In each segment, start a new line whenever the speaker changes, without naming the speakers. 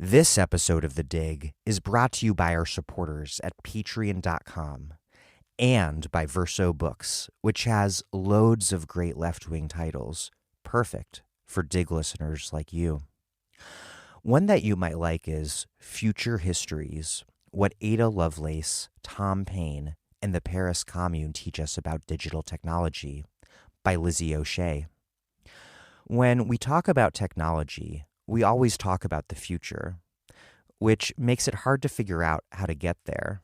This episode of The Dig is brought to you by our supporters at patreon.com and by Verso Books, which has loads of great left-wing titles, perfect for Dig listeners like you. One that you might like is Future Histories, What Ada Lovelace, Tom Paine, and the Paris Commune Teach Us About Digital Technology by Lizzie O'Shea. When we talk about technology, we always talk about the future, which makes it hard to figure out how to get there.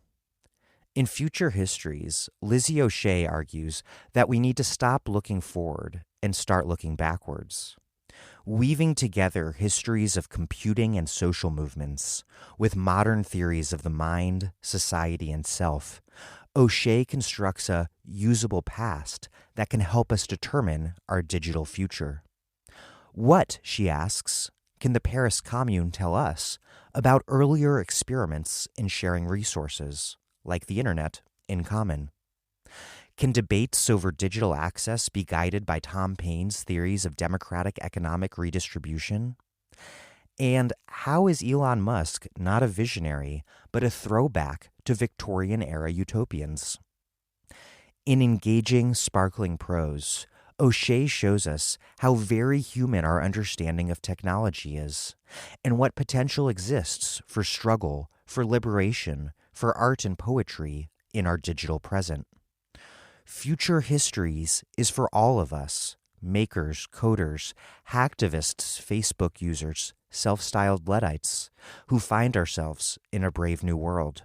In Future Histories, Lizzie O'Shea argues that we need to stop looking forward and start looking backwards. Weaving together histories of computing and social movements with modern theories of the mind, society, and self, O'Shea constructs a usable past that can help us determine our digital future. What, she asks, can the Paris Commune tell us about earlier experiments in sharing resources, like the internet, in common? Can debates over digital access be guided by Tom Paine's theories of democratic economic redistribution? And how is Elon Musk not a visionary, but a throwback to Victorian-era utopians? In engaging, sparkling prose, O'Shea shows us how very human our understanding of technology is, and what potential exists for struggle, for liberation, for art and poetry in our digital present. Future Histories is for all of us, makers, coders, hacktivists, Facebook users, self-styled Luddites, who find ourselves in a brave new world.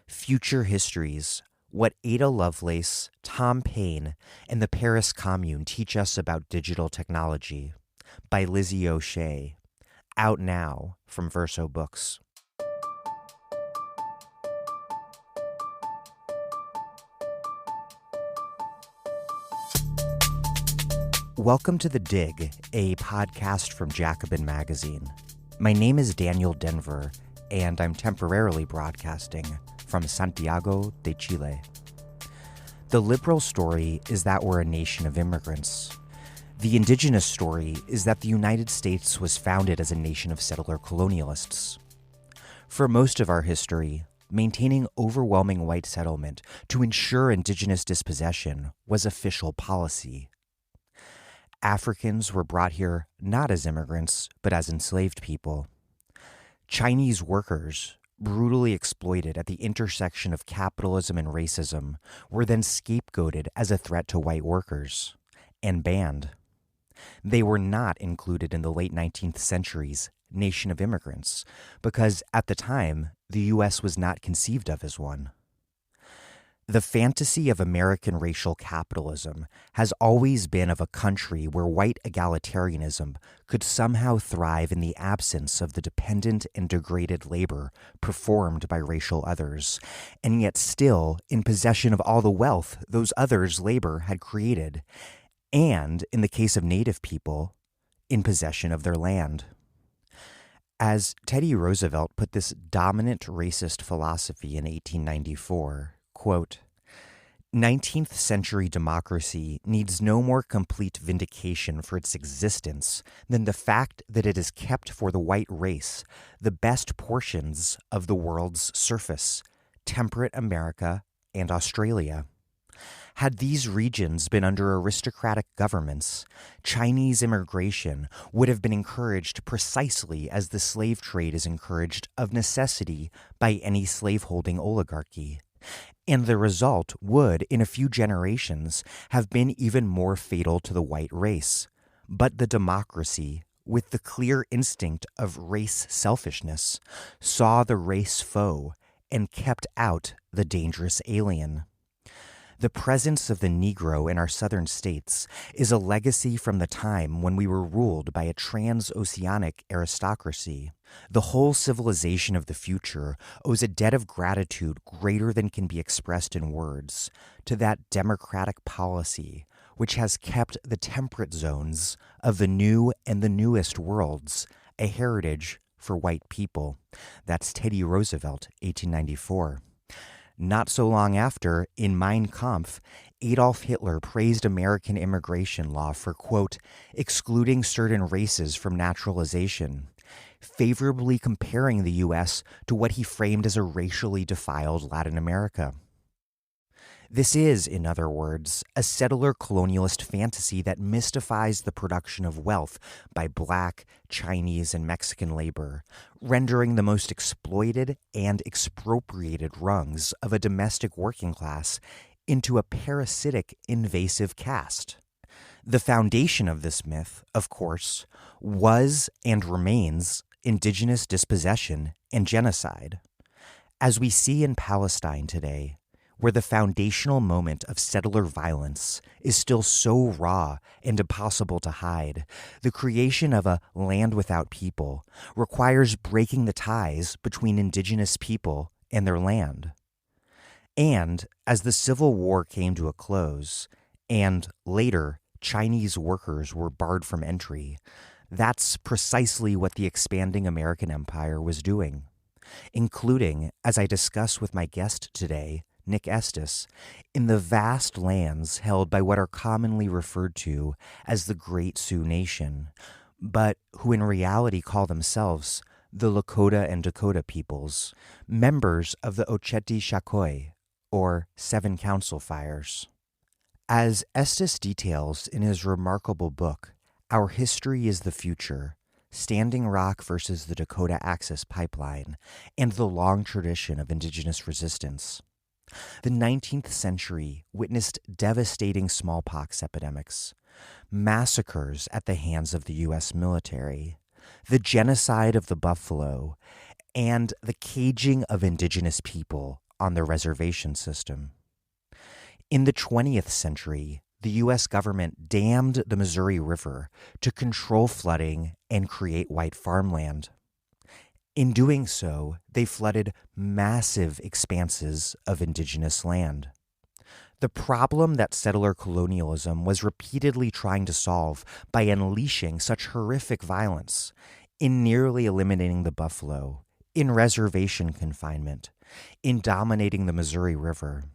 Future Histories, What Ada Lovelace, Tom Paine, and the Paris Commune Teach Us About Digital Technology by Lizzie O'Shea, out now from Verso Books. Welcome to The Dig, a podcast from Jacobin Magazine. My name is Daniel Denver, and I'm temporarily broadcasting from Santiago de Chile. The liberal story is that we're a nation of immigrants. The indigenous story is that the United States was founded as a nation of settler colonialists. For most of our history, maintaining overwhelming white settlement to ensure indigenous dispossession was official policy. Africans were brought here not as immigrants, but as enslaved people. Chinese workers, brutally exploited at the intersection of capitalism and racism, were then scapegoated as a threat to white workers and banned. They were not included in the late 19th century's nation of immigrants because, at the time, the U.S. was not conceived of as one. The fantasy of American racial capitalism has always been of a country where white egalitarianism could somehow thrive in the absence of the dependent and degraded labor performed by racial others, and yet still in possession of all the wealth those others' labor had created, and, in the case of Native people, in possession of their land. As Teddy Roosevelt put this dominant racist philosophy in 1894, quote, 19th century democracy needs no more complete vindication for its existence than the fact that it has kept for the white race the best portions of the world's surface, temperate America and Australia. Had these regions been under aristocratic governments, Chinese immigration would have been encouraged precisely as the slave trade is encouraged of necessity by any slaveholding oligarchy. And the result would, in a few generations, have been even more fatal to the white race. But the democracy, with the clear instinct of race selfishness, saw the race foe and kept out the dangerous alien. The presence of the Negro in our southern states is a legacy from the time when we were ruled by a transoceanic aristocracy. The whole civilization of the future owes a debt of gratitude greater than can be expressed in words to that democratic policy which has kept the temperate zones of the new and the newest worlds a heritage for white people. That's Teddy Roosevelt, 1894. Not so long after, in Mein Kampf, Adolf Hitler praised American immigration law for, quote, excluding certain races from naturalization. favorably comparing the U.S. to what he framed as a racially defiled Latin America. This is, in other words, a settler colonialist fantasy that mystifies the production of wealth by Black, Chinese, and Mexican labor, rendering the most exploited and expropriated rungs of a domestic working class into a parasitic, invasive caste. The foundation of this myth, of course, was and remains indigenous dispossession and genocide. As we see in Palestine today, where the foundational moment of settler violence is still so raw and impossible to hide, the creation of a land without people requires breaking the ties between indigenous people and their land. And as the Civil War came to a close, and later Chinese workers were barred from entry, that's precisely what the expanding American empire was doing, including, as I discuss with my guest today, Nick Estes, in the vast lands held by what are commonly referred to as the Great Sioux Nation, but who in reality call themselves the Lakota and Dakota peoples, members of the Oceti-Sakowin, or Seven Council Fires. As Estes details in his remarkable book, Our History is the Future, Standing Rock versus the Dakota Access Pipeline, and the Long Tradition of Indigenous Resistance, the 19th century witnessed devastating smallpox epidemics, massacres at the hands of the U.S. military, the genocide of the buffalo, and the caging of indigenous people on the reservation system. In the 20th century, the U.S. government dammed the Missouri River to control flooding and create white farmland. In doing so, they flooded massive expanses of indigenous land. The problem that settler colonialism was repeatedly trying to solve by unleashing such horrific violence, in nearly eliminating the buffalo, in reservation confinement, in dominating the Missouri River,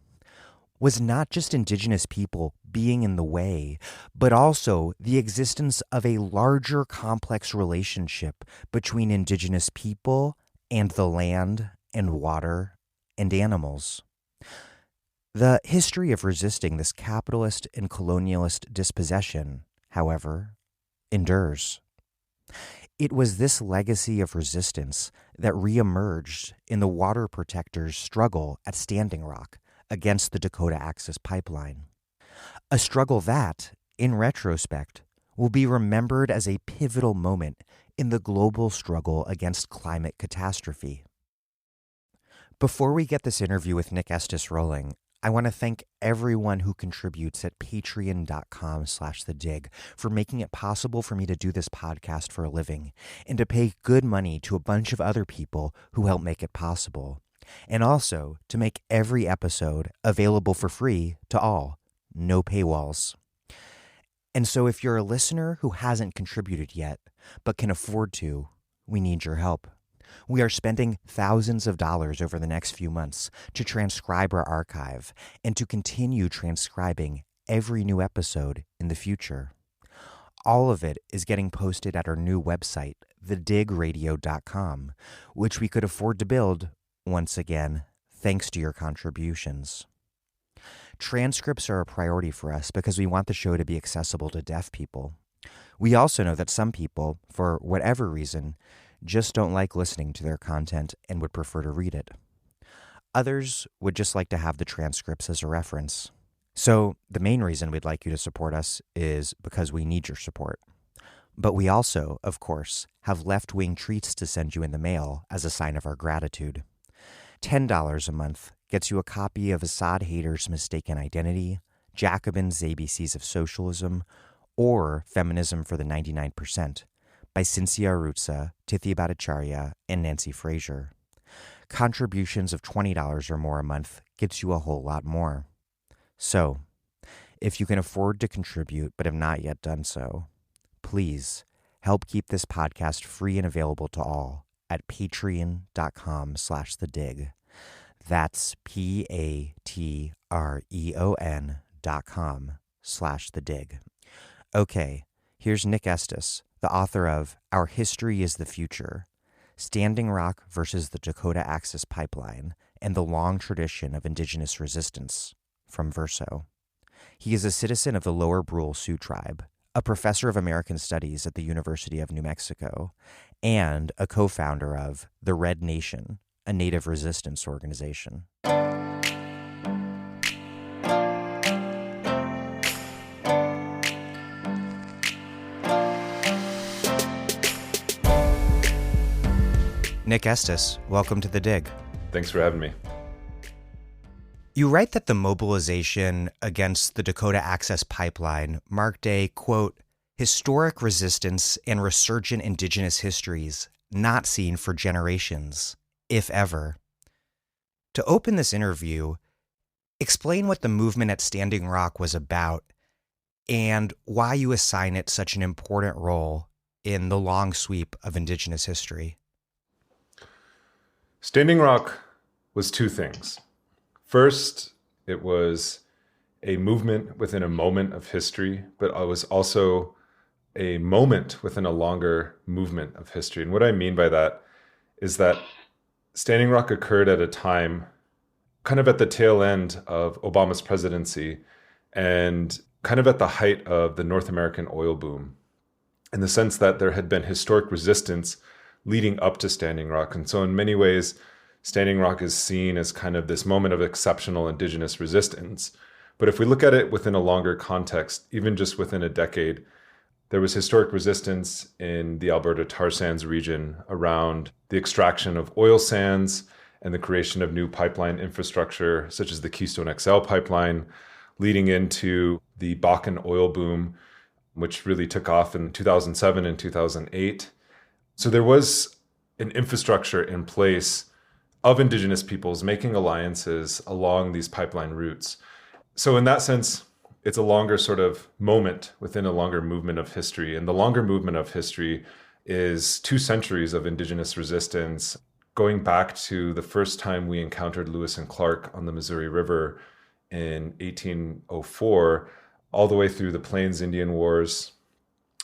was not just indigenous people being in the way, but also the existence of a larger complex relationship between indigenous people and the land and water and animals. The history of resisting this capitalist and colonialist dispossession, however, endures. It was this legacy of resistance that reemerged in the water protectors' struggle at Standing Rock against the Dakota Access Pipeline. A struggle that, in retrospect, will be remembered as a pivotal moment in the global struggle against climate catastrophe. Before we get this interview with Nick Estes rolling, I want to thank everyone who contributes at patreon.com/thedig for making it possible for me to do this podcast for a living and to pay good money to a bunch of other people who help make it possible. And also to make every episode available for free to all, no paywalls. And so if you're a listener who hasn't contributed yet, but can afford to, we need your help. We are spending thousands of dollars over the next few months to transcribe our archive and to continue transcribing every new episode in the future. All of it is getting posted at our new website, thedigradio.com, which we could afford to build once again, thanks to your contributions. Transcripts are a priority for us because we want the show to be accessible to deaf people. We also know that some people, for whatever reason, just don't like listening to their content and would prefer to read it. Others would just like to have the transcripts as a reference. So the main reason we'd like you to support us is because we need your support. But we also, of course, have left-wing treats to send you in the mail as a sign of our gratitude. $10 a month gets you a copy of Assad Hater's Mistaken Identity, Jacobin's ABCs of Socialism, or Feminism for the 99% by Cynthia Arutza, Tithya Bhattacharya, and Nancy Fraser. Contributions of $20 or more a month gets you a whole lot more. So, if you can afford to contribute but have not yet done so, please help keep this podcast free and available to all at patreon.com/thedig. That's patreon.com/thedig. Okay, here's Nick Estes, the author of Our History is the Future, Standing Rock versus the Dakota Access Pipeline and the Long Tradition of Indigenous Resistance, from Verso. He is a citizen of the Lower Brule Sioux tribe, a professor of American Studies at the University of New Mexico, and a co-founder of the Red Nation, a native resistance organization. Nick Estes, welcome to The Dig.
Thanks for having me.
You write that the mobilization against the Dakota Access Pipeline marked a, quote, historic resistance and resurgent indigenous histories not seen for generations, if ever. To open this interview, explain what the movement at Standing Rock was about and why you assign it such an important role in the long sweep of indigenous history.
Standing Rock was two things. First, it was a movement within a moment of history, but it was also a moment within a longer movement of history. And what I mean by that is that Standing Rock occurred at a time kind of at the tail end of Obama's presidency and kind of at the height of the North American oil boom, in the sense that there had been historic resistance leading up to Standing Rock. And so in many ways, Standing Rock is seen as kind of this moment of exceptional indigenous resistance. But if we look at it within a longer context, even just within a decade, there was historic resistance in the Alberta tar sands region around the extraction of oil sands and the creation of new pipeline infrastructure, such as the Keystone XL pipeline, leading into the Bakken oil boom, which really took off in 2007 and 2008. So there was an infrastructure in place of indigenous peoples making alliances along these pipeline routes. So in that sense, it's a longer sort of moment within a longer movement of history. And the longer movement of history is 2 centuries of indigenous resistance, going back to the first time we encountered Lewis and Clark on the Missouri River in 1804, all the way through the Plains Indian Wars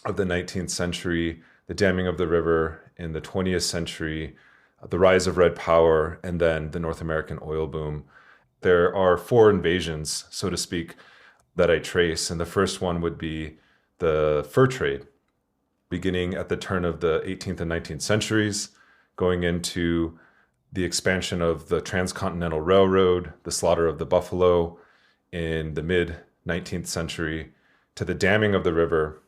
of the 19th century, the damming of the river in the 20th century, the rise of Red Power, and then the North American oil boom. There are 4 invasions, so to speak, that I trace. And the first one would be the fur trade, beginning at the turn of the 18th and 19th centuries, going into the expansion of the Transcontinental Railroad, the slaughter of the buffalo in the mid-19th century, to the damming of the river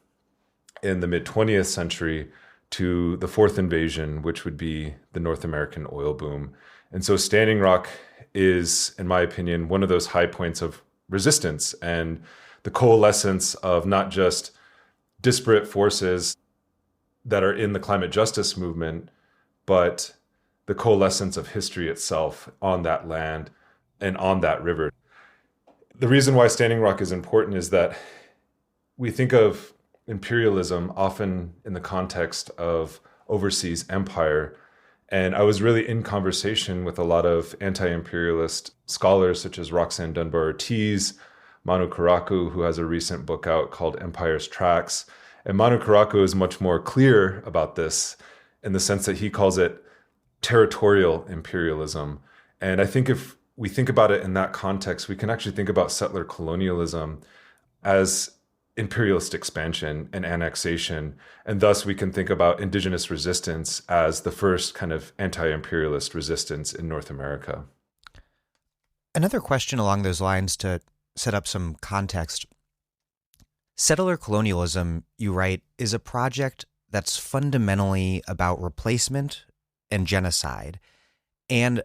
in the mid-20th century, to the 4th invasion, which would be the North American oil boom. And so Standing Rock is, in my opinion, one of those high points of resistance and the coalescence of not just disparate forces that are in the climate justice movement, but the coalescence of history itself on that land and on that river. The reason why Standing Rock is important is that we think of imperialism often in the context of overseas empire. And I was really in conversation with a lot of anti-imperialist scholars such as Roxanne Dunbar-Ortiz, Manu Karaku, who has a recent book out called Empire's Tracks. And Manu Karaku is much more clear about this in the sense that he calls it territorial imperialism. And I think if we think about it in that context, we can actually think about settler colonialism as imperialist expansion and annexation. And thus we can think about indigenous resistance as the first kind of anti-imperialist resistance in North America.
Another question along those lines to set up some context. Settler colonialism, you write, is a project that's fundamentally about replacement and genocide. And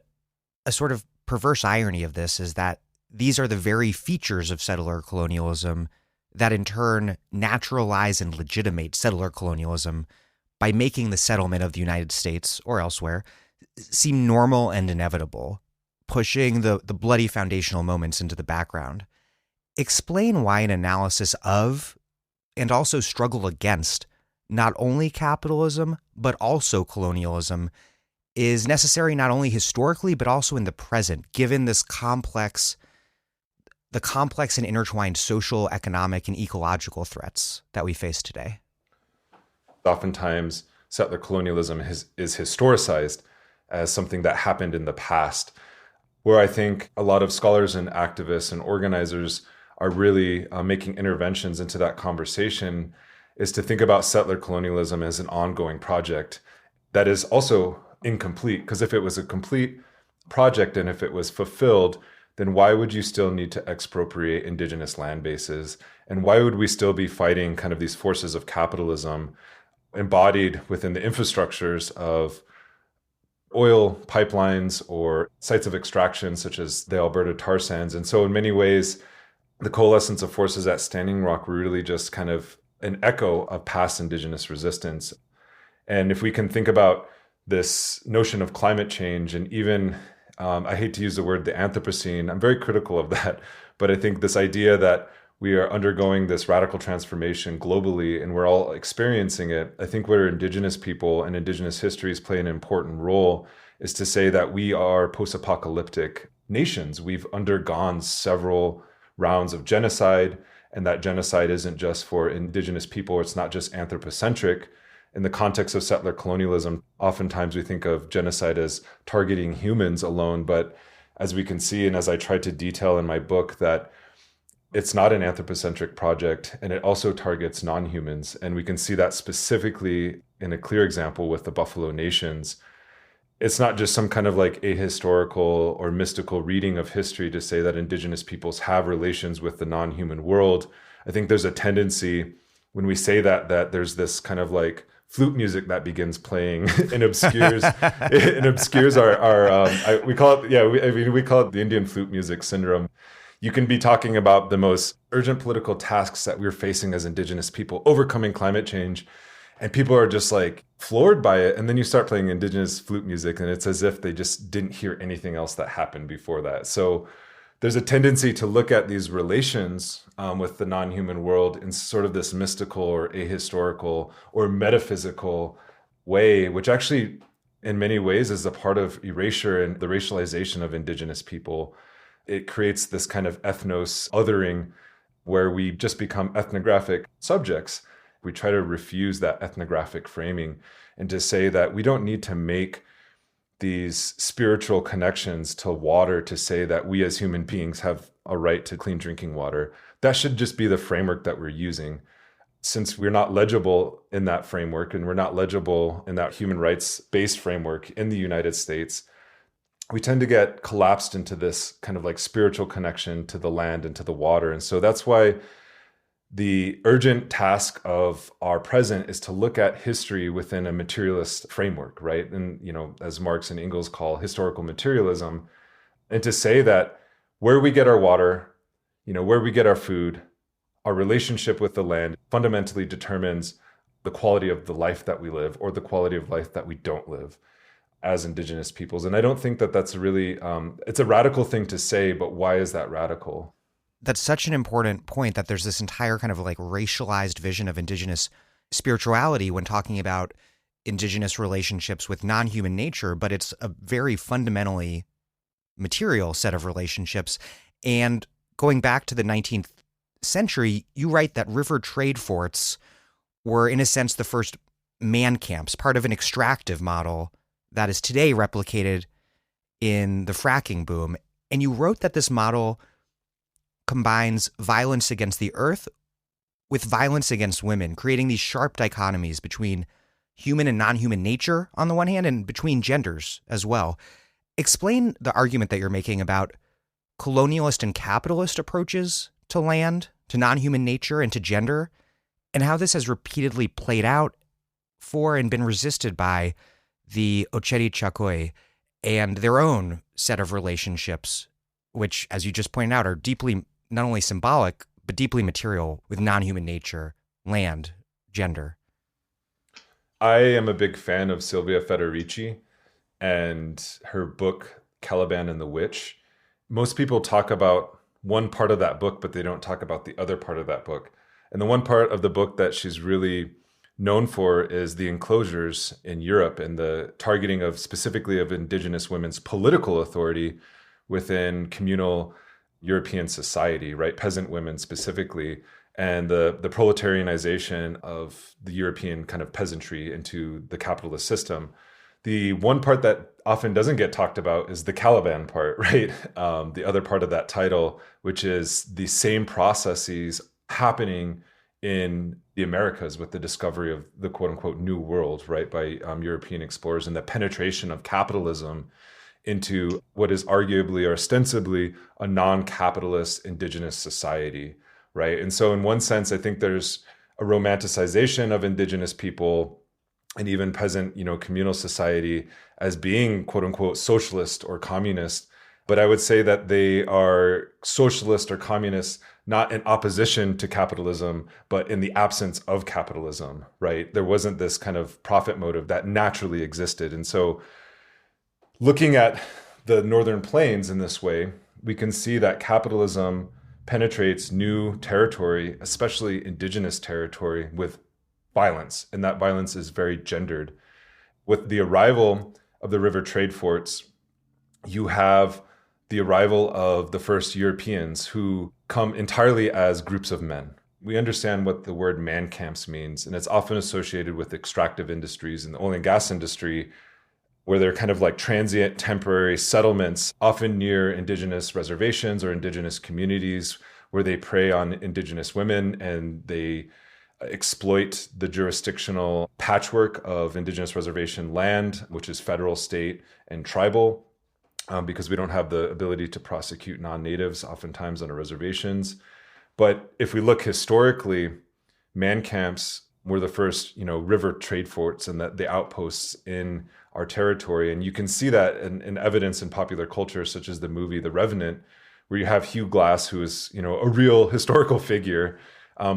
a sort of perverse irony of this is that these are the very features of settler colonialism that in turn naturalize and legitimate settler colonialism by making the settlement of the United States or elsewhere seem normal and inevitable, pushing the bloody foundational moments into the background. Explain why an analysis of and also struggle against not only capitalism, but also colonialism is necessary not only historically, but also in the present, given this complex and intertwined social, economic, and ecological threats that we face today.
Oftentimes, settler colonialism is historicized as something that happened in the past, where I think a lot of scholars and activists and organizers are really making interventions into that conversation is to think about settler colonialism as an ongoing project that is also incomplete. Because if it was a complete project and if it was fulfilled, then why would you still need to expropriate indigenous land bases? And why would we still be fighting kind of these forces of capitalism embodied within the infrastructures of oil pipelines or sites of extraction, such as the Alberta tar sands? And so in many ways, the coalescence of forces at Standing Rock were really just kind of an echo of past indigenous resistance. And if we can think about this notion of climate change, and even, I hate to use the word the Anthropocene, I'm very critical of that, but I think this idea that we are undergoing this radical transformation globally and we're all experiencing it, I think where indigenous people and indigenous histories play an important role is to say that we are post-apocalyptic nations. We've undergone several rounds of genocide, and that genocide isn't just for indigenous people. It's not just anthropocentric. In the context of settler colonialism, oftentimes we think of genocide as targeting humans alone, but as we can see, and as I tried to detail in my book, that it's not an anthropocentric project, and it also targets non-humans. And we can see that specifically in a clear example with the Buffalo Nations. It's not just some kind of like ahistorical or mystical reading of history to say that indigenous peoples have relations with the non-human world. I think there's a tendency when we say that there's this kind of like flute music that begins playing and obscures our we call it we call it the Indian flute music syndrome. You can be talking about the most urgent political tasks that we're facing as indigenous people, overcoming climate change, and people are just like floored by it. And then you start playing indigenous flute music and it's as if they just didn't hear anything else that happened before that. So there's a tendency to look at these relations with the non-human world in sort of this mystical or ahistorical or metaphysical way, which actually in many ways is a part of erasure and the racialization of indigenous people. It creates this kind of ethnos othering where we just become ethnographic subjects. We try to refuse that ethnographic framing and to say that we don't need to make these spiritual connections to water to say that we as human beings have a right to clean drinking water. That should just be the framework that we're using. Since we're not legible in that framework and we're not legible in that human rights-based framework in the United States, we tend to get collapsed into this kind of like spiritual connection to the land and to the water. And so that's why the urgent task of our present is to look at history within a materialist framework, right? And, as Marx and Engels call historical materialism, and to say that where we get our water, where we get our food, our relationship with the land fundamentally determines the quality of the life that we live or the quality of life that we don't live as indigenous peoples. And I don't think that that's really, it's a radical thing to say, but why is that radical?
That's such an important point, that there's this entire kind of like racialized vision of indigenous spirituality when talking about indigenous relationships with non-human nature, but it's a very fundamentally material set of relationships. And going back to the 19th century, you write that river trade forts were in a sense the first man camps, part of an extractive model that is today replicated in the fracking boom. And you wrote that this model combines violence against the earth with violence against women, creating these sharp dichotomies between human and non-human nature on the one hand and between genders as well. Explain the argument that you're making about colonialist and capitalist approaches to land, to non-human nature, and to gender, and how this has repeatedly played out for and been resisted by the Ocheri Chakoi and their own set of relationships, which, as you just pointed out, are deeply not only symbolic, but deeply material with non-human nature, land, gender.
I am a big fan of Silvia Federici and her book, Caliban and the Witch. Most people talk about one part of that book, but they don't talk about the other part of that book. And the one part of the book that she's really known for is the enclosures in Europe and the targeting of specifically of indigenous women's political authority within communal European society, right? Peasant women specifically. and the proletarianization of the European kind of peasantry into the capitalist system. The one part that often doesn't get talked about is the Caliban part, right? The other part of that title, which is the same processes happening in the Americas with the discovery of the quote unquote New World, right, by European explorers, and the penetration of capitalism into what is arguably or ostensibly a non-capitalist indigenous society, right? And so in one sense, I think there's a romanticization of indigenous people and even peasant, communal society as being quote unquote socialist or communist. But I would say that they are socialist or communist, not in opposition to capitalism, but in the absence of capitalism, right? There wasn't this kind of profit motive that naturally existed. And so looking at the Northern Plains in this way, we can see that capitalism penetrates new territory, especially indigenous territory, with violence. And that violence is very gendered. With the arrival of the river trade forts, you have the arrival of the first Europeans who come entirely as groups of men. We understand what the word man camps means, and it's often associated with extractive industries and the oil and gas industry, where they're kind of like transient, temporary settlements, often near indigenous reservations or indigenous communities, where they prey on indigenous women and they exploit the jurisdictional patchwork of indigenous reservation land, which is federal, state, and tribal, because we don't have the ability to prosecute non-natives oftentimes on our reservations. But if we look historically, man camps were the first, river trade forts and the outposts in our territory. And you can see that in evidence in popular culture, such as the movie The Revenant, where you have Hugh Glass, who is, a real historical figure,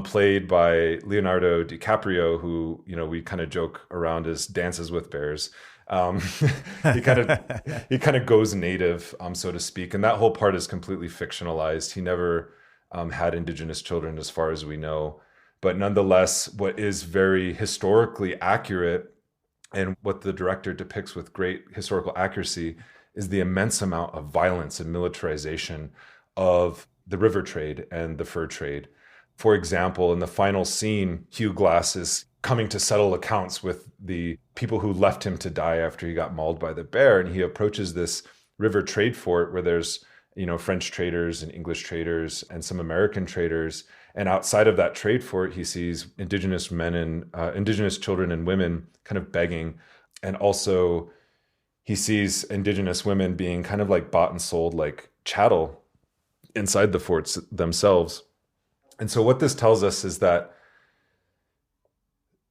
played by Leonardo DiCaprio, who, we kind of joke around as Dances with Bears. He kind of goes native, so to speak. And that whole part is completely fictionalized. He never had indigenous children, as far as we know. But nonetheless, what is very historically accurate and what the director depicts with great historical accuracy is the immense amount of violence and militarization of the river trade and the fur trade. For example, in the final scene, Hugh Glass is coming to settle accounts with the people who left him to die after he got mauled by the bear. And he approaches this river trade fort where there's, French traders and English traders and some American traders. And outside of that trade fort, he sees indigenous men and indigenous children and women kind of begging. And also he sees indigenous women being kind of like bought and sold like chattel inside the forts themselves. And so what this tells us is that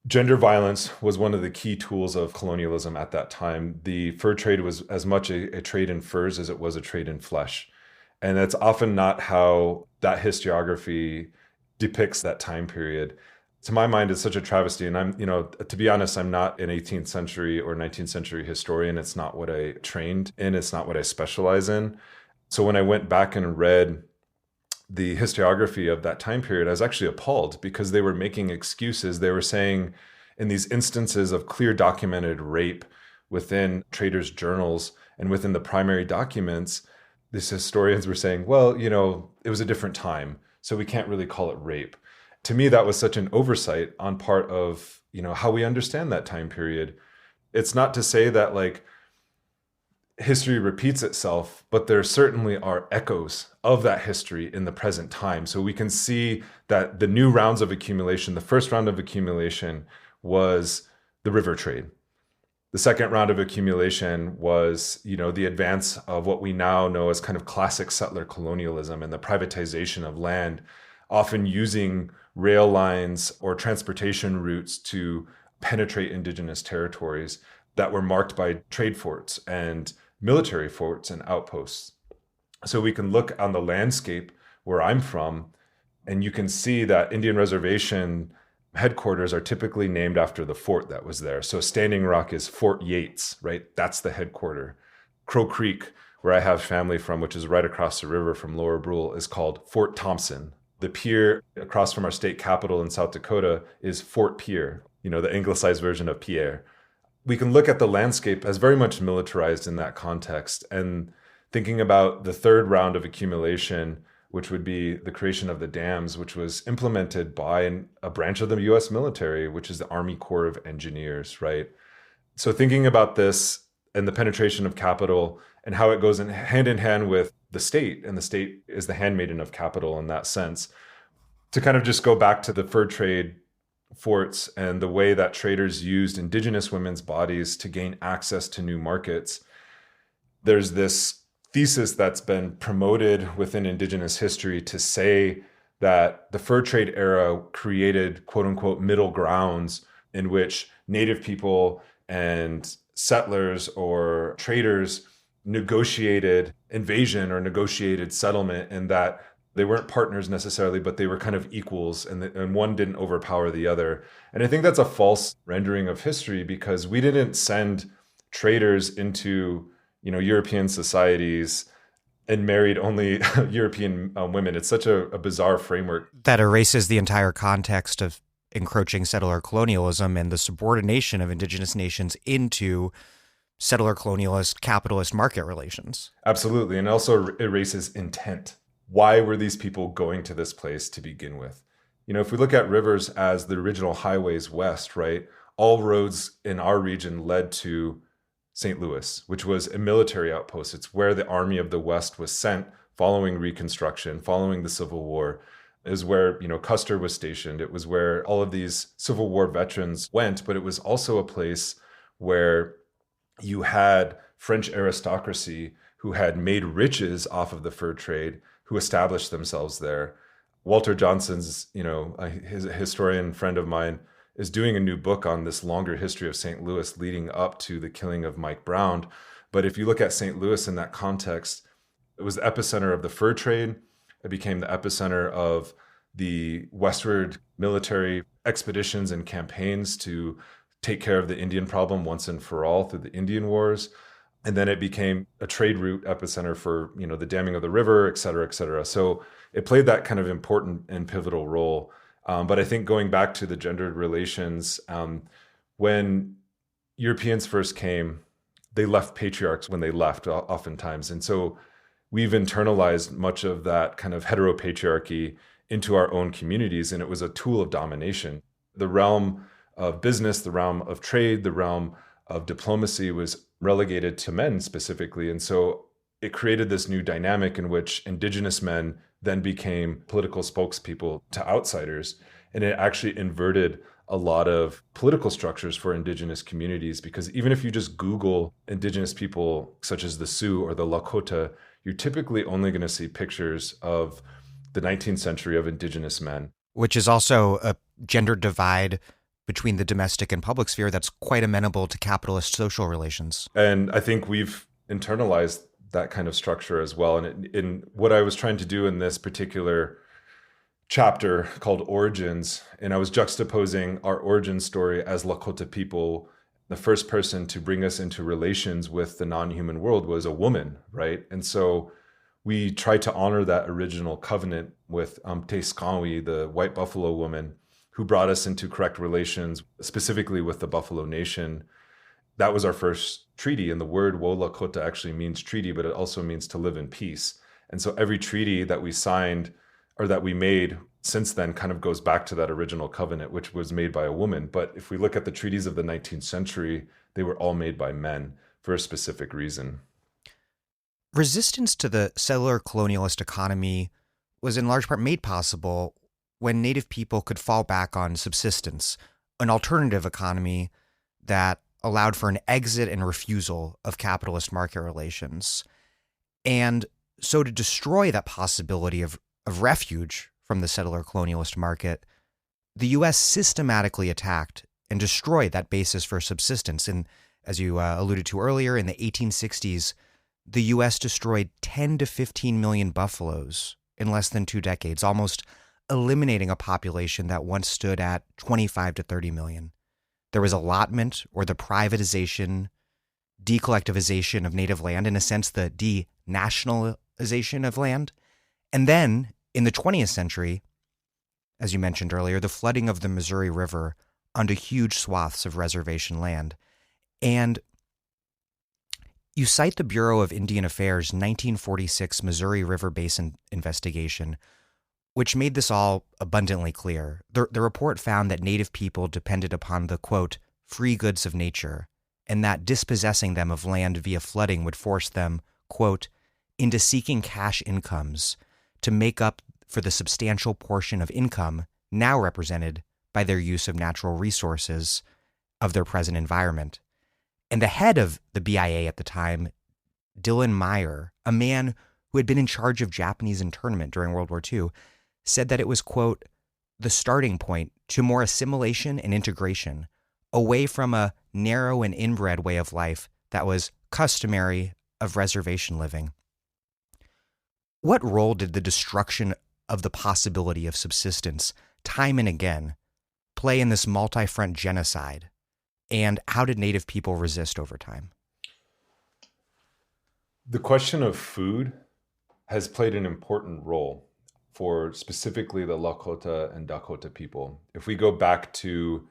gender violence was one of the key tools of colonialism at that time. The fur trade was as much a trade in furs as it was a trade in flesh. And that's often not how that historiography depicts that time period. To my mind, it's such a travesty. And I'm, to be honest, I'm not an 18th century or 19th century historian. It's not what I trained in. It's not what I specialize in. So when I went back and read the historiography of that time period, I was actually appalled because they were making excuses. They were saying in these instances of clear documented rape within traders' journals and within the primary documents, these historians were saying, well, it was a different time, so we can't really call it rape. To me, that was such an oversight on part of, how we understand that time period. It's not to say that like history repeats itself, but there certainly are echoes of that history in the present time. So we can see that the new rounds of accumulation, the first round of accumulation was the river trade. The second round of accumulation was, the advance of what we now know as kind of classic settler colonialism and the privatization of land, often using rail lines or transportation routes to penetrate indigenous territories that were marked by trade forts and military forts and outposts. So we can look on the landscape where I'm from, and you can see that Indian reservation headquarters are typically named after the fort that was there. So Standing Rock is Fort Yates, right? That's the headquarter. Crow Creek, where I have family from, which is right across the river from Lower Brule, is called Fort Thompson. The pier across from our state capital in South Dakota is Fort Pierre, the anglicized version of Pierre. We can look at the landscape as very much militarized in that context. And thinking about the third round of accumulation, which would be the creation of the dams, which was implemented by a branch of the US military, which is the Army Corps of Engineers, right? So thinking about this and the penetration of capital and how it goes hand in hand with the state, and the state is the handmaiden of capital in that sense. To kind of just go back to the fur trade forts and the way that traders used indigenous women's bodies to gain access to new markets, there's this thesis that's been promoted within indigenous history to say that the fur trade era created quote unquote middle grounds in which native people and settlers or traders negotiated invasion or negotiated settlement, and that they weren't partners necessarily, but they were kind of equals, and one didn't overpower the other. And I think that's a false rendering of history, because we didn't send traders into European societies and married only European women. It's such a bizarre framework.
That erases the entire context of encroaching settler colonialism and the subordination of indigenous nations into settler colonialist capitalist market relations.
Absolutely. And also erases intent. Why were these people going to this place to begin with? If we look at rivers as the original highways west, right, all roads in our region led to St. Louis, which was a military outpost. It's where the Army of the West was sent following Reconstruction, following the Civil War. Is where, Custer was stationed. It was where all of these Civil War veterans went, but it was also a place where you had French aristocracy who had made riches off of the fur trade, who established themselves there. Walter Johnson's, a historian friend of mine, is doing a new book on this longer history of St. Louis leading up to the killing of Mike Brown. But if you look at St. Louis in that context, it was the epicenter of the fur trade. It became the epicenter of the westward military expeditions and campaigns to take care of the Indian problem once and for all through the Indian Wars. And then it became a trade route epicenter for, the damming of the river, et cetera, et cetera. So it played that kind of important and pivotal role. But I think going back to the gendered relations, when Europeans first came, they left patriarchs when they left oftentimes. And so we've internalized much of that kind of heteropatriarchy into our own communities, and it was a tool of domination. The realm of business, the realm of trade, the realm of diplomacy was relegated to men specifically. And so it created this new dynamic in which indigenous men then became political spokespeople to outsiders. And it actually inverted a lot of political structures for indigenous communities, because even if you just Google indigenous people such as the Sioux or the Lakota, you're typically only going to see pictures of the 19th century of indigenous men.
Which is also a gender divide between the domestic and public sphere that's quite amenable to capitalist social relations.
And I think we've internalized that kind of structure as well. And in what I was trying to do in this particular chapter called Origins, and I was juxtaposing our origin story as Lakota people. The first person to bring us into relations with the non-human world was a woman, right? And so we tried to honor that original covenant with Teskawi, the white buffalo woman, who brought us into correct relations, specifically with the Buffalo Nation. That was our first treaty, and the word Wo Lakota actually means treaty, but it also means to live in peace. And so every treaty that we signed or that we made since then kind of goes back to that original covenant, which was made by a woman. But if we look at the treaties of the 19th century, they were all made by men for a specific reason.
Resistance to the settler colonialist economy was in large part made possible when Native people could fall back on subsistence, an alternative economy that allowed for an exit and refusal of capitalist market relations. And so to destroy that possibility of refuge from the settler colonialist market, the U.S. systematically attacked and destroyed that basis for subsistence. And as you alluded to earlier, in the 1860s, the U.S. destroyed 10 to 15 million buffaloes in less than 2 decades, almost eliminating a population that once stood at 25 to 30 million. There was allotment, or the privatization, decollectivization of native land, in a sense, the denationalization of land. And then, in the 20th century, as you mentioned earlier, the flooding of the Missouri River onto huge swaths of reservation land. And You cite the Bureau of Indian Affairs' 1946 Missouri River Basin investigation, which made this all abundantly clear. The report found that Native people depended upon the, quote, free goods of nature, and that dispossessing them of land via flooding would force them, quote, into seeking cash incomes to make up for the substantial portion of income now represented by their use of natural resources of their present environment. And the head of the BIA at the time, Dylan Meyer, a man who had been in charge of Japanese internment during World War II, said that it was, quote, the starting point to more assimilation and integration, away from a narrow and inbred way of life that was customary of reservation living. What role did the destruction of the possibility of subsistence, time and again, play in this multi-front genocide? And how did Native people resist over time?
The question of food has played an important role for specifically the Lakota and Dakota people. If we go back to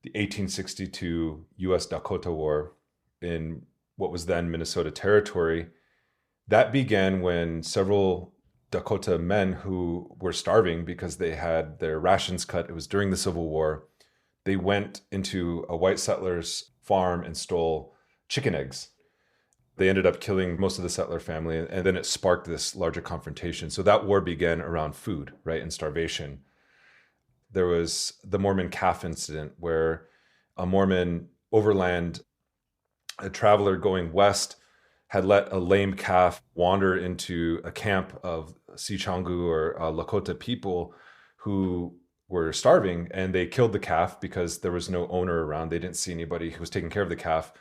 the 1862 U.S. Dakota War in what was then Minnesota Territory, that began when several Dakota men who were starving because they had their rations cut, it was during the Civil War, they went into a white settler's farm and stole chicken eggs. They ended up killing most of the settler family, and then it sparked this larger confrontation. So that war began around food, right, and starvation. There was the Mormon calf incident where a Mormon overland, a traveler going west, had let a lame calf wander into a camp of Sicangu or Lakota people who were starving, and they killed the calf because there was no owner around. They didn't see anybody who was taking care of the calf.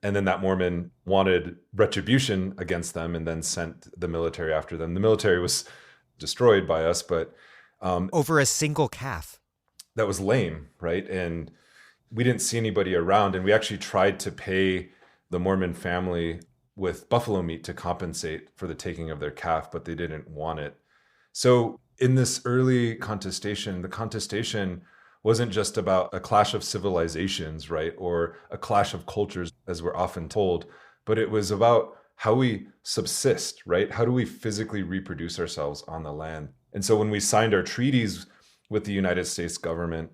And then that Mormon wanted retribution against them and then sent the military after them. The military was destroyed by us, but
over a single calf.
That was lame, right? And we didn't see anybody around. And we actually tried to pay the Mormon family with buffalo meat to compensate for the taking of their calf, but they didn't want it. So in this early contestation, the contestation wasn't just about a clash of civilizations, right? Or a clash of cultures, as we're often told, but it was about how we subsist, right? How do we physically reproduce ourselves on the land? And so when we signed our treaties with the United States government,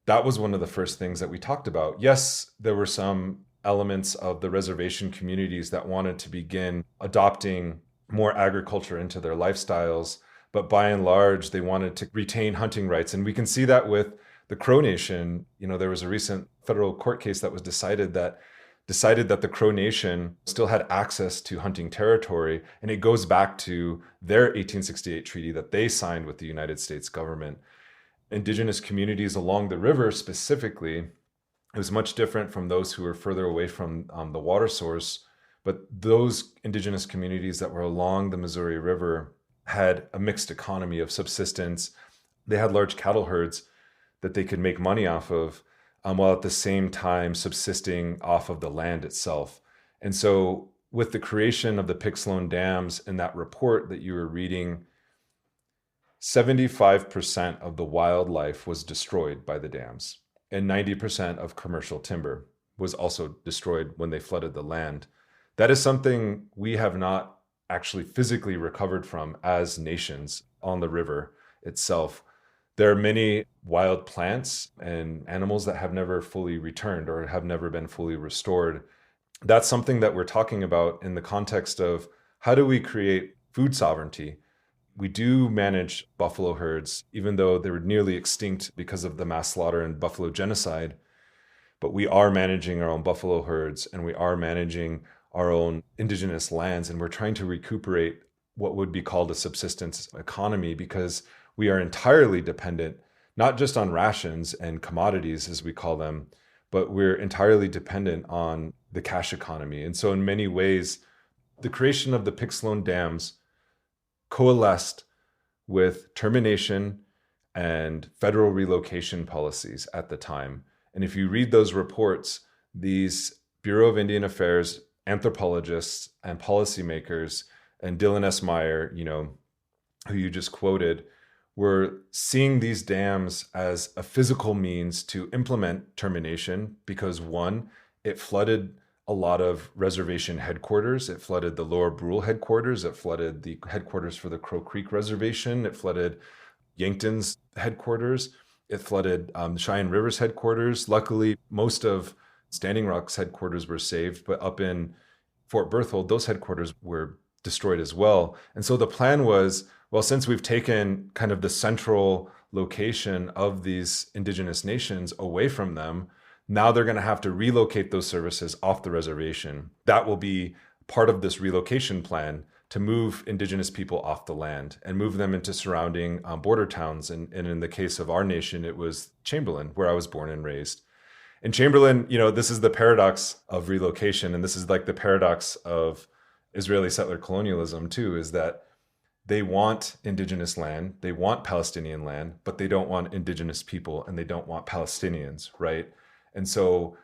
that was one of the first things that we talked about. Yes, there were some elements of the reservation communities that wanted to begin adopting more agriculture into their lifestyles, but by and large, they wanted to retain hunting rights. And we can see that with the Crow Nation. You know, there was a recent federal court case that was decided that the Crow Nation still had access to hunting territory. And it goes back to their 1868 treaty that they signed with the United States government. Indigenous communities along the river specifically, it was much different from those who were further away from the water source. But those indigenous communities that were along the Missouri River had a mixed economy of subsistence. They had large cattle herds that they could make money off of, while at the same time subsisting off of the land itself. And so with the creation of the Pixlone dams in that report that you were reading, 75% of the wildlife was destroyed by the dams, and 90% of commercial timber was also destroyed when they flooded the land. That is something we have not actually physically recovered from as nations on the river itself. There are many wild plants and animals that have never fully returned or have never been fully restored. That's something that we're talking about in the context of how do we create food sovereignty? We do manage buffalo herds, even though they were nearly extinct because of the mass slaughter and buffalo genocide. But we are managing our own buffalo herds, and we are managing our own indigenous lands, and we're trying to recuperate what would be called a subsistence economy, because we are entirely dependent, not just on rations and commodities, as we call them, but we're entirely dependent on the cash economy. And so in many ways, the creation of the Pixlone dams coalesced with termination and federal relocation policies at the time. And if you read those reports, these Bureau of Indian Affairs anthropologists and policymakers, and Dylan S. Meyer, who you just quoted, were seeing these dams as a physical means to implement termination because, one, it flooded a lot of reservation headquarters. It flooded the Lower Brule headquarters. It flooded the headquarters for the Crow Creek Reservation. It flooded Yankton's headquarters. It flooded Cheyenne River's headquarters. Luckily, most of Standing Rock's headquarters were saved, but up in Fort Berthold, those headquarters were destroyed as well. And so the plan was, well, since we've taken kind of the central location of these indigenous nations away from them, now they're going to have to relocate those services off the reservation. That will be part of this relocation plan to move indigenous people off the land and move them into surrounding border towns. And in the case of our nation, it was Chamberlain, where I was born and raised. In Chamberlain, this is the paradox of relocation. And this is like the paradox of Israeli settler colonialism too, is that they want indigenous land, they want Palestinian land, but they don't want indigenous people and they don't want Palestinians, right? And so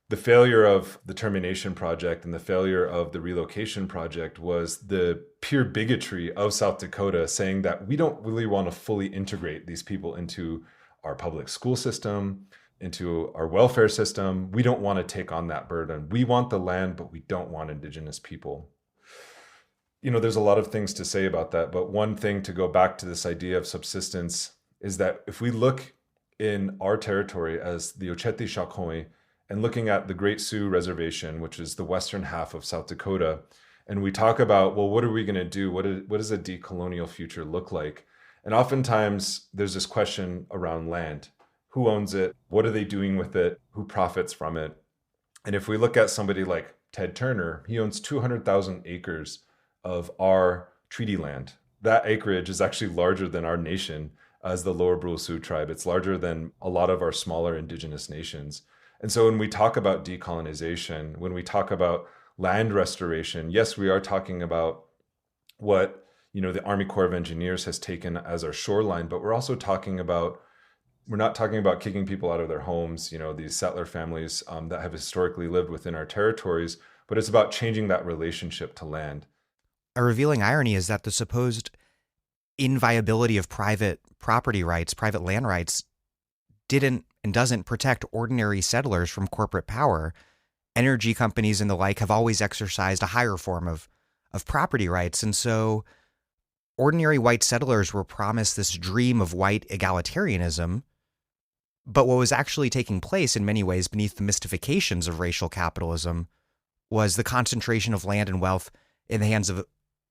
the failure of the termination project and the failure of the relocation project was the pure bigotry of South Dakota saying that we don't really want to fully integrate these people into our public school system, into our welfare system. We don't want to take on that burden. We want the land, but we don't want indigenous people. There's a lot of things to say about that, but one thing to go back to this idea of subsistence is that if we look in our territory as the Ocheti Shakoi and looking at the Great Sioux Reservation, which is the western half of South Dakota, and we talk about, well, what are we going to do? What does a decolonial future look like? And oftentimes there's this question around land. Who owns it? What are they doing with it? Who profits from it? And if we look at somebody like Ted Turner, he owns 200,000 acres of our treaty land. That acreage is actually larger than our nation as the Lower Brule Sioux tribe. It's larger than a lot of our smaller indigenous nations. And so when we talk about decolonization, when we talk about land restoration, yes, we are talking about what, the Army Corps of Engineers has taken as our shoreline, but we're also talking about, we're not talking about kicking people out of their homes, these settler families that have historically lived within our territories, but it's about changing that relationship to land.
A revealing irony is that the supposed inviolability of private property rights, private land rights, didn't and doesn't protect ordinary settlers from corporate power. Energy companies and the like have always exercised a higher form of property rights. And so ordinary white settlers were promised this dream of white egalitarianism. But what was actually taking place in many ways beneath the mystifications of racial capitalism was the concentration of land and wealth in the hands of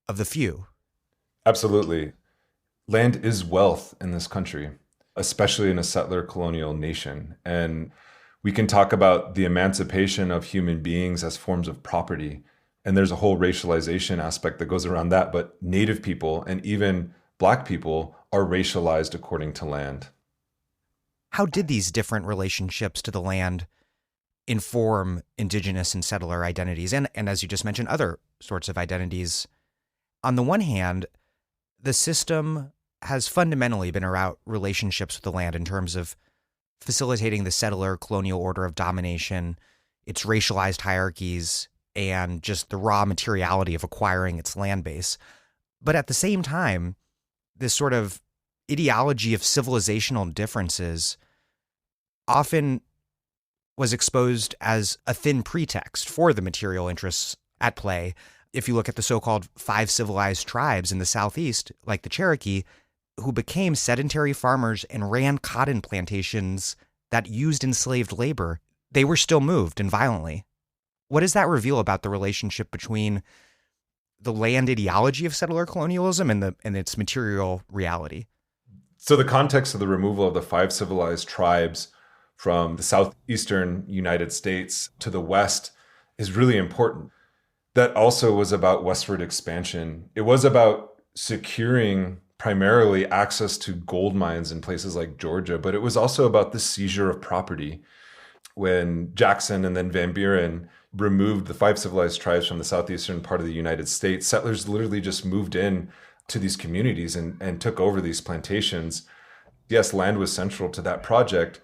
the few.
Absolutely. Land is wealth in this country, especially in a settler colonial nation. And we can talk about the emancipation of human beings as forms of property. And there's a whole racialization aspect that goes around that. But Native people and even Black people are racialized according to land.
How did these different relationships to the land inform Indigenous and settler identities? And as you just mentioned, other sorts of identities. On the one hand, the system has fundamentally been about relationships with the land in terms of facilitating the settler colonial order of domination, its racialized hierarchies, and just the raw materiality of acquiring its land base. But at the same time, this sort of ideology of civilizational differences often was exposed as a thin pretext for the material interests at play. If you look at the so-called 5 civilized tribes in the Southeast, like the Cherokee, who became sedentary farmers and ran cotton plantations that used enslaved labor, they were still moved and violently. What does that reveal about the relationship between the land ideology of settler colonialism and its material reality?
So the context of the removal of the 5 civilized tribes from the southeastern United States to the west is really important. That also was about westward expansion. It was about securing primarily access to gold mines in places like Georgia, but it was also about the seizure of property. When Jackson and then Van Buren removed the 5 civilized tribes from the southeastern part of the United States, settlers literally just moved in to these communities and took over these plantations. Yes, land was central to that project,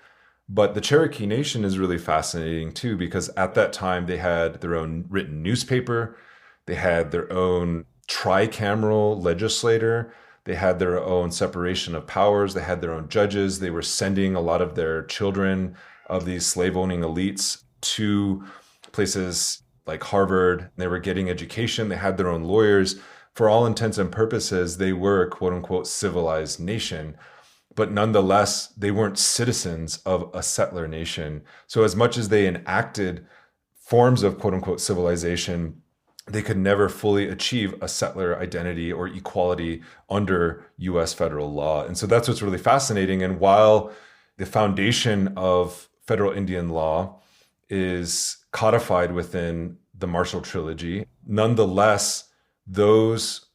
but the Cherokee Nation is really fascinating too, because at that time they had their own written newspaper, they had their own tricameral legislator, they had their own separation of powers, they had their own judges, they were sending a lot of their children of these slave-owning elites to places like Harvard. They were getting education. They had their own lawyers. For all intents and purposes, they were a quote unquote civilized nation. But nonetheless, they weren't citizens of a settler nation. So as much as they enacted forms of quote unquote civilization, they could never fully achieve a settler identity or equality under US federal law. And so that's what's really fascinating. And while the foundation of federal Indian law is codified within the Marshall Trilogy, nonetheless, those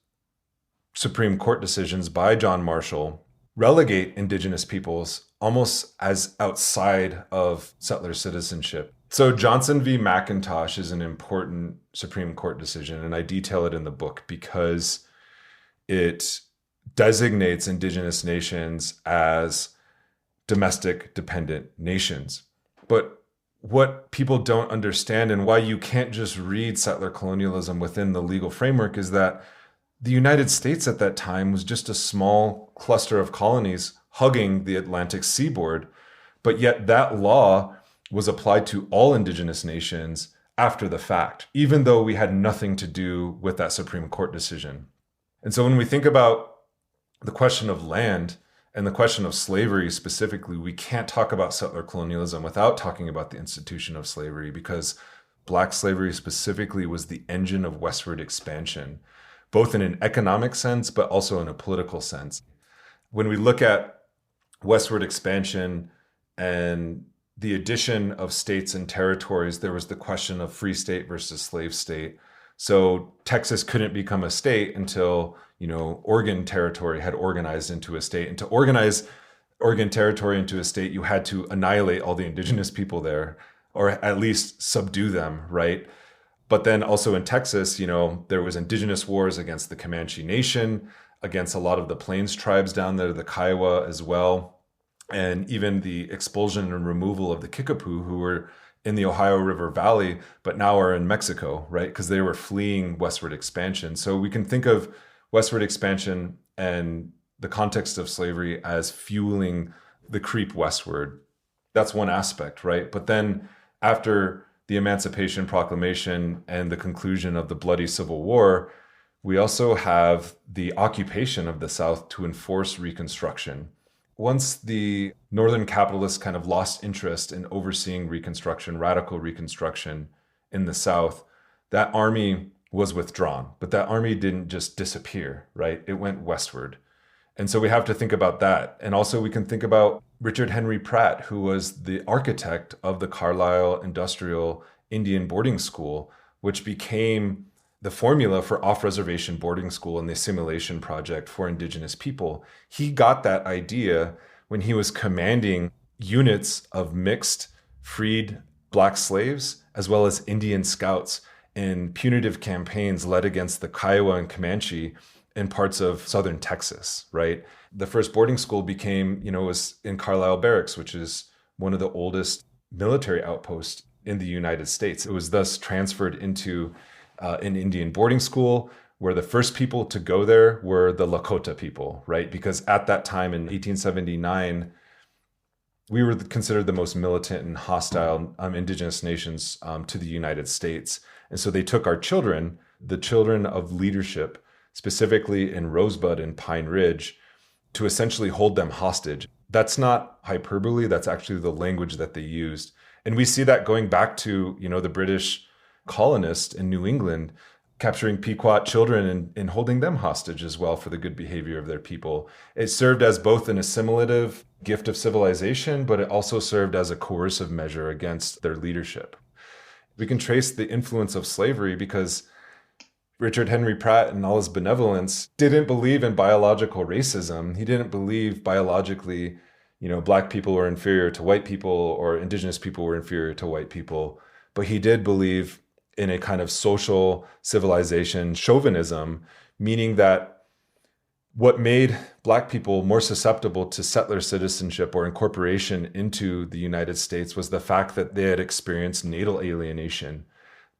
Supreme Court decisions by John Marshall relegate Indigenous peoples almost as outside of settler citizenship. So Johnson v. McIntosh is an important Supreme Court decision, and I detail it in the book because it designates Indigenous nations as domestic dependent nations. But what people don't understand, and why you can't just read settler colonialism within the legal framework, is that the United States at that time was just a small cluster of colonies hugging the Atlantic seaboard, but yet that law was applied to all Indigenous nations after the fact, even though we had nothing to do with that Supreme Court decision. And so when we think about the question of land and the question of slavery specifically, we can't talk about settler colonialism without talking about the institution of slavery, because Black slavery specifically was the engine of westward expansion, both in an economic sense, but also in a political sense. When we look at westward expansion and the addition of states and territories, there was the question of free state versus slave state. So Texas couldn't become a state until, Oregon Territory had organized into a state. And to organize Oregon Territory into a state, you had to annihilate all the Indigenous people there, or at least subdue them, right? But then also in Texas, there was Indigenous wars against the Comanche Nation, against a lot of the Plains tribes down there, the Kiowa as well. And even the expulsion and removal of the Kickapoo, who were in the Ohio River Valley, but now are in Mexico, right? Because they were fleeing westward expansion. So we can think of westward expansion and the context of slavery as fueling the creep westward. That's one aspect, right? But then after the Emancipation Proclamation and the conclusion of the bloody Civil War, we also have the occupation of the South to enforce Reconstruction. Once the Northern capitalists kind of lost interest in overseeing Reconstruction, radical Reconstruction in the South, that army was withdrawn. But that army didn't just disappear, right? It went westward. And so we have to think about that. And also we can think about Richard Henry Pratt, who was the architect of the Carlisle Industrial Indian Boarding School, which became the formula for off-reservation boarding school and the assimilation project for Indigenous people. He got that idea when he was commanding units of mixed, freed Black slaves, as well as Indian scouts in punitive campaigns led against the Kiowa and Comanche in parts of southern Texas, right? The first boarding school was in Carlisle Barracks, which is one of the oldest military outposts in the United States. It was thus transferred into an Indian boarding school, where the first people to go there were the Lakota people, right? Because at that time in 1879, we were considered the most militant and hostile Indigenous nations to the United States. And so they took our children, the children of leadership, specifically in Rosebud and Pine Ridge, to essentially hold them hostage. That's not hyperbole. That's actually the language that they used. And we see that going back to, the British colonists in New England capturing Pequot children and holding them hostage as well for the good behavior of their people. It served as both an assimilative gift of civilization, but it also served as a coercive measure against their leadership. We can trace the influence of slavery because Richard Henry Pratt, in all his benevolence, didn't believe in biological racism. He didn't believe biologically, Black people were inferior to white people or Indigenous people were inferior to white people. But he did believe in a kind of social civilization chauvinism, meaning that what made Black people more susceptible to settler citizenship or incorporation into the United States was the fact that they had experienced natal alienation.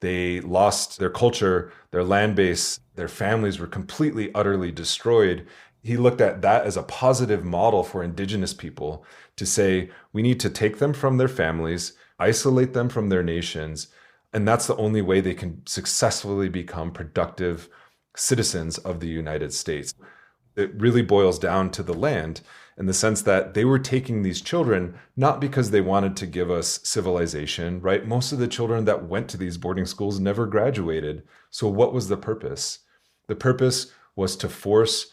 They lost their culture, their land base, their families were completely, utterly destroyed. He looked at that as a positive model for Indigenous people to say, we need to take them from their families, isolate them from their nations, And that's the only way they can successfully become productive citizens of the United States. It really boils down to the land in the sense that they were taking these children not because they wanted to give us civilization, right? Most of the children that went to these boarding schools never graduated. So what was the purpose? The purpose was to force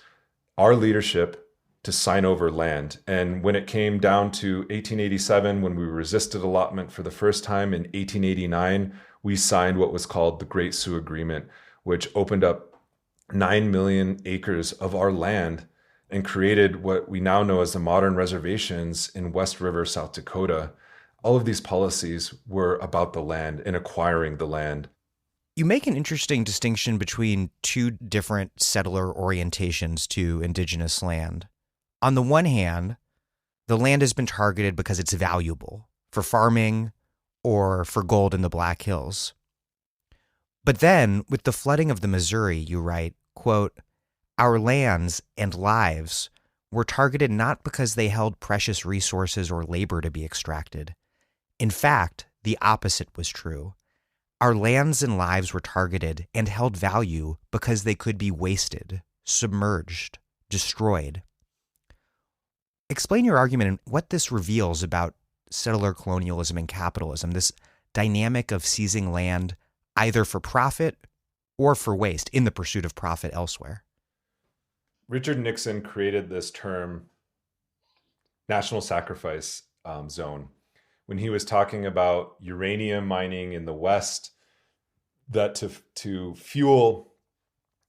our leadership to sign over land. And when it came down to 1887, when we resisted allotment for the first time in 1889, we signed what was called the Great Sioux Agreement, which opened up 9 million acres of our land and created what we now know as the modern reservations in West River, South Dakota. All of these policies were about the land and acquiring the land.
You make an interesting distinction between two different settler orientations to indigenous land. On the one hand, the land has been targeted because it's valuable for farming or for gold in the Black Hills. But then, with the flooding of the Missouri, you write, quote, "Our lands and lives were targeted not because they held precious resources or labor to be extracted. In fact, the opposite was true. Our lands and lives were targeted and held value because they could be wasted, submerged, destroyed." Explain your argument and what this reveals about settler colonialism and capitalism, this dynamic of seizing land either for profit or for waste in the pursuit of profit elsewhere.
Richard Nixon created this term, national sacrifice zone, when he was talking about uranium mining in the West, that to fuel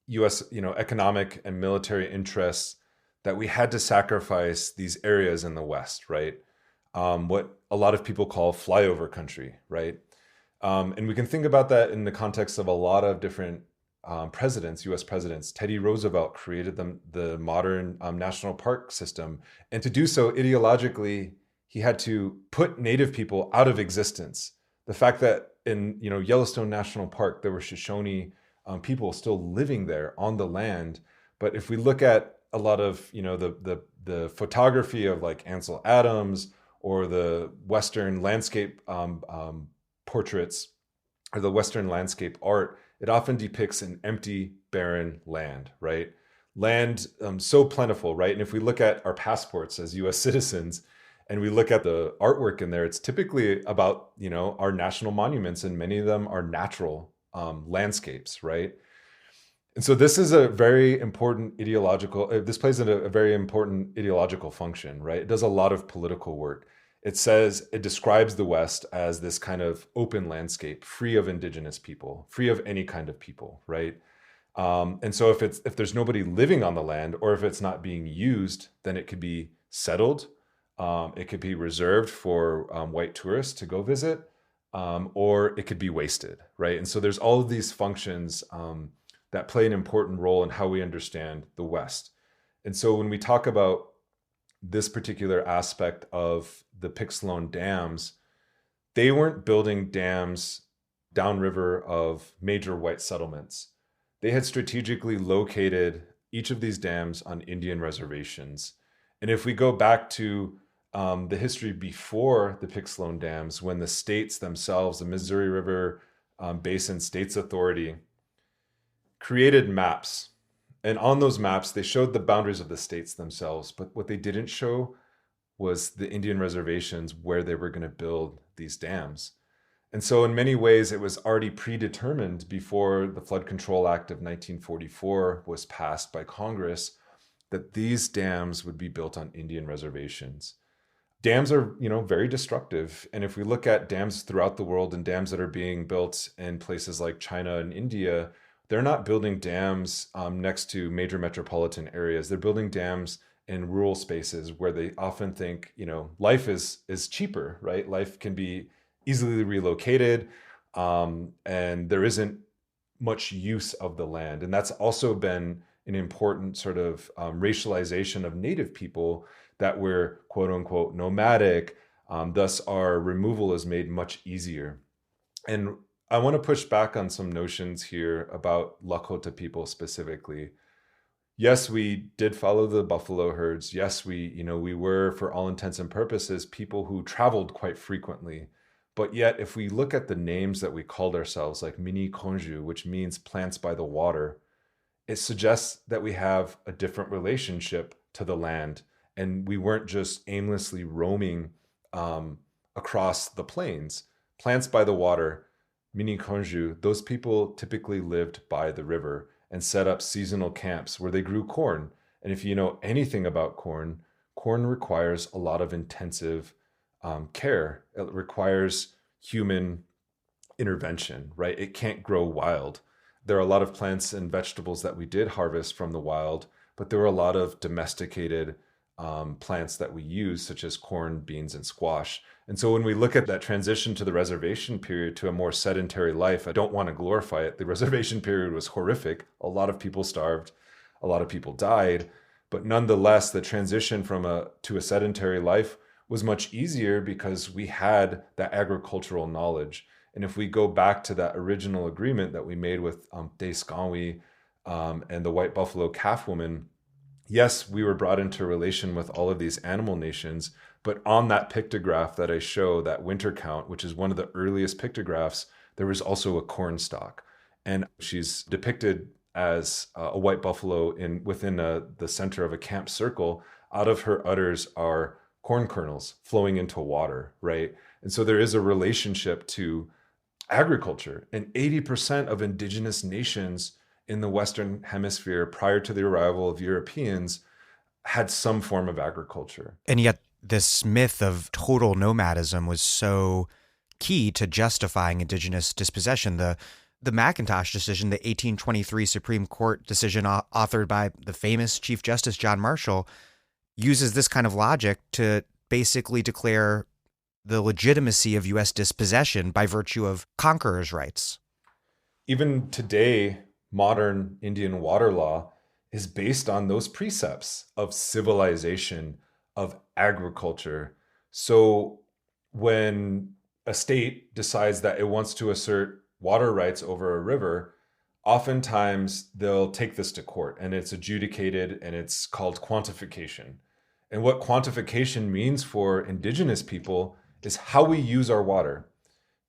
U.S. economic and military interests, that we had to sacrifice these areas in the West, right? What a lot of people call flyover country, right? And we can think about that in the context of a lot of different presidents, U.S. presidents. Teddy Roosevelt created the modern national park system. And to do so ideologically, he had to put Native people out of existence. The fact that in Yellowstone National Park, there were Shoshone people still living there on the land. But if we look at a lot of the photography of like Ansel Adams or the Western landscape portraits or the Western landscape art, it often depicts an empty, barren land, right? Land so plentiful, right? And if we look at our passports as U.S. citizens and we look at the artwork in there, it's typically about our national monuments, and many of them are natural landscapes, right? And so this is a very important this plays a very important ideological function, right? It does a lot of political work. It describes the West as this kind of open landscape, free of indigenous people, free of any kind of people, right? And so if there's nobody living on the land, or if it's not being used, then it could be settled. It could be reserved for white tourists to go visit, or it could be wasted, right? And so there's all of these functions that play an important role in how we understand the West. And so when we talk about this particular aspect of the Pixelone dams, they weren't building dams downriver of major white settlements. They had strategically located each of these dams on Indian reservations. And if we go back to the history before the Pixelone dams, when the states themselves, the Missouri River Basin States Authority, created maps. And on those maps, they showed the boundaries of the states themselves. But what they didn't show was the Indian reservations where they were going to build these dams. And so in many ways, it was already predetermined before the Flood Control Act of 1944 was passed by Congress that these dams would be built on Indian reservations. Dams are, very destructive. And if we look at dams throughout the world and dams that are being built in places like China and India, they're not building dams next to major metropolitan areas. They're building dams in rural spaces where they often think, life is cheaper, right? Life can be easily relocated, and there isn't much use of the land. And that's also been an important sort of racialization of Native people, that were quote unquote nomadic, thus our removal is made much easier. And I want to push back on some notions here about Lakota people specifically. Yes, we did follow the buffalo herds. Yes, we were, for all intents and purposes, people who traveled quite frequently. But yet, if we look at the names that we called ourselves, like Mini Konju, which means plants by the water, it suggests that we have a different relationship to the land. And we weren't just aimlessly roaming across the plains. Plants by the water, Mini Konju, those people typically lived by the river and set up seasonal camps where they grew corn. And if you know anything about corn, corn requires a lot of intensive care. It requires human intervention, right? It can't grow wild. There are a lot of plants and vegetables that we did harvest from the wild, but there were a lot of domesticated plants that we use, such as corn, beans, and squash. And so when we look at that transition to the reservation period to a more sedentary life, I don't want to glorify it. The reservation period was horrific. A lot of people starved. A lot of people died. But nonetheless, the transition to a sedentary life was much easier because we had that agricultural knowledge. And if we go back to that original agreement that we made with Descanwi and the White Buffalo Calf Woman, yes, we were brought into relation with all of these animal nations, but on that pictograph that I show, that winter count, which is one of the earliest pictographs, there was also a corn stalk. And she's depicted as a white buffalo within the center of a camp circle. Out of her udders are corn kernels flowing into water, right? And so there is a relationship to agriculture. And 80% of indigenous nations in the Western Hemisphere prior to the arrival of Europeans had some form of agriculture.
And yet this myth of total nomadism was so key to justifying indigenous dispossession. The McIntosh decision, the 1823 Supreme Court decision authored by the famous Chief Justice John Marshall, uses this kind of logic to basically declare the legitimacy of U.S. dispossession by virtue of conquerors' rights.
Even today, modern Indian water law is based on those precepts of civilization, of agriculture. So when a state decides that it wants to assert water rights over a river, oftentimes they'll take this to court and it's adjudicated and it's called quantification. And what quantification means for indigenous people is how we use our water.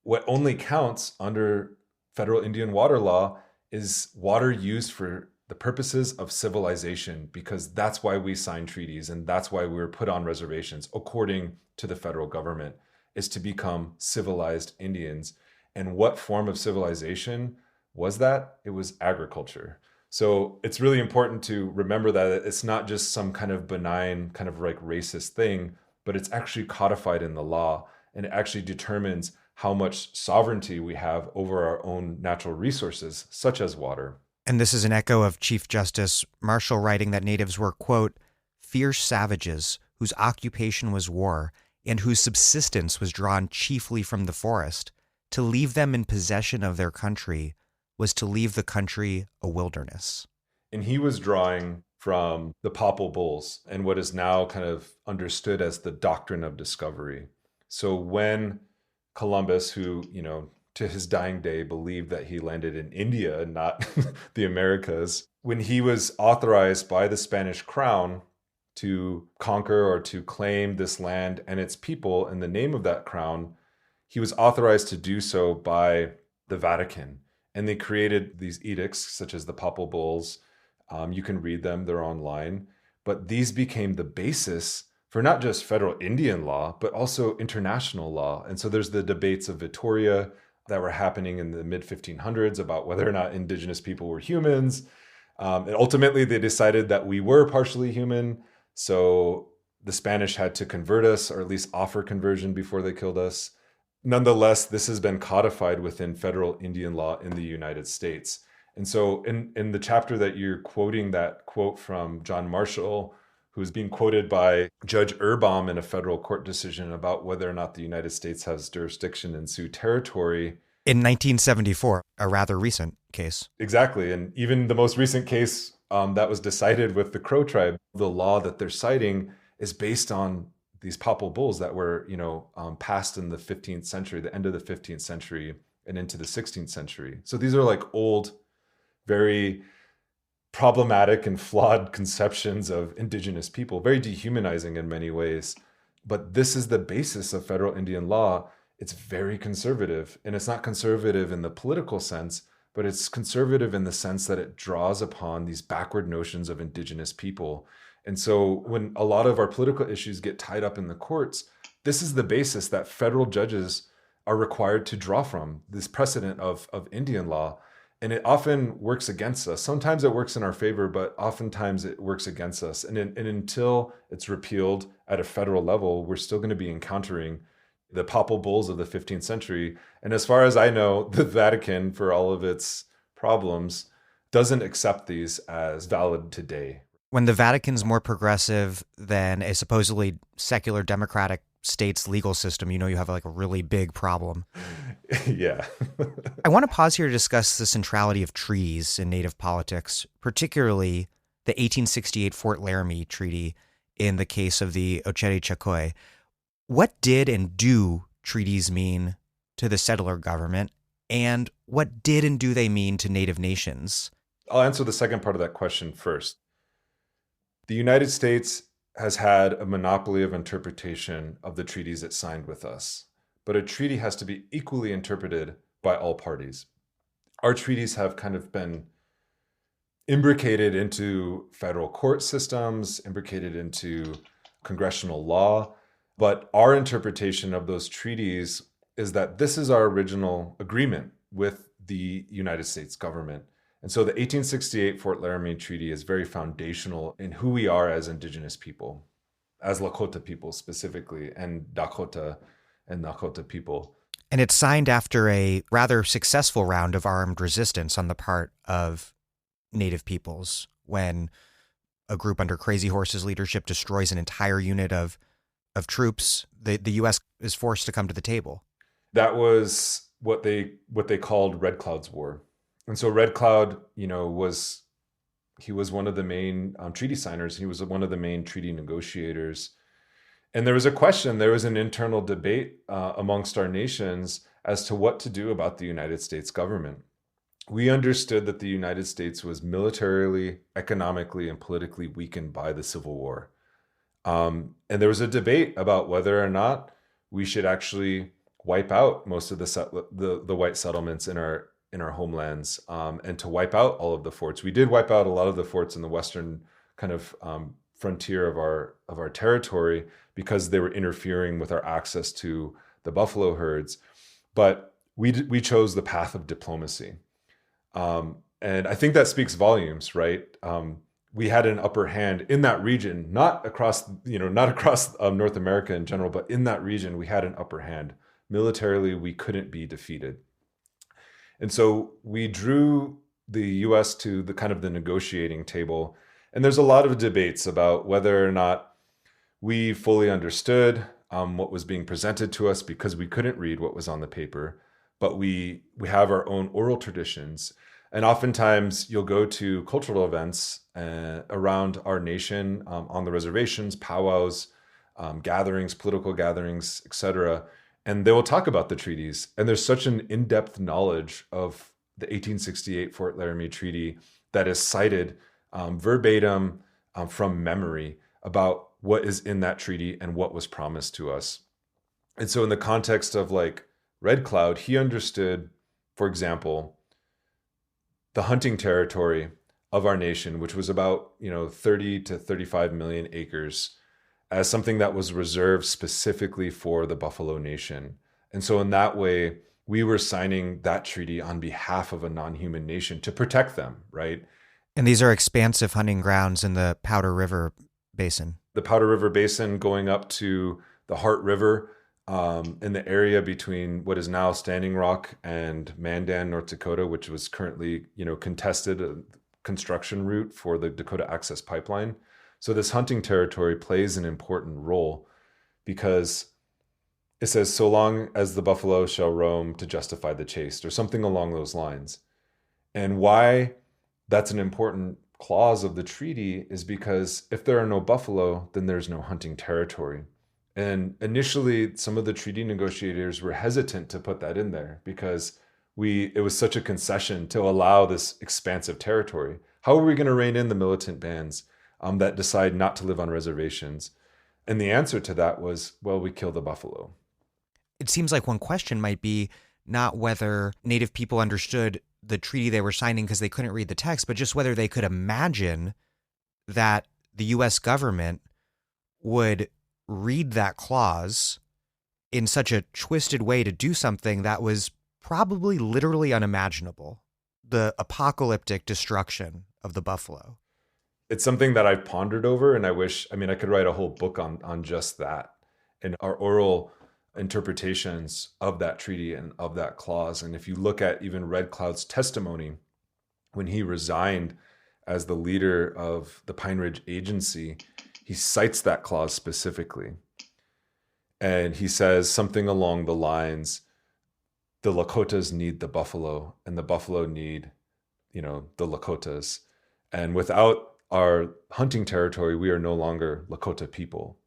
What only counts under federal Indian water law is water used for the purposes of civilization, because that's why we sign treaties and that's why we were put on reservations, according to the federal government, is to become civilized Indians. And what form of civilization was that? It was agriculture. So it's really important to remember that it's not just some kind of benign, kind of like racist thing, but it's actually codified in the law, and it actually determines how much sovereignty we have over our own natural resources, such as water.
And this is an echo of Chief Justice Marshall writing that natives were, quote, fierce savages whose occupation was war and whose subsistence was drawn chiefly from the forest. To leave them in possession of their country was to leave the country a wilderness.
And he was drawing from the Popple Bulls and what is now kind of understood as the doctrine of discovery. So when Columbus, who, to his dying day believed that he landed in India and not the Americas, when he was authorized by the Spanish crown to conquer or to claim this land and its people in the name of that crown, he was authorized to do so by the Vatican. And they created these edicts, such as the Popple Bulls. You can read them, they're online. But these became the basis for not just federal Indian law, but also international law. And so there's the debates of Victoria that were happening in the mid-1500s about whether or not indigenous people were humans. And ultimately, they decided that we were partially human. So the Spanish had to convert us, or at least offer conversion before they killed us. Nonetheless, this has been codified within federal Indian law in the United States. And so in the chapter that you're quoting, that quote from John Marshall, who's being quoted by Judge Erbaum in a federal court decision about whether or not the United States has jurisdiction in Sioux territory.
In 1974, a rather recent case.
Exactly. And even the most recent case that was decided with the Crow tribe, the law that they're citing is based on these Popple Bulls that were, passed in the 15th century, the end of the 15th century and into the 16th century. So these are like old, very problematic and flawed conceptions of indigenous people, very dehumanizing in many ways. But this is the basis of federal Indian law, it's very conservative. And it's not conservative in the political sense, but it's conservative in the sense that it draws upon these backward notions of indigenous people. And so when a lot of our political issues get tied up in the courts, this is the basis that federal judges are required to draw from, this precedent of Indian law. And it often works against us. Sometimes it works in our favor, but oftentimes it works against us. And until it's repealed at a federal level, we're still going to be encountering the papal bulls of the 15th century. And as far as I know, the Vatican, for all of its problems, doesn't accept these as valid today.
When the Vatican's more progressive than a supposedly secular democratic state's legal system, you have like a really big problem.
Yeah.
I want to pause here to discuss the centrality of treaties in Native politics, particularly the 1868 Fort Laramie Treaty in the case of the Ocheri-Chakoi. What did and do treaties mean to the settler government, and what did and do they mean to Native nations?
I'll answer the second part of that question first. The United States has had a monopoly of interpretation of the treaties it signed with us, but a treaty has to be equally interpreted by all parties. Our treaties have kind of been imbricated into federal court systems, imbricated into congressional law, but our interpretation of those treaties is that this is our original agreement with the United States government. And so the 1868 Fort Laramie Treaty is very foundational in who we are as Indigenous people, as Lakota people specifically, and Dakota and Nakota people.
And it's signed after a rather successful round of armed resistance on the part of Native peoples, when a group under Crazy Horse's leadership destroys an entire unit of troops. The U.S. is forced to come to the table.
That was what they called Red Cloud's War. And so Red Cloud, was one of the main treaty signers. He was one of the main treaty negotiators. And there was an internal debate amongst our nations as to what to do about the United States government. We understood that the United States was militarily, economically, and politically weakened by the Civil War. And there was a debate about whether or not we should actually wipe out most of the white settlements in our homelands, and to wipe out all of the forts. We did wipe out a lot of the forts in the western kind of frontier of our territory because they were interfering with our access to the buffalo herds. But we chose the path of diplomacy, and I think that speaks volumes, right? We had an upper hand in that region, not across North America in general, but in that region we had an upper hand. Militarily, we couldn't be defeated. And so we drew the U.S. to the kind of the negotiating table. And there's a lot of debates about whether or not we fully understood what was being presented to us because we couldn't read what was on the paper. But we have our own oral traditions. And oftentimes you'll go to cultural events around our nation, on the reservations, powwows, gatherings, political gatherings, etc., and they will talk about the treaties. And there's such an in-depth knowledge of the 1868 Fort Laramie Treaty that is cited verbatim from memory about what is in that treaty and what was promised to us. And so in the context of like Red Cloud, he understood, for example, the hunting territory of our nation, which was about 30 to 35 million acres, as something that was reserved specifically for the Buffalo Nation. And so in that way, we were signing that treaty on behalf of a non-human nation to protect them, right?
And these are expansive hunting grounds in the Powder River Basin.
The Powder River Basin going up to the Heart River, in the area between what is now Standing Rock and Mandan, North Dakota, which was currently, contested a construction route for the Dakota Access Pipeline. So this hunting territory plays an important role because it says, so long as the buffalo shall roam to justify the chase, or something along those lines. And why that's an important clause of the treaty is because if there are no buffalo, then there's no hunting territory. And initially, some of the treaty negotiators were hesitant to put that in there because it was such a concession to allow this expansive territory. How are we going to rein in the militant bands that decide not to live on reservations? And the answer to that was, well, we kill the buffalo.
it seems like one question might be not whether Native people understood the treaty they were signing because they couldn't read the text, but just whether they could imagine that the U.S. government would read that clause in such a twisted way to do something that was probably literally unimaginable. The apocalyptic destruction of the buffalo.
It's something that I've pondered over, and I could write a whole book on just that and our oral interpretations of that treaty and of that clause. And if you look at even Red Cloud's testimony, when he resigned as the leader of the Pine Ridge Agency, he cites that clause specifically. And he says something along the lines, the Lakotas need the buffalo and the buffalo need, the Lakotas. And without our hunting territory, we are no longer Lakota people.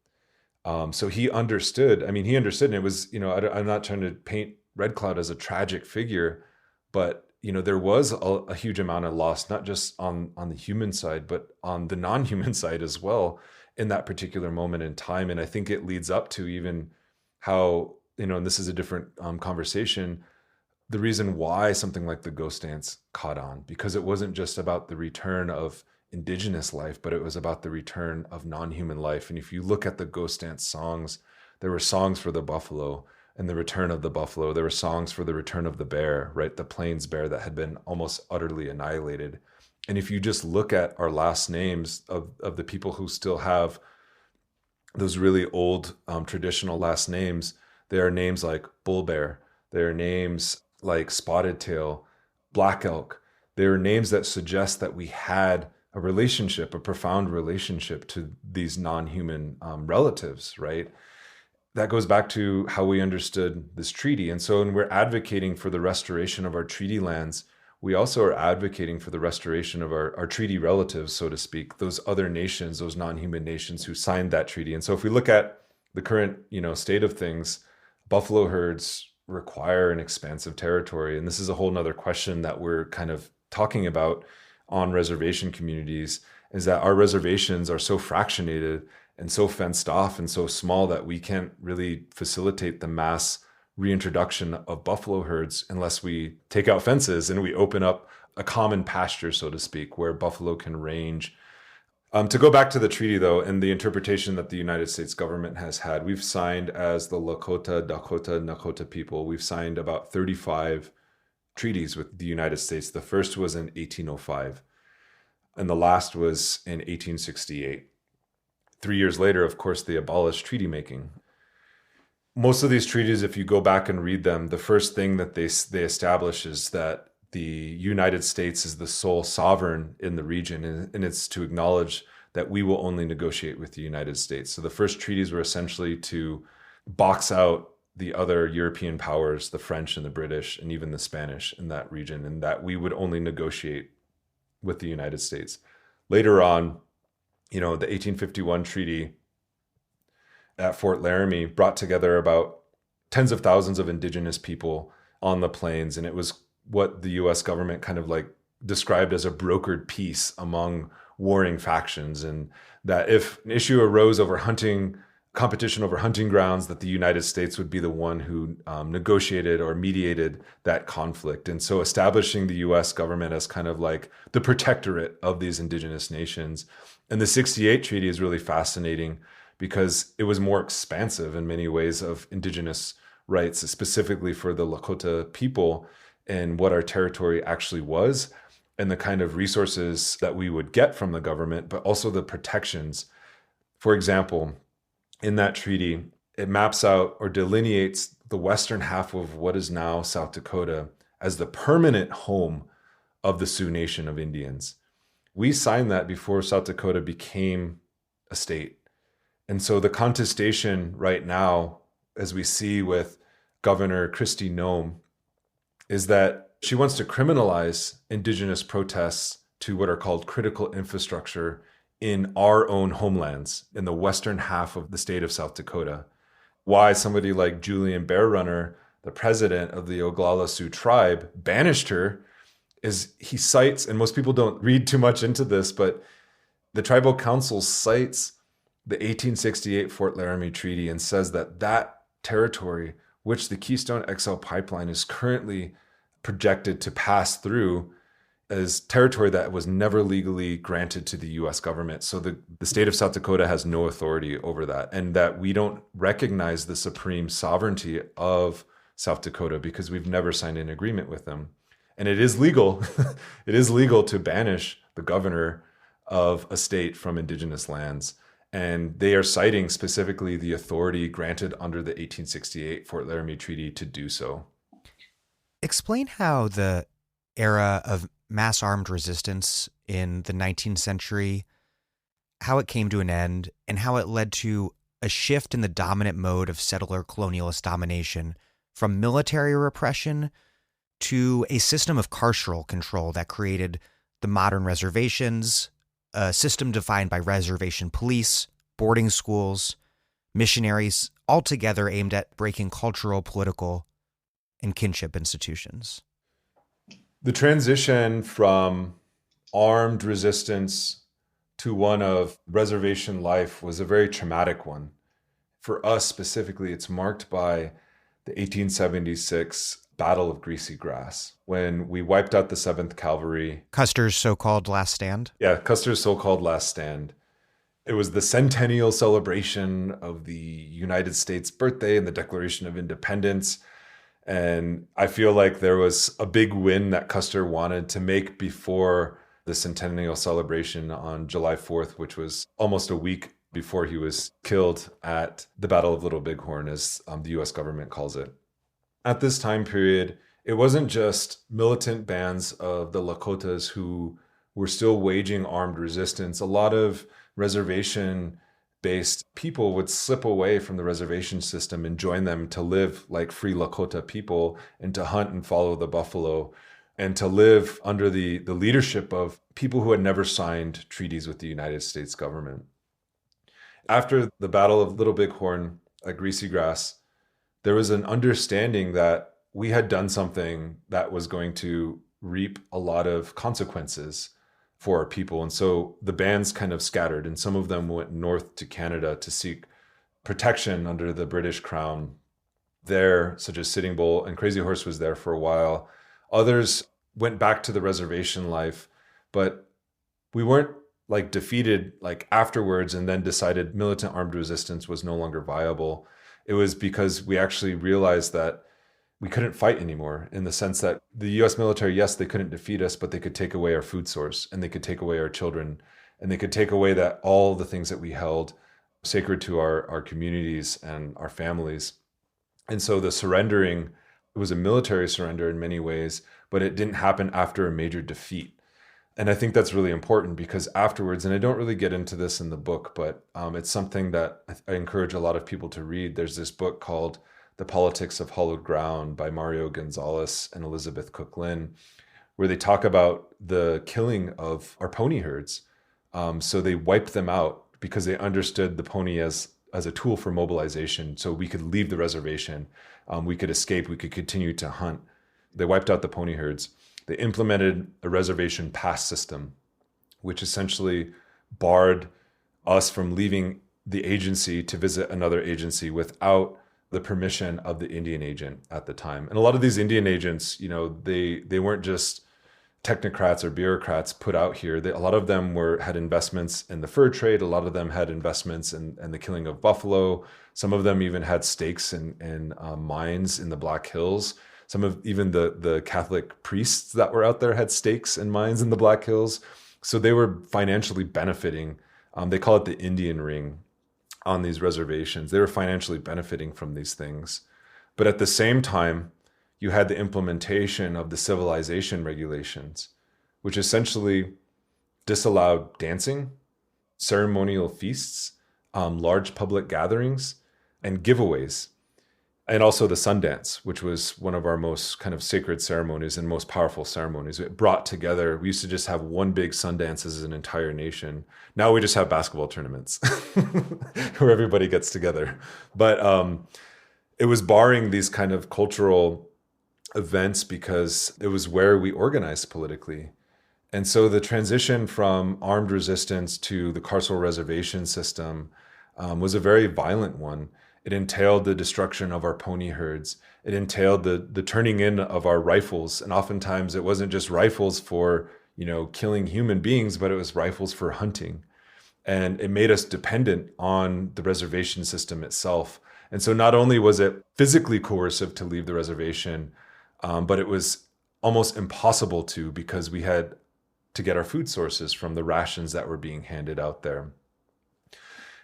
So he understood, and it was, I'm not trying to paint Red Cloud as a tragic figure, but, there was a huge amount of loss, not just on the human side, but on the non-human side as well in that particular moment in time. And I think it leads up to even how, and this is a different conversation, the reason why something like the Ghost Dance caught on, because it wasn't just about the return of Indigenous life, but it was about the return of non-human life. And if you look at the Ghost Dance songs, there were songs for the buffalo and the return of the buffalo. There were songs for the return of the bear, right? The plains bear that had been almost utterly annihilated. And if you just look at our last names of the people who still have those really old traditional last names, there are names like Bull Bear. There are names like Spotted Tail, Black Elk. There are names that suggest that we had a relationship, a profound relationship to these non-human relatives, right? That goes back to how we understood this treaty. And so when we're advocating for the restoration of our treaty lands, we also are advocating for the restoration of our treaty relatives, so to speak, those other nations, those non-human nations who signed that treaty. And so if we look at the current, state of things, buffalo herds require an expansive territory. And this is a whole nother question that we're kind of talking about on reservation communities, is that our reservations are so fractionated and so fenced off and so small that we can't really facilitate the mass reintroduction of buffalo herds unless we take out fences and we open up a common pasture, so to speak, where buffalo can range. To go back to the treaty, though, and the interpretation that the United States government has had, we've signed as the Lakota, Dakota, Nakota people, we've signed about 35 treaties with the United States. The first was in 1805, and the last was in 1868. 3 years later, of course, they abolished treaty making. Most of these treaties, if you go back and read them, the first thing that they establish is that the United States is the sole sovereign in the region, and it's to acknowledge that we will only negotiate with the United States. So the first treaties were essentially to box out the other European powers, the French and the British, and even the Spanish in that region, and that we would only negotiate with the United States. Later on, the 1851 treaty at Fort Laramie brought together about tens of thousands of Indigenous people on the plains, and it was what the U.S. government kind of like described as a brokered peace among warring factions, and that if an issue arose over competition over hunting grounds, that the United States would be the one who negotiated or mediated that conflict. And so establishing the U.S. government as kind of like the protectorate of these Indigenous nations. And the 68 treaty is really fascinating because it was more expansive in many ways of Indigenous rights, specifically for the Lakota people, and what our territory actually was, and the kind of resources that we would get from the government, but also the protections. For example, in that treaty, it maps out or delineates the western half of what is now South Dakota as the permanent home of the Sioux Nation of Indians. We signed that before South Dakota became a state. And so the contestation right now, as we see with Governor Kristi Noem, is that she wants to criminalize Indigenous protests to what are called critical infrastructure in our own homelands, in the western half of the state of South Dakota. Why somebody like Julian Bear Runner, the president of the Oglala Sioux tribe, banished her is he cites, and most people don't read too much into this, but the tribal council cites the 1868 Fort Laramie Treaty and says that that territory which the Keystone XL pipeline is currently projected to pass through, as territory that was never legally granted to the US government. So the state of South Dakota has no authority over that, and that we don't recognize the supreme sovereignty of South Dakota because we've never signed an agreement with them. And it is legal. It is legal to banish the governor of a state from Indigenous lands. And they are citing specifically the authority granted under the 1868 Fort Laramie Treaty to do so.
Explain how the era of mass armed resistance in the 19th century, how it came to an end, and how it led to a shift in the dominant mode of settler colonialist domination from military repression to a system of carceral control that created the modern reservations, a system defined by reservation police, boarding schools, missionaries, all together aimed at breaking cultural, political, and kinship institutions.
The transition from armed resistance to one of reservation life was a very traumatic one. For us specifically, it's marked by the 1876 Battle of Greasy Grass, when we wiped out the 7th Cavalry.
Custer's so-called last stand?
Yeah, Custer's so-called last stand. It was the centennial celebration of the United States birthday and the Declaration of Independence. And I feel like there was a big win that Custer wanted to make before the centennial celebration on July 4th, which was almost a week before he was killed at the Battle of Little Bighorn, as the US government calls it. At this time period, it wasn't just militant bands of the Lakotas who were still waging armed resistance. A lot of reservation-based people would slip away from the reservation system and join them to live like free Lakota people and to hunt and follow the buffalo and to live under the leadership of people who had never signed treaties with the United States government. After the Battle of Little Bighorn at Greasy Grass, there was an understanding that we had done something that was going to reap a lot of consequences for our people. And so the bands kind of scattered, and some of them went north to Canada to seek protection under the British Crown there, such as Sitting Bull, and Crazy Horse was there for a while. Others went back to the reservation life, but we weren't like defeated like afterwards and then decided militant armed resistance was no longer viable. It was because we actually realized that we couldn't fight anymore, in the sense that the US military, yes, they couldn't defeat us, but they could take away our food source, and they could take away our children, and they could take away that all the things that we held sacred to our communities and our families. And so the surrendering, it was a military surrender in many ways, but it didn't happen after a major defeat. And I think that's really important, because afterwards, and I don't really get into this in the book, but it's something that I encourage a lot of people to read. There's this book called The Politics of Hollowed Ground by Mario Gonzalez and Elizabeth Cook Lynn, where they talk about the killing of our pony herds. So they wiped them out because they understood the pony as a tool for mobilization. So we could leave the reservation, we could escape, we could continue to hunt. They wiped out the pony herds. They implemented a reservation pass system, which essentially barred us from leaving the agency to visit another agency without the permission of the Indian agent at the time. And a lot of these Indian agents, you know, they weren't just technocrats or bureaucrats put out here. A lot of them had investments in the fur trade. A lot of them had investments in the killing of buffalo. Some of them even had stakes in mines in the Black Hills. Some of even the Catholic priests that were out there had stakes and mines in the Black Hills. So they were financially benefiting. They call it the Indian Ring on these reservations. They were financially benefiting from these things. But at the same time, you had the implementation of the civilization regulations, which essentially disallowed dancing, ceremonial feasts, large public gatherings, and giveaways. And also the Sundance, which was one of our most kind of sacred ceremonies and most powerful ceremonies. It brought together, we used to just have one big Sundance as an entire nation. Now we just have basketball tournaments where everybody gets together. But it was barring these kind of cultural events because it was where we organized politically. And so the transition from armed resistance to the carceral reservation system was a very violent one. It entailed the destruction of our pony herds. It entailed the turning in of our rifles. And oftentimes it wasn't just rifles for, killing human beings, but it was rifles for hunting. And it made us dependent on the reservation system itself. And so not only was it physically coercive to leave the reservation, but it was almost impossible to, because we had to get our food sources from the rations that were being handed out there.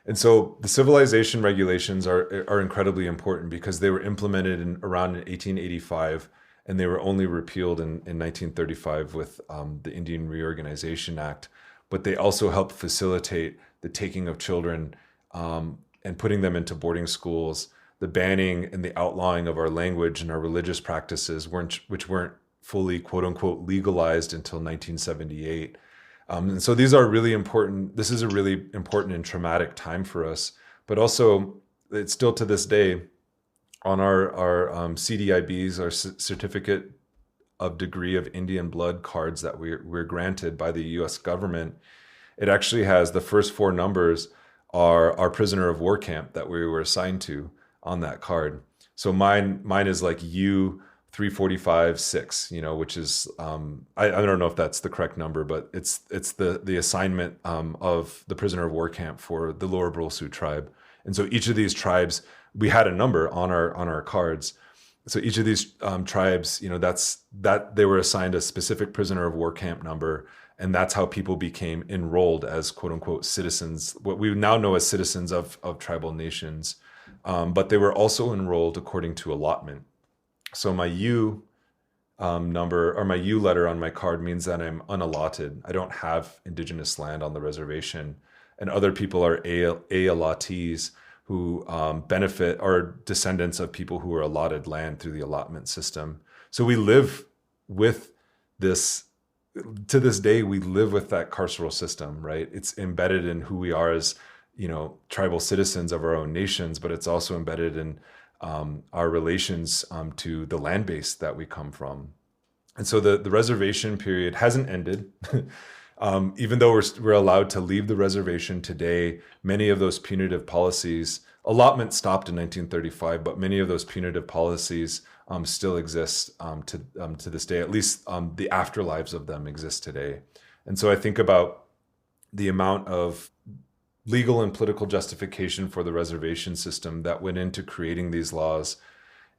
And so the civilization regulations are incredibly important because they were implemented around 1885, and they were only repealed in 1935 with the Indian Reorganization Act. But they also helped facilitate the taking of children and putting them into boarding schools, the banning and the outlawing of our language and our religious practices, which weren't fully, quote unquote, legalized until 1978. And so these are really important. This is a really important and traumatic time for us. But also, it's still to this day on our CDIBs, our certificate of degree of Indian blood cards that we're granted by the U.S. government. It actually has the first four numbers are our prisoner of war camp that we were assigned to on that card. So mine is like U-345-6, which is I don't know if that's the correct number, but it's the assignment of the prisoner of war camp for the Lower Brule Sioux tribe. And so each of these tribes, we had a number on our cards. So each of these tribes, that they were assigned a specific prisoner of war camp number, and that's how people became enrolled as quote unquote citizens, what we now know as citizens of tribal nations. But they were also enrolled according to allotment. So my U number or my U letter on my card means that I'm unallotted. I don't have Indigenous land on the reservation, and other people are A allottees who benefit, are descendants of people who were allotted land through the allotment system. So we live with this, to this day, we live with that carceral system, right? It's embedded in who we are as, tribal citizens of our own nations, but it's also embedded in our relations to the land base that we come from. And so the reservation period hasn't ended. Even though we're allowed to leave the reservation today, many of those punitive policies, allotment stopped in 1935, but many of those punitive policies still exist to this day. At least the afterlives of them exist today. And so I think about the amount of legal and political justification for the reservation system that went into creating these laws,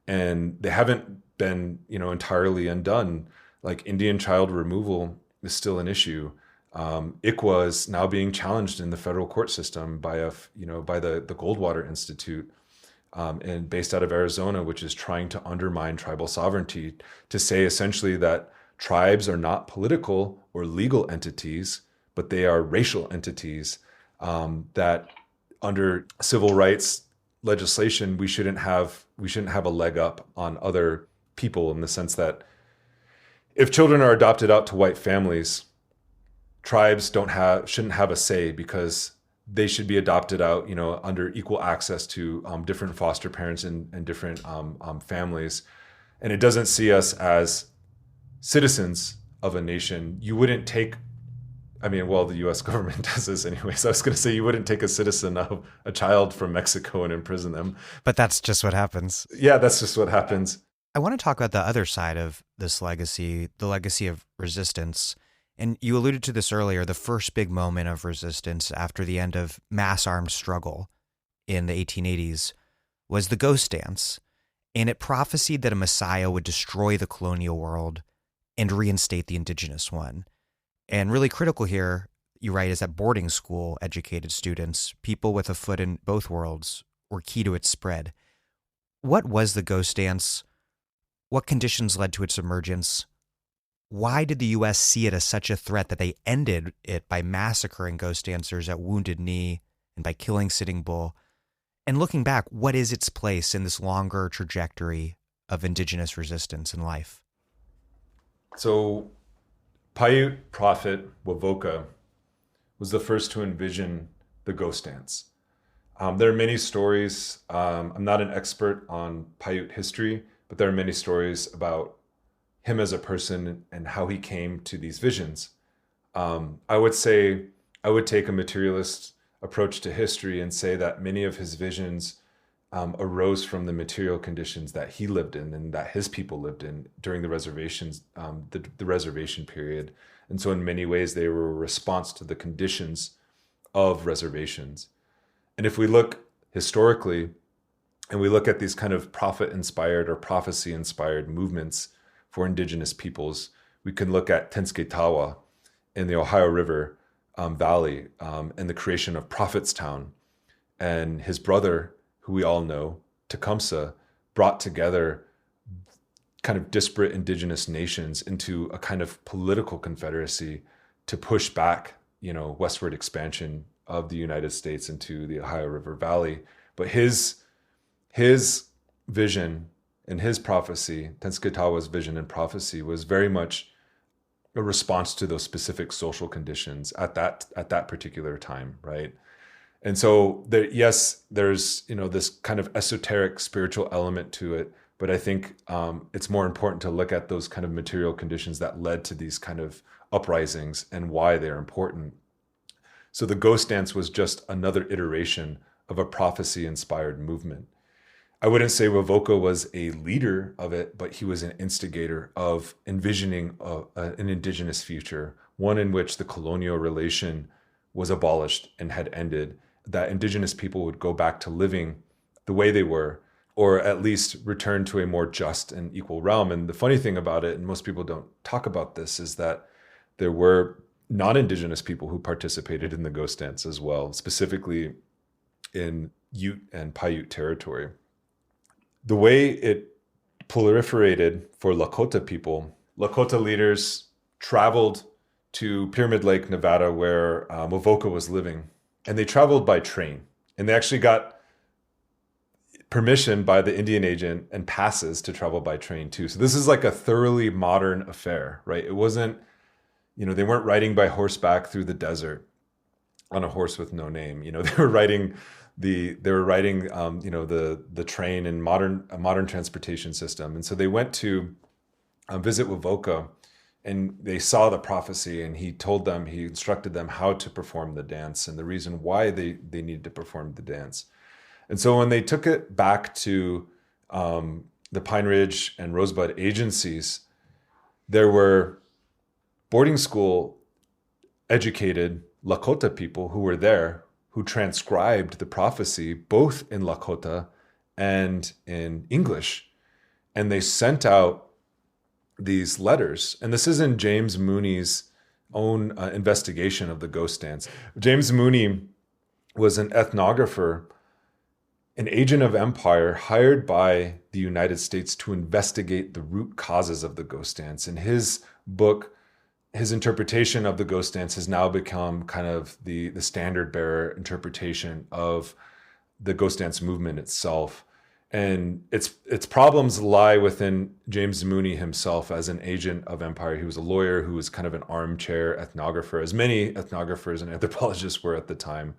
and they haven't been, entirely undone. Like Indian child removal is still an issue. ICWA is now being challenged in the federal court system by the Goldwater Institute, and based out of Arizona, which is trying to undermine tribal sovereignty, to say essentially that tribes are not political or legal entities, but they are racial entities, that under civil rights legislation we shouldn't have a leg up on other people, in the sense that if children are adopted out to white families, tribes shouldn't have a say, because they should be adopted out, under equal access to different foster parents and different families. And it doesn't see us as citizens of a nation. You wouldn't take, the U.S. government does this anyways. I was going to say you wouldn't take a citizen of a child from Mexico and imprison them.
But that's just what happens.
Yeah, that's just what happens.
I want to talk about the other side of this legacy, the legacy of resistance. And you alluded to this earlier, the first big moment of resistance after the end of mass armed struggle in the 1880s was the Ghost Dance. And it prophesied that a Messiah would destroy the colonial world and reinstate the indigenous one. And really critical here, you write, is that boarding school educated students, people with a foot in both worlds, were key to its spread. What was the Ghost Dance? What conditions led to its emergence? Why did the U.S. see it as such a threat that they ended it by massacring ghost dancers at Wounded Knee and by killing Sitting Bull? And looking back, what is its place in this longer trajectory of indigenous resistance in life?
So Paiute prophet Wovoka was the first to envision the ghost dance. There are many stories. I'm not an expert on Paiute history, but there are many stories about him as a person and how he came to these visions. I would take a materialist approach to history and say that many of his visions arose from the material conditions that he lived in and that his people lived in during the reservations, the reservation period. And so in many ways, they were a response to the conditions of reservations. And if we look historically, and we look at these kind of prophet-inspired or prophecy-inspired movements for indigenous peoples, we can look at Tensketawa in the Ohio River Valley and the creation of Prophetstown. And his brother, who we all know, Tecumseh, brought together kind of disparate indigenous nations into a kind of political confederacy to push back, westward expansion of the United States into the Ohio River Valley. But his vision and his prophecy, Tensketawa's vision and prophecy, was very much a response to those specific social conditions at that particular time, right? And so there's this kind of esoteric spiritual element to it, but I think it's more important to look at those kind of material conditions that led to these kind of uprisings and why they're important. So the ghost dance was just another iteration of a prophecy-inspired movement. I wouldn't say Wovoka was a leader of it, but he was an instigator of envisioning an indigenous future, one in which the colonial relation was abolished and had ended, that indigenous people would go back to living the way they were, or at least return to a more just and equal realm. And the funny thing about it, and most people don't talk about this, is that there were non-indigenous people who participated in the ghost dance as well, specifically in Ute and Paiute territory. The way it proliferated for Lakota people, Lakota leaders traveled to Pyramid Lake, Nevada, where Wovoka was living, and they traveled by train. And they actually got permission by the Indian agent and passes to travel by train too. So this is like a thoroughly modern affair, right? It wasn't, they weren't riding by horseback through the desert on a horse with no name. They were riding the train and a modern transportation system. And so they went to visit Wovoka, and they saw the prophecy, and he instructed them how to perform the dance and the reason why they needed to perform the dance. And so when they took it back to the Pine Ridge and Rosebud agencies, there were boarding school educated Lakota people who were there, who transcribed the prophecy both in Lakota and in English. And they sent out these letters. And this is in James Mooney's own investigation of the ghost dance. James Mooney was an ethnographer, an agent of empire hired by the United States to investigate the root causes of the ghost dance. And his book, his interpretation of the ghost dance, has now become kind of the standard bearer interpretation of the ghost dance movement itself. And its problems lie within James Mooney himself as an agent of empire. He was a lawyer who was kind of an armchair ethnographer, as many ethnographers and anthropologists were at the time.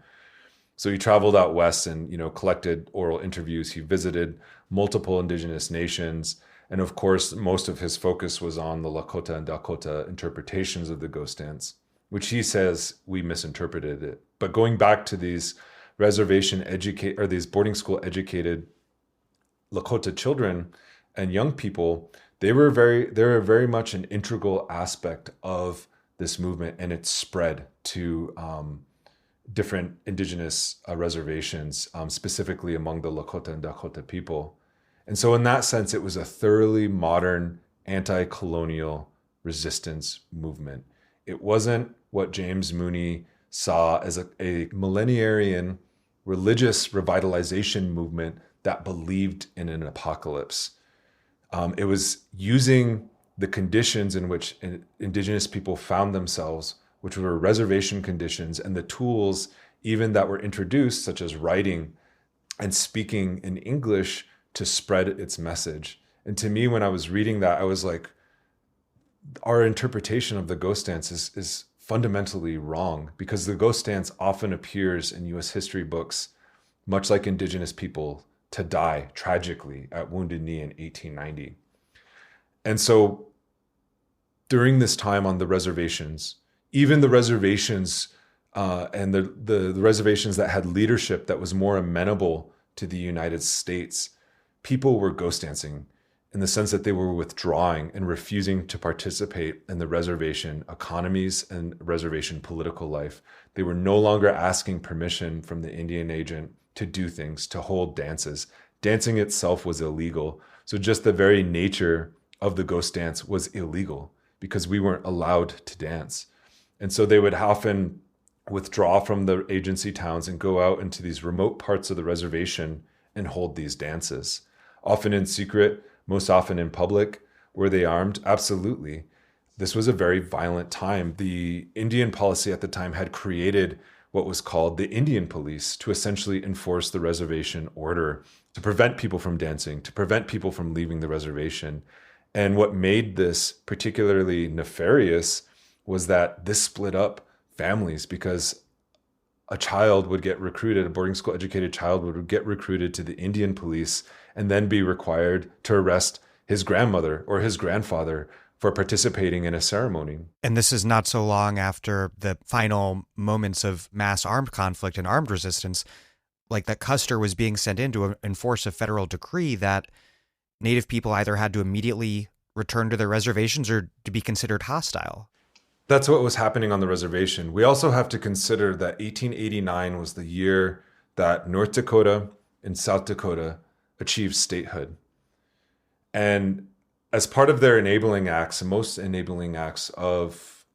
So he traveled out west and, collected oral interviews. He visited multiple indigenous nations. And of course, most of his focus was on the Lakota and Dakota interpretations of the ghost dance, which he says we misinterpreted it. But going back to these these boarding school educated Lakota children and young people, they were very much an integral aspect of this movement, and it spread to different indigenous reservations, specifically among the Lakota and Dakota people. And so in that sense, it was a thoroughly modern anti-colonial resistance movement. It wasn't what James Mooney saw as a millenarian religious revitalization movement that believed in an apocalypse. It was using the conditions in which indigenous people found themselves, which were reservation conditions, and the tools even that were introduced, such as writing and speaking in English, to spread its message. And to me, when I was reading that, I was like, our interpretation of the ghost dance is fundamentally wrong, because the ghost dance often appears in U.S. history books, much like indigenous people, to die tragically at Wounded Knee in 1890. And so during this time on the reservations, even the reservations and the reservations that had leadership that was more amenable to the United States, people were ghost dancing in the sense that they were withdrawing and refusing to participate in the reservation economies and reservation political life. They were no longer asking permission from the Indian agent to do things, to hold dances. Dancing itself was illegal. So just the very nature of the ghost dance was illegal because we weren't allowed to dance. And so they would often withdraw from the agency towns and go out into these remote parts of the reservation and hold these dances, often in secret, most often in public. Were they armed? Absolutely. This was a very violent time. The Indian policy at the time had created what was called the Indian police to essentially enforce the reservation order, to prevent people from dancing, to prevent people from leaving the reservation. And what made this particularly nefarious was that this split up families, because a child would get recruited, a boarding school educated child would get recruited to the Indian police and then be required to arrest his grandmother or his grandfather for participating in a ceremony.
And this is not so long after the final moments of mass armed conflict and armed resistance, like that Custer was being sent in to enforce a federal decree that Native people either had to immediately return to their reservations or to be considered hostile.
That's what was happening on the reservation. We also have to consider that 1889 was the year that North Dakota and South Dakota achieved statehood. And as part of their enabling acts, most enabling acts of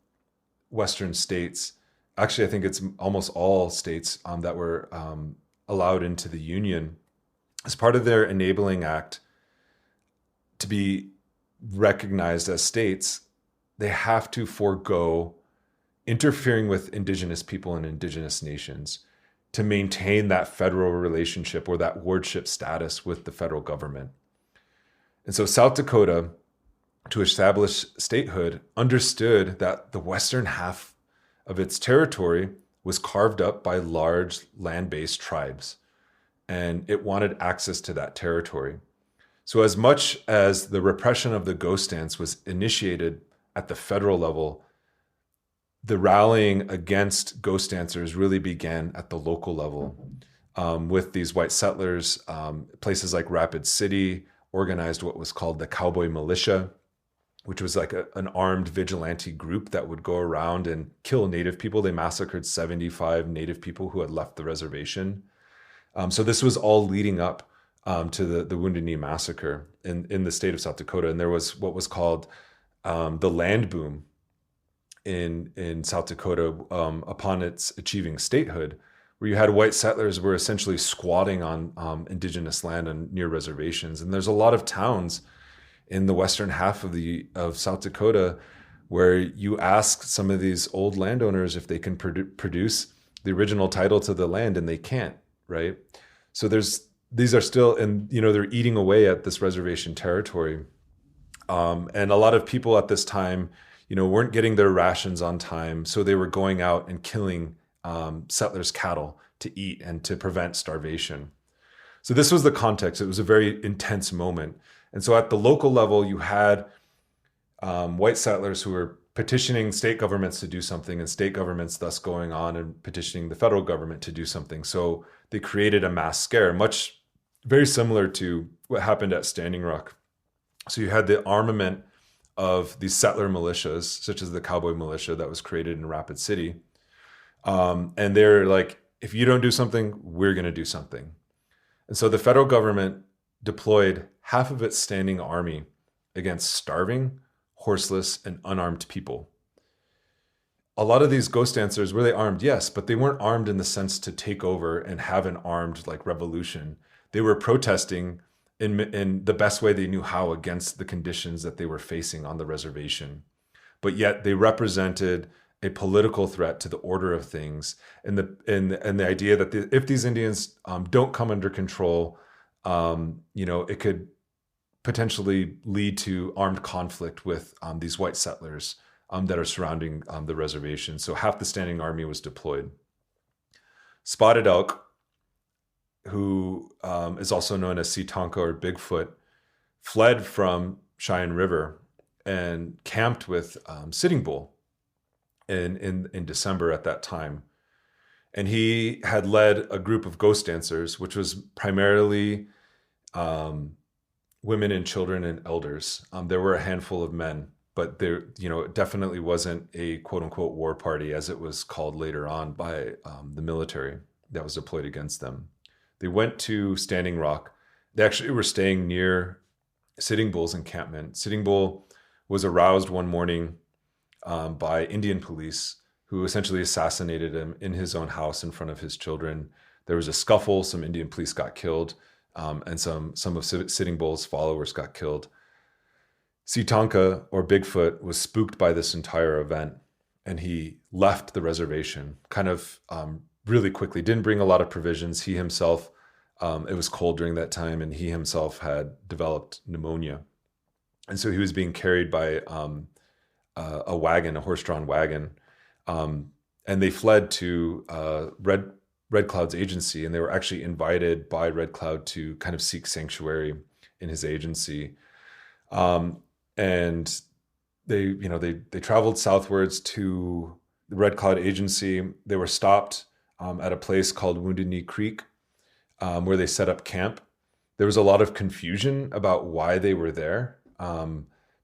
Western states, actually, I think it's almost all states that were allowed into the Union, as part of their enabling act to be recognized as states, they have to forego interfering with Indigenous people and Indigenous nations to maintain that federal relationship or that wardship status with the federal government. And so South Dakota, to establish statehood, understood that the western half of its territory was carved up by large land-based tribes, and it wanted access to that territory. So as much as the repression of the ghost dance was initiated at the federal level, the rallying against ghost dancers really began at the local level, with these white settlers. Places like Rapid City organized what was called the Cowboy Militia, which was like an armed vigilante group that would go around and kill Native people. They massacred 75 Native people who had left the reservation. So this was all leading up to the Wounded Knee Massacre in the state of South Dakota. And there was what was called the land boom in South Dakota upon its achieving statehood, where you had white settlers who were essentially squatting on indigenous land and near reservations. And there's a lot of towns in the western half of South Dakota where you ask some of these old landowners if they can produce the original title to the land, and they can't, right? So these are still, and they're eating away at this reservation territory. And a lot of people at this time, weren't getting their rations on time, so they were going out and killing settlers' cattle to eat and to prevent starvation. So this was the context. It was a very intense moment. And so at the local level, you had white settlers who were petitioning state governments to do something, and state governments thus going on and petitioning the federal government to do something. So they created a mass scare, very similar to what happened at Standing Rock. So you had the armament of these settler militias, such as the Cowboy Militia that was created in Rapid City. And they're like, if you don't do something, we're going to do something. And so the federal government deployed half of its standing army against starving, horseless, and unarmed people. A lot of these ghost dancers, were they armed? Yes, but they weren't armed in the sense to take over and have an armed revolution. They were protesting in the best way they knew how against the conditions that they were facing on the reservation. But yet they represented a political threat to the order of things, and the idea that if these Indians don't come under control, it could potentially lead to armed conflict with these white settlers that are surrounding the reservation. So half the standing army was deployed. Spotted Elk, who is also known as Seetonka or Bigfoot, fled from Cheyenne River and camped with Sitting Bull in December at that time. And he had led a group of ghost dancers, which was primarily women and children and elders. There were a handful of men, but there, it definitely wasn't a quote unquote war party, as it was called later on by the military that was deployed against them. They went to Standing Rock. They actually were staying near Sitting Bull's encampment. Sitting Bull was aroused one morning by Indian police who essentially assassinated him in his own house in front of his children. There was a scuffle. Some Indian police got killed, and some of Sitting Bull's followers got killed. Sitanka, or Bigfoot, was spooked by this entire event, and he left the reservation kind of really quickly. Didn't bring a lot of provisions. He himself, it was cold during that time, and he himself had developed pneumonia. And so he was being carried by a wagon, a horse-drawn wagon, and they fled to Red Cloud's agency, and they were actually invited by Red Cloud to kind of seek sanctuary in his agency. And they traveled southwards to the Red Cloud agency. They were stopped at a place called Wounded Knee Creek, where they set up camp. There was a lot of confusion about why they were there,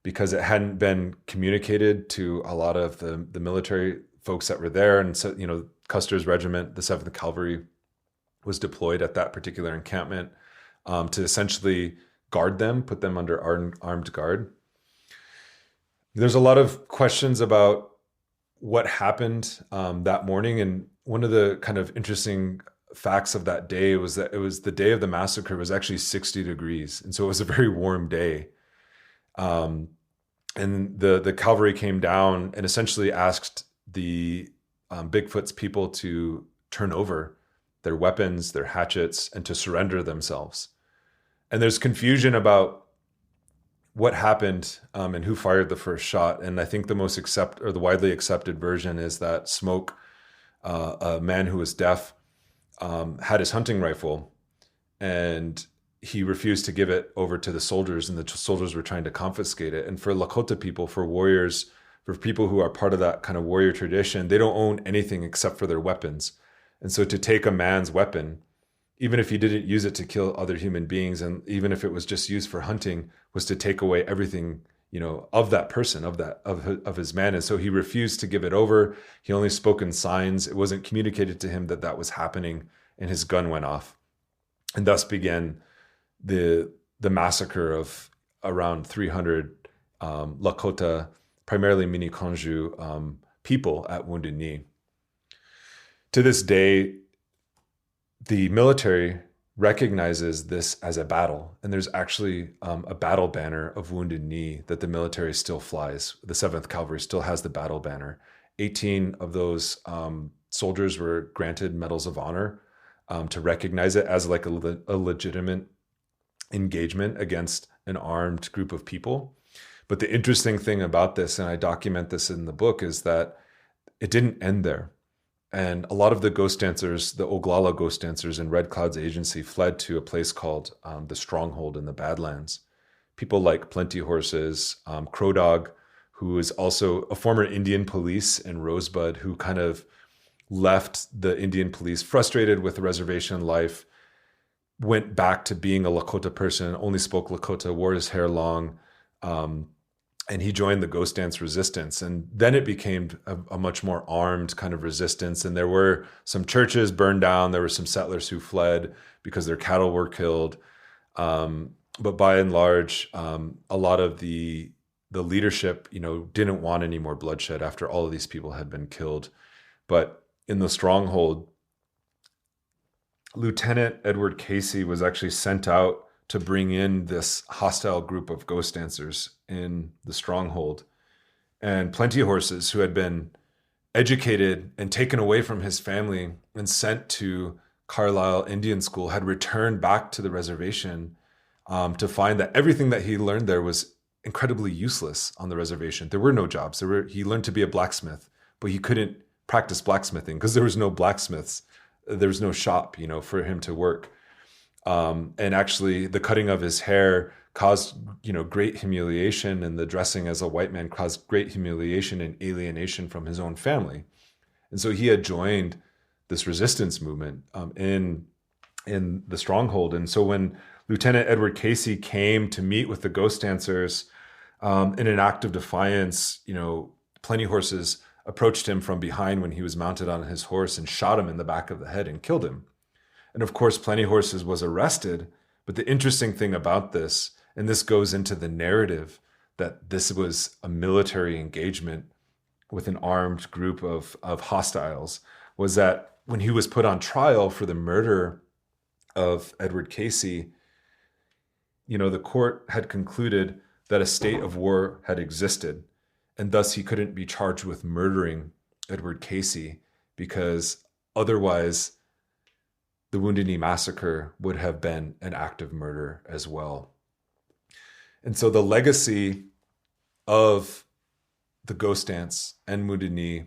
because it hadn't been communicated to a lot of the military folks that were there. And so, Custer's regiment, the 7th Cavalry, was deployed at that particular encampment to essentially guard them, put them under armed guard. There's a lot of questions about what happened that morning. And one of the kind of interesting facts of that day was that it was the day of the massacre. It was actually 60 degrees. And so it was a very warm day. And the cavalry came down and essentially asked the Bigfoot's people to turn over their weapons, their hatchets, and to surrender themselves. And there's confusion about what happened and who fired the first shot. And I think the widely accepted version is that Smoke, a man who was deaf, had his hunting rifle, and he refused to give it over to the soldiers, and the soldiers were trying to confiscate it. And for Lakota people, for warriors, for people who are part of that kind of warrior tradition, they don't own anything except for their weapons. And so to take a man's weapon, even if he didn't use it to kill other human beings, and even if it was just used for hunting, was to take away everything, of that person, of his man. And so he refused to give it over. He only spoke in signs. It wasn't communicated to him that was happening, and his gun went off. And thus began the massacre of around 300 Lakota, primarily Miniconjou people at Wounded Knee. To this day, the military recognizes this as a battle, and there's actually a battle banner of Wounded Knee that the military still flies. The 7th Cavalry still has the battle banner. 18 of those soldiers were granted medals of honor to recognize it as like a legitimate engagement against an armed group of people. But the interesting thing about this, and I document this in the book, is that it didn't end there. And a lot of the ghost dancers, the Oglala ghost dancers in Red Cloud's agency, fled to a place called the Stronghold in the Badlands. People like Plenty Horses, Crow Dog, who is also a former Indian police in Rosebud, who kind of left the Indian police frustrated with the reservation life, went back to being a Lakota person, only spoke Lakota, wore his hair long, and he joined the Ghost Dance resistance. And then it became a much more armed kind of resistance. And there were some churches burned down. There were some settlers who fled because their cattle were killed. But by and large, a lot of the leadership, didn't want any more bloodshed after all of these people had been killed. But in the Stronghold, Lieutenant Edward Casey was actually sent out to bring in this hostile group of ghost dancers in the Stronghold. And Plenty Horses, who had been educated and taken away from his family and sent to Carlisle Indian School, had returned back to the reservation to find that everything that he learned there was incredibly useless on the reservation. There were no jobs. He learned to be a blacksmith, but he couldn't practice blacksmithing because there was no blacksmiths. There was no shop, for him to work. And actually the cutting of his hair caused, great humiliation, and the dressing as a white man caused great humiliation and alienation from his own family. And so he had joined this resistance movement in the stronghold. And so when Lieutenant Edward Casey came to meet with the ghost dancers in an act of defiance, Plenty Horses approached him from behind when he was mounted on his horse and shot him in the back of the head and killed him. And of course, Plenty Horses was arrested. But the interesting thing about this, and this goes into the narrative, that this was a military engagement with an armed group of hostiles, was that when he was put on trial for the murder of Edward Casey, the court had concluded that a state of war had existed, and thus he couldn't be charged with murdering Edward Casey, because otherwise the Wounded Knee Massacre would have been an act of murder as well. And so the legacy of the ghost dance and Wounded Knee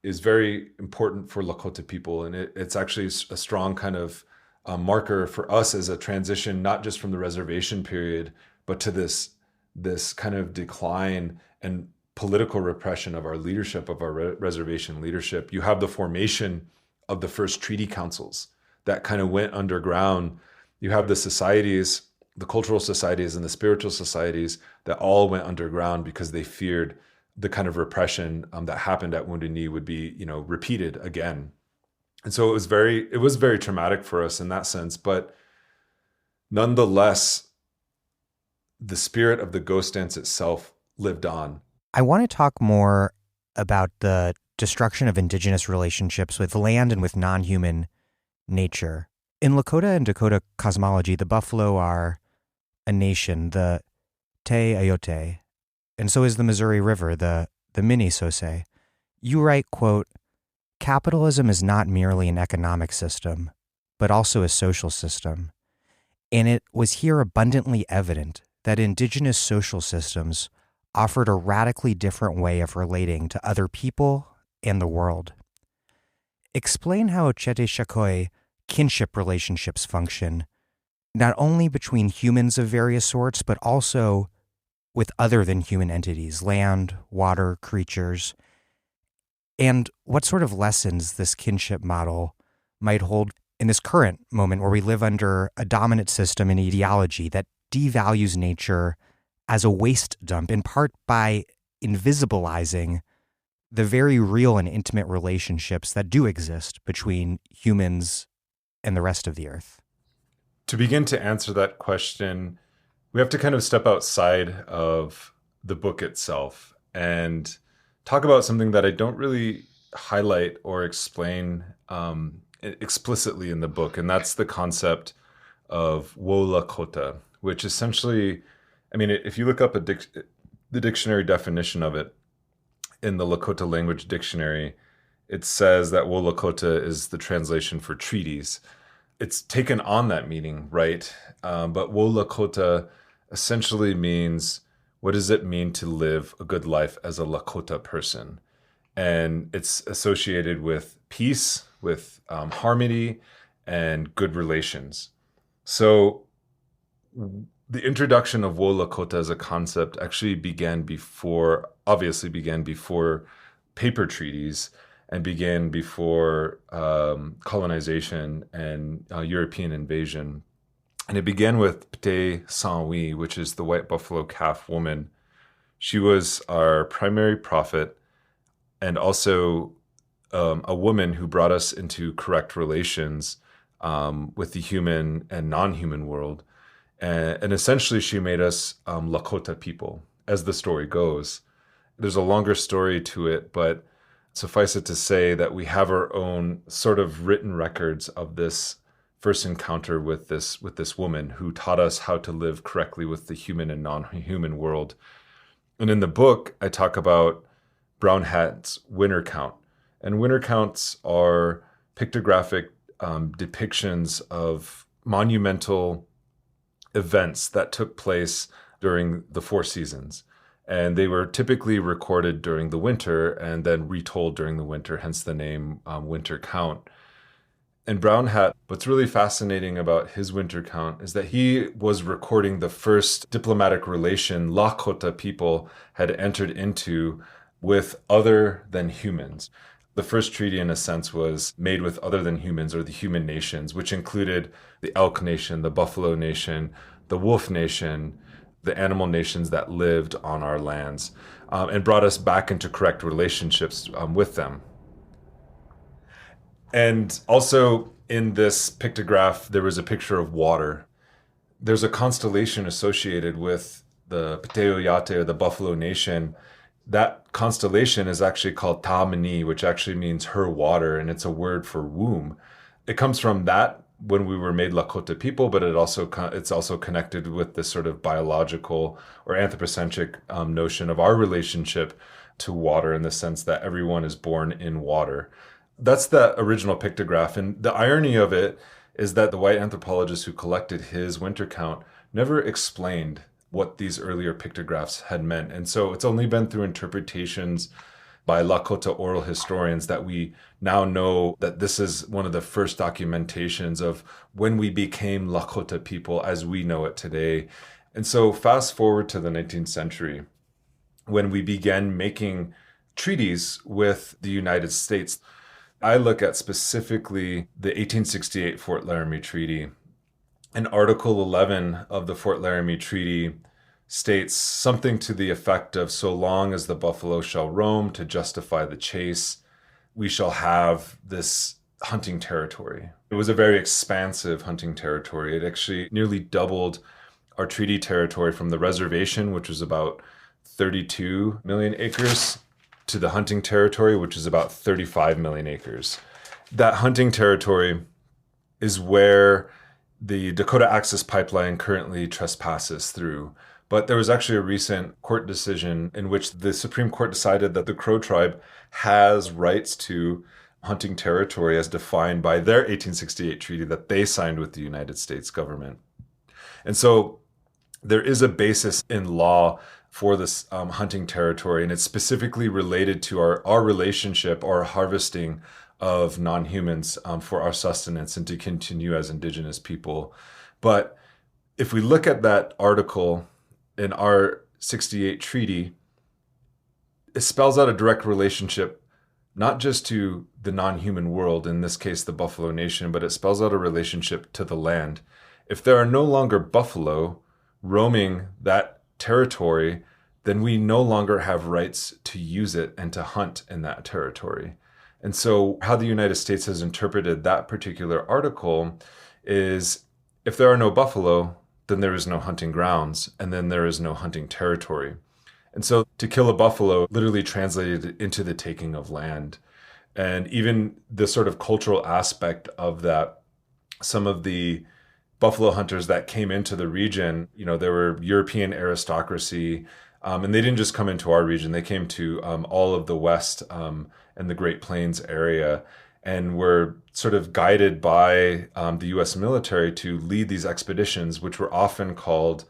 is very important for Lakota people. And it's actually a strong kind of marker for us as a transition, not just from the reservation period, but to this kind of decline and political repression of our leadership, of our reservation leadership. You have the formation of the first treaty councils that kind of went underground. You have the societies, the cultural societies and the spiritual societies that all went underground because they feared the kind of repression that happened at Wounded Knee would be, repeated again. And so it was very traumatic for us in that sense. But nonetheless, the spirit of the ghost dance itself lived on.
I want to talk more about the destruction of indigenous relationships with land and with non-human nature. In Lakota and Dakota cosmology, the buffalo are a nation, the Te Ayote, and so is the Missouri River, the Minnesota. You write, quote, "Capitalism is not merely an economic system, but also a social system. And it was here abundantly evident that indigenous social systems offered a radically different way of relating to other people and the world. Explain how Chete Shakoi kinship relationships function, not only between humans of various sorts, but also with other than human entities, land, water, creatures, and what sort of lessons this kinship model might hold in this current moment where we live under a dominant system and ideology that devalues nature as a waste dump, in part by invisibilizing the very real and intimate relationships that do exist between humans and the rest of the earth."
To begin to answer that question, we have to kind of step outside of the book itself and talk about something that I don't really highlight or explain explicitly in the book, and that's the concept of wo Lakota, which essentially, if you look up the dictionary definition of it in the Lakota language dictionary, it says that wo Lakota is the translation for treaties. It's taken on that meaning, right? But wo Lakota essentially means, what does it mean to live a good life as a Lakota person? And it's associated with peace, with harmony, and good relations. So the introduction of wo Lakota as a concept actually began before paper treaties, and began before colonization and European invasion. And it began with P'teh Sanwi, which is the white buffalo calf woman. She was our primary prophet and also a woman who brought us into correct relations with the human and non-human world. And essentially she made us Lakota people, as the story goes. There's a longer story to it, but suffice it to say that we have our own sort of written records of this first encounter with this woman who taught us how to live correctly with the human and non-human world. And in the book, I talk about Brown Hat's winter count. And winter counts are pictographic depictions of monumental events that took place during the 4 seasons. And they were typically recorded during the winter and then retold during the winter, hence the name winter count. And Brown Hat, what's really fascinating about his winter count is that he was recording the first diplomatic relation Lakota people had entered into with other than humans. The first treaty, in a sense, was made with other than humans, or the human nations, which included the elk nation, the buffalo nation, the wolf nation, the animal nations that lived on our lands, and brought us back into correct relationships with them. And also in this pictograph, there was a picture of water. There's a constellation associated with the Pteoyate, or the Buffalo Nation. That constellation is actually called Taamani, which actually means her water, and it's a word for womb. It comes from that when we were made Lakota people, but it's also connected with this sort of biological or anthropocentric notion of our relationship to water, in the sense that everyone is born in water. That's the original pictograph. And the irony of it is that the white anthropologist who collected his winter count never explained what these earlier pictographs had meant. And so it's only been through interpretations by Lakota oral historians that we now know that this is one of the first documentations of when we became Lakota people as we know it today. And so fast forward to the 19th century, when we began making treaties with the United States. I look at specifically the 1868 Fort Laramie Treaty. And Article 11 of the Fort Laramie Treaty states something to the effect of, so long as the buffalo shall roam to justify the chase, we shall have this hunting territory. It was a very expansive hunting territory. It actually nearly doubled our treaty territory from the reservation, which was about 32 million acres, to the hunting territory, which is about 35 million acres. That hunting territory is where the Dakota Access Pipeline currently trespasses through. But there was actually a recent court decision in which the Supreme Court decided that the Crow tribe has rights to hunting territory as defined by their 1868 treaty that they signed with the United States government. And so there is a basis in law for this hunting territory, and it's specifically related to our relationship, our harvesting of non-humans for our sustenance and to continue as Indigenous people. But if we look at that article in our 68 treaty, it spells out a direct relationship, not just to the non-human world, in this case, the Buffalo Nation, but it spells out a relationship to the land. If there are no longer buffalo roaming that territory, then we no longer have rights to use it and to hunt in that territory. And so how the United States has interpreted that particular article is, if there are no buffalo, then there is no hunting grounds, and then there is no hunting territory. And so to kill a buffalo literally translated into the taking of land. And even the sort of cultural aspect of that, some of the buffalo hunters that came into the region, there were European aristocracy, and they didn't just come into our region, they came to all of the West and the Great Plains area, and were sort of guided by the U.S. military to lead these expeditions, which were often called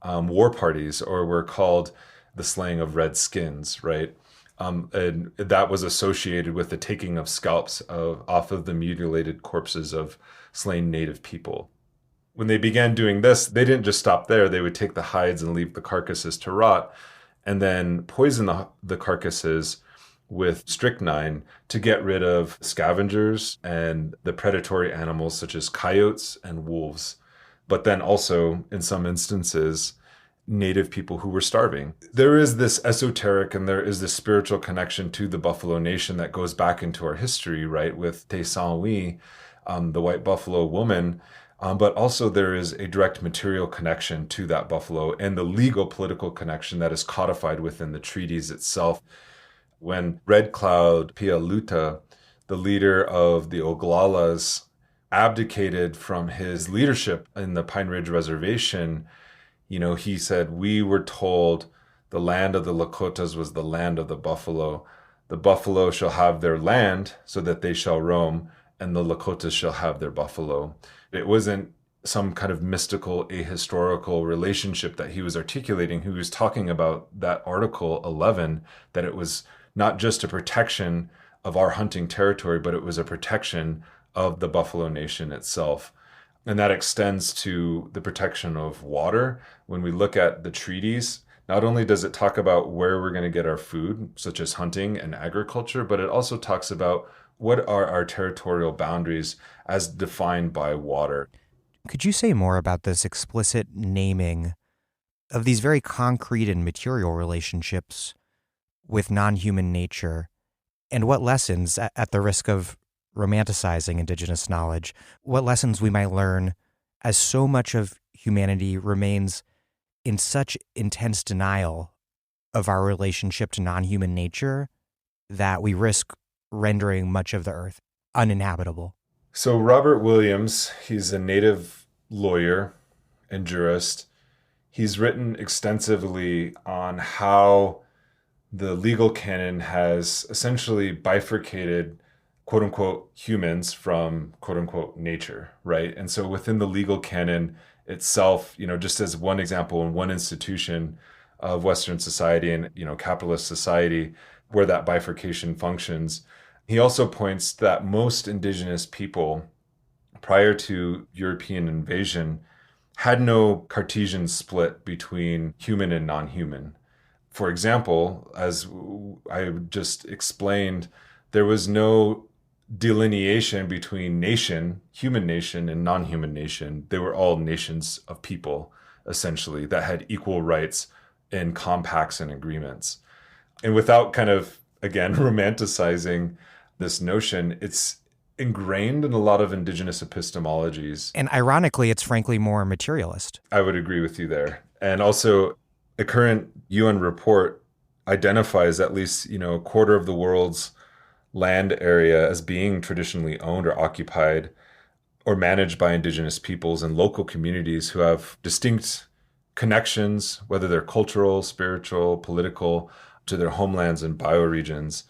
war parties, or were called the slaying of redskins, right? And that was associated with the taking of scalps off of the mutilated corpses of slain Native people. When they began doing this, they didn't just stop there. They would take the hides and leave the carcasses to rot, and then poison the carcasses with strychnine to get rid of scavengers and the predatory animals such as coyotes and wolves. But then also, in some instances, Native people who were starving. There is this esoteric and there is this spiritual connection to the Buffalo Nation that goes back into our history, right? With Te Saint-Louis, the white buffalo woman. But also there is a direct material connection to that buffalo and the legal political connection that is codified within the treaties itself. When Red Cloud Pialuta, the leader of the Oglalas, abdicated from his leadership in the Pine Ridge Reservation, he said, "We were told the land of the Lakotas was the land of the buffalo. The buffalo shall have their land so that they shall roam, and the Lakotas shall have their buffalo." It wasn't some kind of mystical, ahistorical relationship that he was articulating. He was talking about that Article 11, that it was not just a protection of our hunting territory, but it was a protection of the Buffalo Nation itself. And that extends to the protection of water. When we look at the treaties, Not only does it talk about where we're going to get our food, such as hunting and agriculture, but it also talks about what are our territorial boundaries as defined by water.
Could you say more about this explicit naming of these very concrete and material relationships with non-human nature, and what lessons, at the risk of romanticizing Indigenous knowledge, what lessons we might learn as so much of humanity remains in such intense denial of our relationship to non-human nature that we risk rendering much of the earth uninhabitable?
So Robert Williams, he's a native lawyer and jurist. He's written extensively on how the legal canon has essentially bifurcated quote unquote humans from quote unquote nature, right? And so within the legal canon itself, just as one example in one institution of Western society and, capitalist society where that bifurcation functions, he also points that most indigenous people prior to European invasion had no Cartesian split between human and non-human. For example, as I just explained, there was no delineation between nation, human nation, and non-human nation. They were all nations of people, essentially, that had equal rights in compacts and agreements. And without kind of, again, romanticizing this notion, it's ingrained in a lot of indigenous epistemologies.
And ironically, it's frankly more materialist.
I would agree with you there. And also, a current UN report identifies at least, a quarter of the world's land area as being traditionally owned or occupied or managed by indigenous peoples and local communities who have distinct connections, whether they're cultural, spiritual, political, to their homelands and bioregions.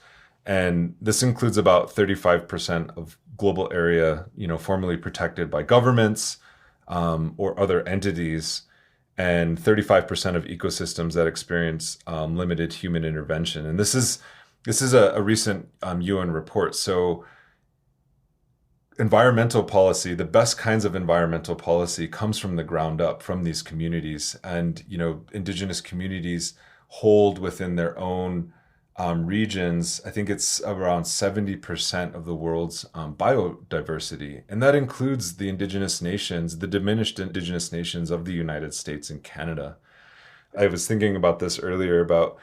And this includes about 35% of global area, formerly protected by governments or other entities, and 35% of ecosystems that experience limited human intervention. And this is a recent UN report. So environmental policy, the best kinds of environmental policy comes from the ground up, from these communities. And, indigenous communities hold within their own regions, I think it's around 70% of the world's biodiversity. And that includes the indigenous nations, the diminished indigenous nations of the United States and Canada. I was thinking about this earlier about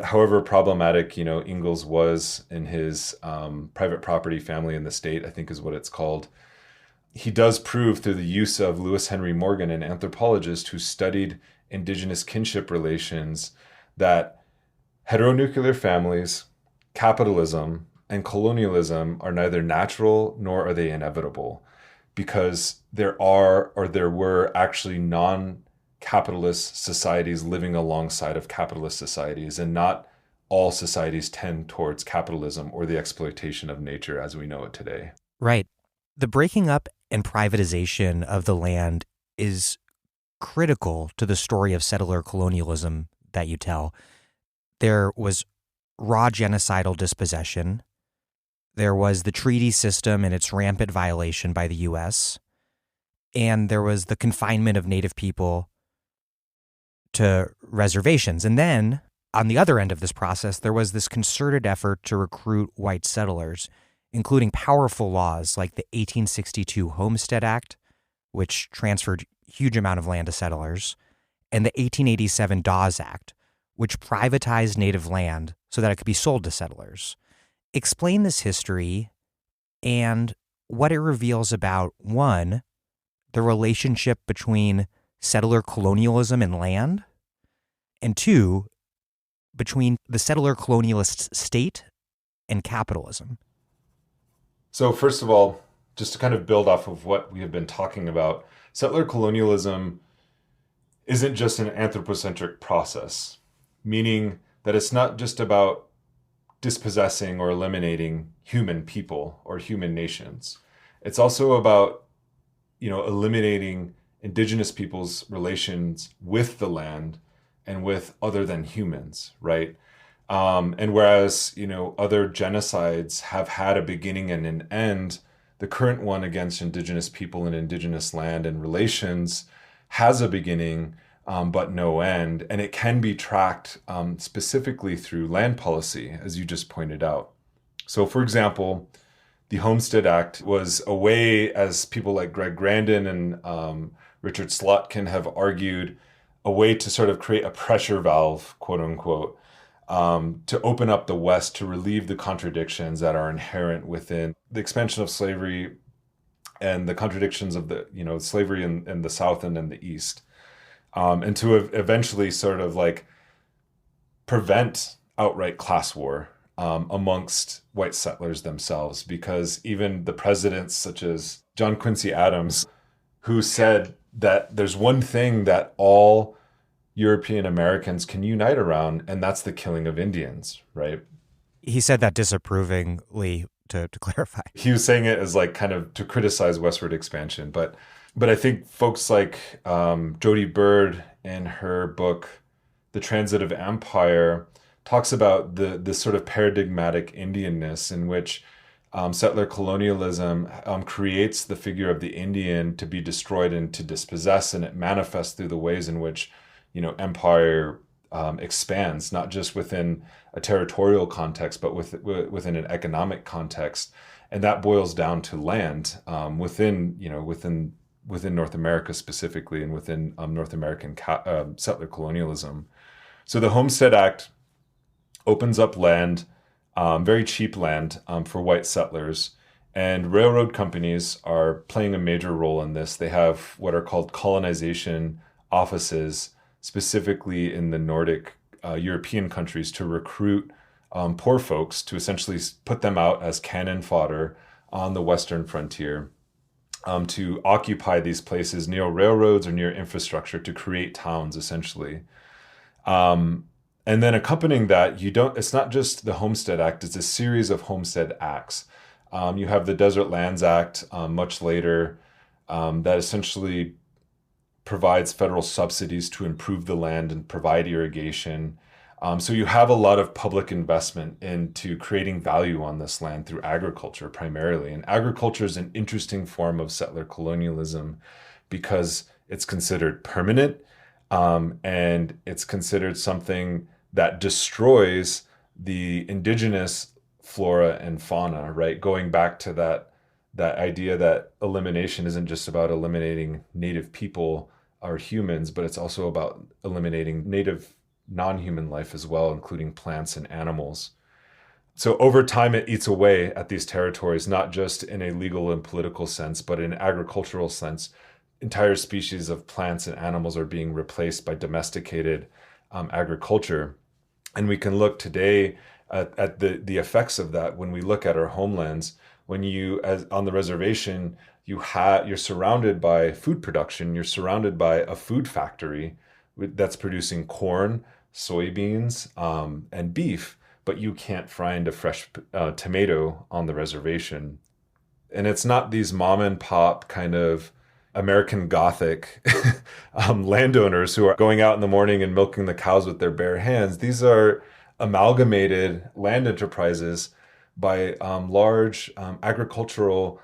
however problematic, Ingalls was in his private property family in the state, I think is what it's called. He does prove through the use of Lewis Henry Morgan, an anthropologist who studied indigenous kinship relations, that heteronuclear families, capitalism, and colonialism are neither natural nor are they inevitable, because there were actually non-capitalist societies living alongside of capitalist societies, and not all societies tend towards capitalism or the exploitation of nature as we know it today.
Right. The breaking up and privatization of the land is critical to the story of settler colonialism that you tell. There was raw genocidal dispossession. There was the treaty system and its rampant violation by the U.S. And there was the confinement of Native people to reservations. And then, on the other end of this process, there was this concerted effort to recruit white settlers, including powerful laws like the 1862 Homestead Act, which transferred a huge amount of land to settlers, and the 1887 Dawes Act, which privatized native land so that it could be sold to settlers. Explain this history and what it reveals about, one, the relationship between settler colonialism and land, and two, between the settler colonialist state and capitalism.
So first of all, just to kind of build off of what we have been talking about, settler colonialism isn't just an anthropocentric process, meaning that it's not just about dispossessing or eliminating human people or human nations. It's also about, eliminating indigenous people's relations with the land and with other than humans, right? And whereas, other genocides have had a beginning and an end, the current one against indigenous people and indigenous land and relations has a beginning, but no end. And it can be tracked specifically through land policy, as you just pointed out. So, for example, the Homestead Act was a way, as people like Greg Grandin and Richard Slotkin have argued, a way to sort of create a pressure valve, quote unquote, to open up the West to relieve the contradictions that are inherent within the expansion of slavery and the contradictions of the, slavery in the South and in the East. And to eventually sort of like prevent outright class war amongst white settlers themselves, because even the presidents such as John Quincy Adams, who said that there's one thing that all European Americans can unite around, and that's the killing of Indians, right?
He said that disapprovingly, to clarify.
He was saying it as like kind of to criticize westward expansion, but I think folks like Jody Bird in her book, The Transitive Empire, talks about this sort of paradigmatic Indianness in which settler colonialism creates the figure of the Indian to be destroyed and to dispossess, and it manifests through the ways in which, empire expands, not just within a territorial context, but within an economic context. And that boils down to land within North America specifically, and within North American settler colonialism. So the Homestead Act opens up land, very cheap land for white settlers, and railroad companies are playing a major role in this. They have what are called colonization offices, specifically in the Nordic European countries, to recruit poor folks, to essentially put them out as cannon fodder on the western frontier, to occupy these places near railroads or near infrastructure to create towns, essentially. And then accompanying that, it's not just the Homestead Act, it's a series of Homestead Acts. You have the Desert Lands Act much later that essentially provides federal subsidies to improve the land and provide irrigation. So you have a lot of public investment into creating value on this land through agriculture primarily. And agriculture is an interesting form of settler colonialism because it's considered permanent, and it's considered something that destroys the indigenous flora and fauna, right? Going back to that idea that elimination isn't just about eliminating native people or humans, but it's also about eliminating native non-human life as well, including plants and animals. So over time, it eats away at these territories, not just in a legal and political sense, but in an agricultural sense. Entire species of plants and animals are being replaced by domesticated agriculture. And we can look today at the effects of that when we look at our homelands. When on the reservation, you're surrounded by food production, you're surrounded by a food factory that's producing corn, soybeans, and beef, but you can't find a fresh tomato on the reservation. And it's not these mom and pop kind of American Gothic landowners who are going out in the morning and milking the cows with their bare hands. These are amalgamated land enterprises by large agricultural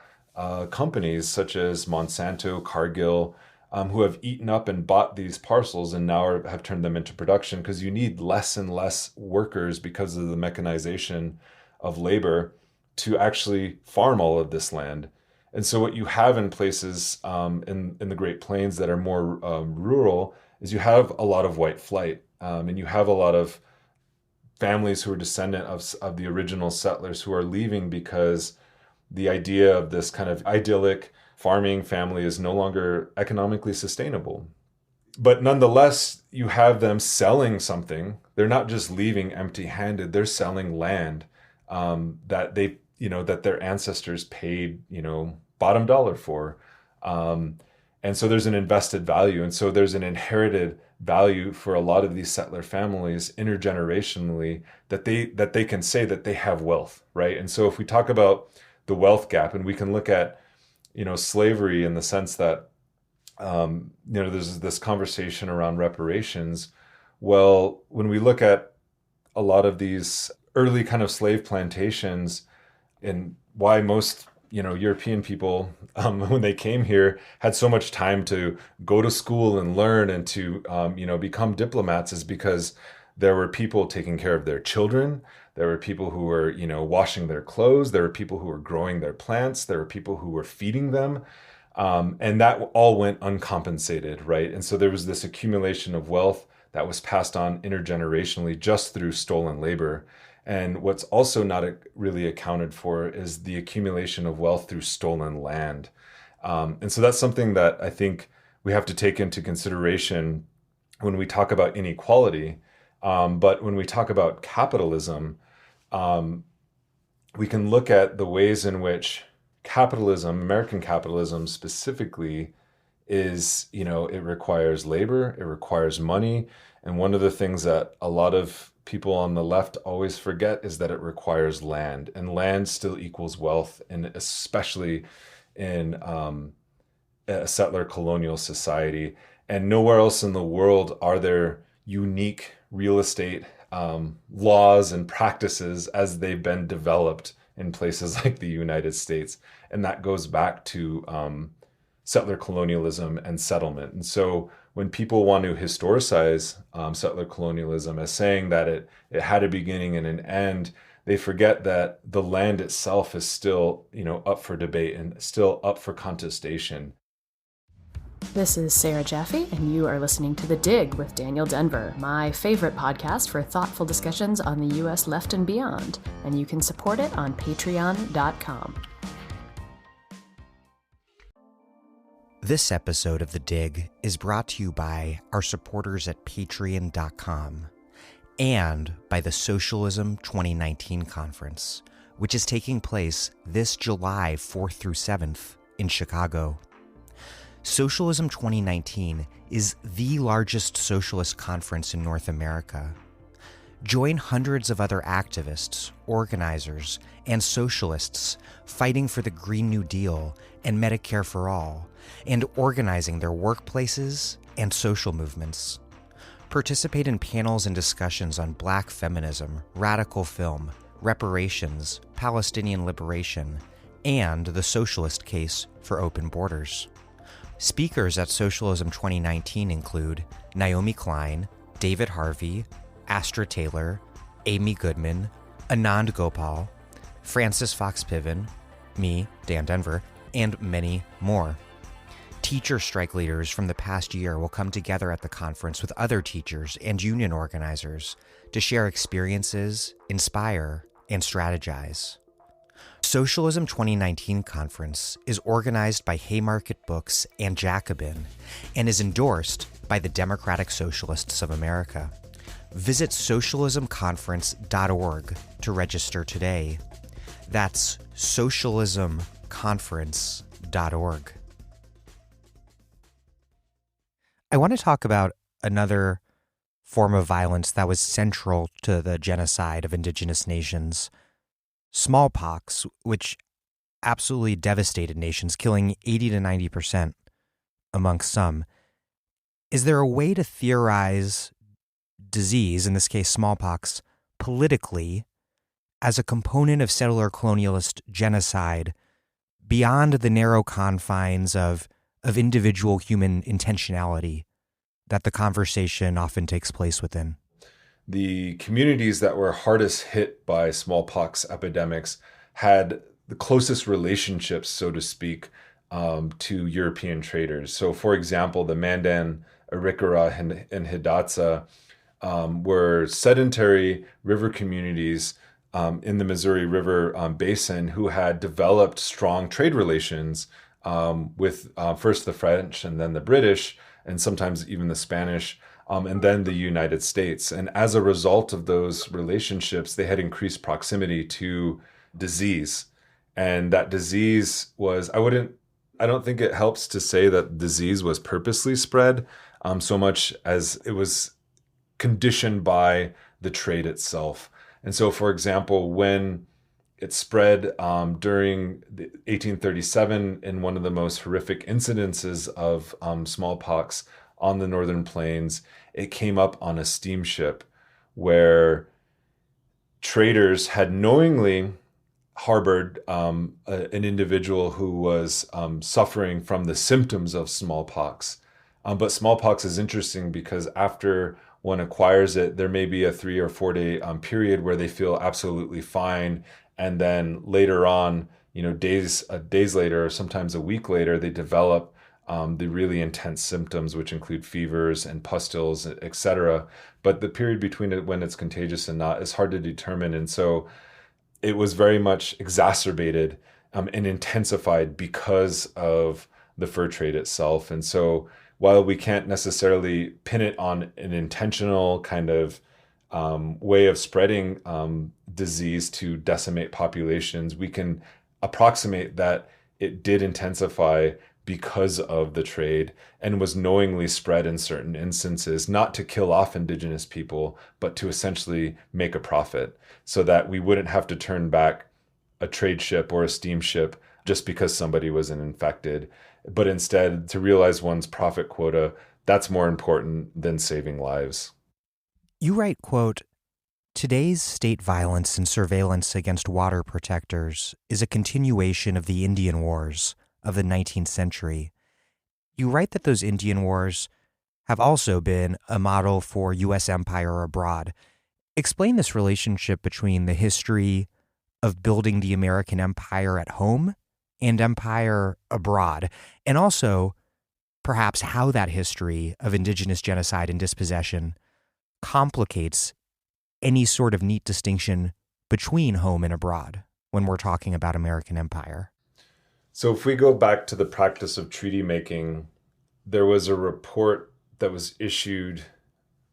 companies such as Monsanto, Cargill, who have eaten up and bought these parcels and now have turned them into production, because you need less and less workers because of the mechanization of labor to actually farm all of this land. And so what you have in places in the Great Plains that are more rural is you have a lot of white flight, and you have a lot of families who are descendant of the original settlers who are leaving because the idea of this kind of idyllic farming family is no longer economically sustainable. But nonetheless, you have them selling something. They're not just leaving empty-handed. They're selling land that that their ancestors paid, bottom dollar for. And so there's an invested value. And so there's an inherited value for a lot of these settler families intergenerationally that they can say that they have wealth, right? And so if we talk about the wealth gap, and we can look at, slavery in the sense that, there's this conversation around reparations. Well, when we look at a lot of these early kind of slave plantations and why most European people, when they came here, had so much time to go to school and learn and to, become diplomats is because there were people taking care of their children. There were people who were, washing their clothes. There were people who were growing their plants. There were people who were feeding them. And that all went uncompensated, right? And so there was this accumulation of wealth that was passed on intergenerationally just through stolen labor. And what's also not really accounted for is the accumulation of wealth through stolen land. And so that's something that I think we have to take into consideration when we talk about inequality. But when we talk about capitalism, we can look at the ways in which capitalism, American capitalism specifically, is, it requires labor, it requires money. And one of the things that a lot of people on the left always forget is that it requires land. And land still equals wealth, and especially in a settler colonial society. And nowhere else in the world are there unique real estate laws and practices as they've been developed in places like the United States. And that goes back to settler colonialism and settlement. And so when people want to historicize settler colonialism as saying that it had a beginning and an end, they forget that the land itself is still, up for debate and still up for contestation.
This is Sarah Jaffe, and you are listening to The Dig with Daniel Denver, my favorite podcast for thoughtful discussions on the U.S. left and beyond, and you can support it on patreon.com.
This episode of The Dig is brought to you by our supporters at patreon.com and by the Socialism 2019 conference, which is taking place this July 4th through 7th in Chicago. Socialism 2019 is the largest socialist conference in North America. Join hundreds of other activists, organizers, and socialists fighting for the Green New Deal and Medicare for All, and organizing their workplaces and social movements. Participate in panels and discussions on Black feminism, radical film, reparations, Palestinian liberation, and the socialist case for open borders. Speakers at Socialism 2019 include Naomi Klein, David Harvey, Astra Taylor, Amy Goodman, Anand Gopal, Francis Fox Piven, me, Dan Denver, and many more. Teacher strike leaders from the past year will come together at the conference with other teachers and union organizers to share experiences, inspire, and strategize. Socialism 2019 conference is organized by Haymarket Books and Jacobin and is endorsed by the Democratic Socialists of America. Visit socialismconference.org to register today. That's socialismconference.org. I want to talk about another form of violence that was central to the genocide of indigenous nations. Smallpox, which absolutely devastated nations, killing 80 to 90% amongst some. Is there a way to theorize disease, in this case smallpox, politically as a component of settler colonialist genocide beyond the narrow confines of individual human intentionality that the conversation often takes place within?
The communities that were hardest hit by smallpox epidemics had the closest relationships, so to speak, to European traders. So, for example, the Mandan, Arikara, and Hidatsa were sedentary river communities in the Missouri River basin who had developed strong trade relations with first the French and then the British, and sometimes even the Spanish, and then the United States. And as a result of those relationships, they had increased proximity to disease. And that disease was, I don't think it helps to say that disease was purposely spread so much as it was conditioned by the trade itself. And so, for example, when it spread during 1837 in one of the most horrific incidences of smallpox on the Northern Plains, it came up on a steamship where traders had knowingly harbored an individual who was suffering from the symptoms of smallpox. But smallpox is interesting because after one acquires it, there may be a 3 or 4 day period where they feel absolutely fine. And then later on, days later, or sometimes a week later, they develop the really intense symptoms, which include fevers and pustules, etc. But the period between it when it's contagious and not is hard to determine. And so it was very much exacerbated and intensified because of the fur trade itself. And so while we can't necessarily pin it on an intentional kind of way of spreading disease to decimate populations, we can approximate that it did intensify because of the trade and was knowingly spread in certain instances, not to kill off indigenous people, but to essentially make a profit so that we wouldn't have to turn back a trade ship or a steamship just because somebody was infected, but instead to realize one's profit quota. That's more important than saving lives.
You write, quote, "Today's state violence and surveillance against water protectors is a continuation of the Indian Wars of the 19th century. You write that those Indian Wars have also been a model for U.S. empire abroad. Explain this relationship between the history of building the American empire at home and empire abroad, and also perhaps how that history of indigenous genocide and dispossession complicates any sort of neat distinction between home and abroad when we're talking about American empire."
So if we go back to the practice of treaty making, there was a report that was issued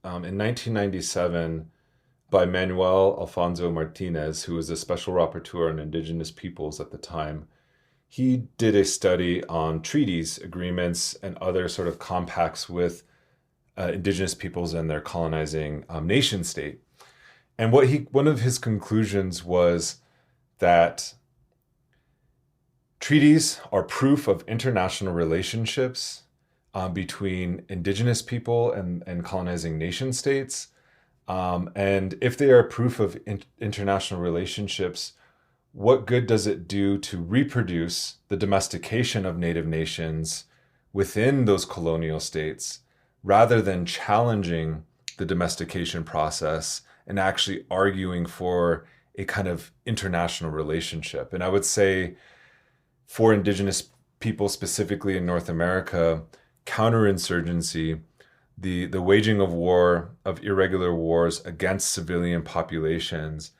in 1997 by Manuel Alfonso Martinez, who was a special rapporteur on indigenous peoples at the time. He did a study on treaties, agreements, and other sort of compacts with indigenous peoples and their colonizing nation state. And one of his conclusions was that treaties are proof of international relationships between indigenous people and colonizing nation states. And if they are proof of international relationships, what good does it do to reproduce the domestication of native nations within those colonial states rather than challenging the domestication process and actually arguing for a kind of international relationship? And I would say for indigenous people, specifically in North America, counterinsurgency, the waging of war, of irregular wars against civilian populations,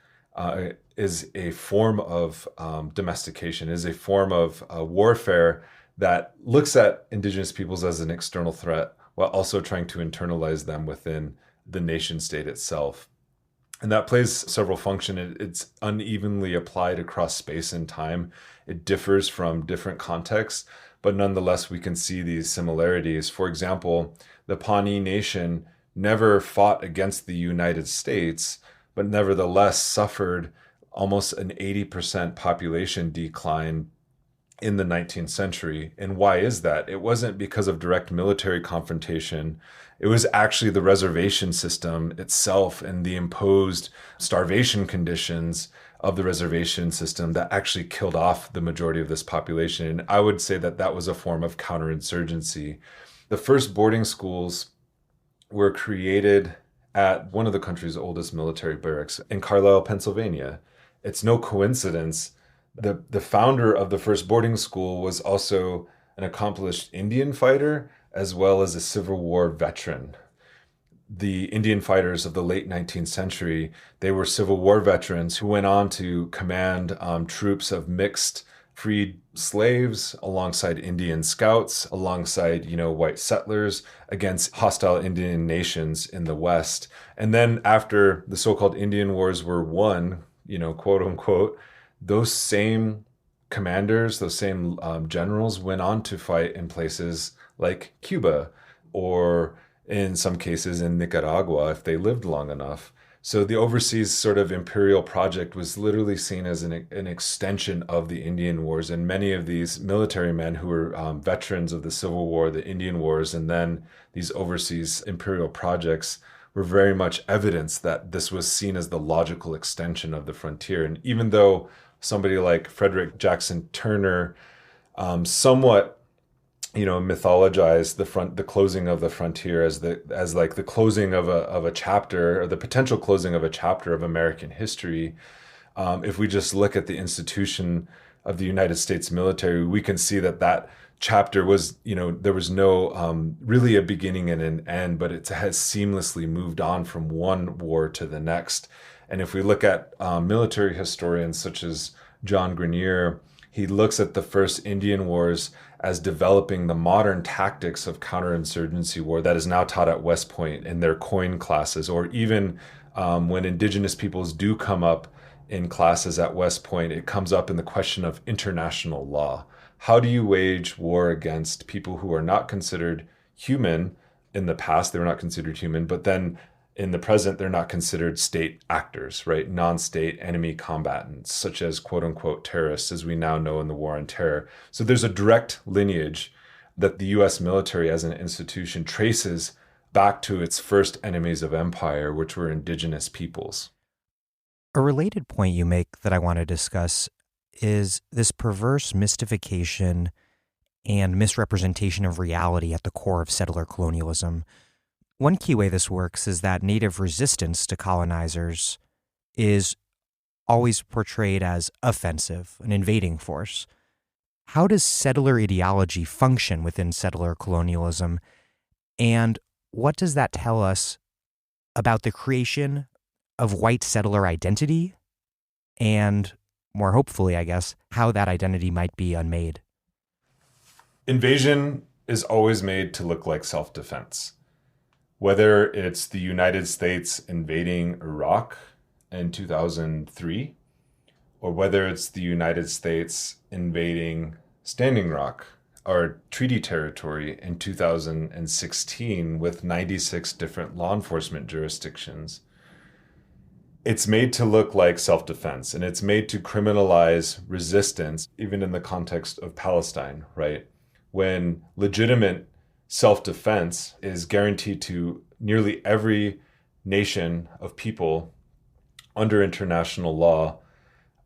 is a form of domestication, is a form of warfare that looks at indigenous peoples as an external threat while also trying to internalize them within the nation state itself. And that plays several functions. It's unevenly applied across space and time. It differs from different contexts, but nonetheless, we can see these similarities. For example, the Pawnee Nation never fought against the United States, but nevertheless suffered almost an 80% population decline in the 19th century. And why is that? It wasn't because of direct military confrontation. It was actually the reservation system itself and the imposed starvation conditions of the reservation system that actually killed off the majority of this population. And I would say that that was a form of counterinsurgency. The first boarding schools were created at one of the country's oldest military barracks in Carlisle, Pennsylvania. It's no coincidence. The founder of the first boarding school was also an accomplished Indian fighter as well as a Civil War veteran. The Indian fighters of the late 19th century, they were Civil War veterans who went on to command troops of mixed freed slaves alongside Indian scouts, alongside, white settlers against hostile Indian nations in the West. And then after the so-called Indian Wars were won, quote unquote, those same commanders, those same generals went on to fight in places like Cuba, or in some cases in Nicaragua if they lived long enough. So the overseas sort of imperial project was literally seen as an extension of the Indian Wars. And many of these military men who were veterans of the Civil War, the Indian Wars, and then these overseas imperial projects were very much evidence that this was seen as the logical extension of the frontier. And even though somebody like Frederick Jackson Turner somewhat, mythologize the closing of the frontier as like the closing of a chapter, or the potential closing of a chapter of American history. If we just look at the institution of the United States military, we can see that chapter was, there was no really a beginning and an end, but it has seamlessly moved on from one war to the next. And if we look at military historians such as John Grenier, he looks at the first Indian Wars as developing the modern tactics of counterinsurgency war that is now taught at West Point in their COIN classes, or even when Indigenous peoples do come up in classes at West Point, it comes up in the question of international law. How do you wage war against people who are not considered human? In the past, they were not considered human, but then in the present, they're not considered state actors, right? Non-state enemy combatants, such as quote unquote terrorists, as we now know in the war on terror. So there's a direct lineage that the US military as an institution traces back to its first enemies of empire, which were indigenous peoples.
A related point you make that I want to discuss is this perverse mystification and misrepresentation of reality at the core of settler colonialism. One key way this works is that Native resistance to colonizers is always portrayed as offensive, an invading force. How does settler ideology function within settler colonialism, and what does that tell us about the creation of white settler identity, and more hopefully, I guess, how that identity might be unmade?
Invasion is always made to look like self-defense. Whether it's the United States invading Iraq in 2003, or whether it's the United States invading Standing Rock, our treaty territory, in 2016 with 96 different law enforcement jurisdictions, it's made to look like self-defense, and it's made to criminalize resistance, even in the context of Palestine, right? When legitimate self-defense is guaranteed to nearly every nation of people under international law,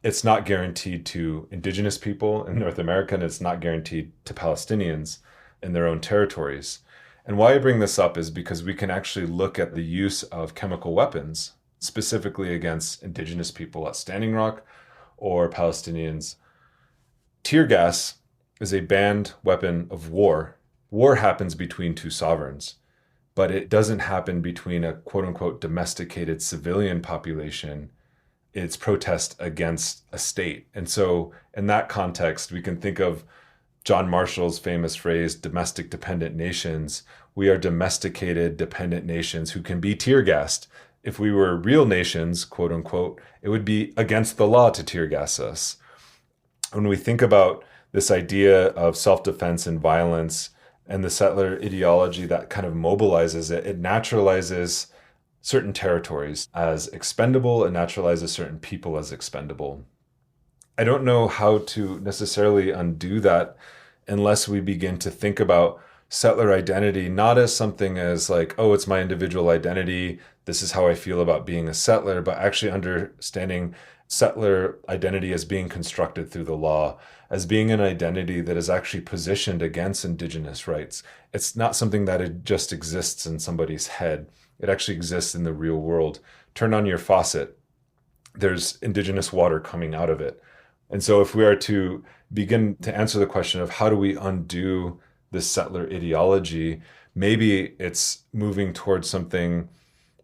it's not guaranteed to indigenous people in North America, and it's not guaranteed to Palestinians in their own territories. And why I bring this up is because we can actually look at the use of chemical weapons, specifically against indigenous people at Standing Rock or Palestinians. Tear gas is a banned weapon of war. War happens between two sovereigns, but it doesn't happen between a quote-unquote domesticated civilian population. It's protest against a state. And so in that context, we can think of John Marshall's famous phrase, domestic dependent nations. We are domesticated dependent nations who can be tear gassed. If we were real nations, quote unquote, it would be against the law to tear gas us. When we think about this idea of self-defense and violence and the settler ideology that kind of mobilizes it, it naturalizes certain territories as expendable and naturalizes certain people as expendable. I don't know how to necessarily undo that unless we begin to think about settler identity not as something as like, oh, it's my individual identity, this is how I feel about being a settler, but actually understanding settler identity as being constructed through the law, as being an identity that is actually positioned against indigenous rights. It's not something that it just exists in somebody's head. It actually exists in the real world. Turn on your faucet, there's indigenous water coming out of it. And so if we are to begin to answer the question of how do we undo this settler ideology, maybe it's moving towards something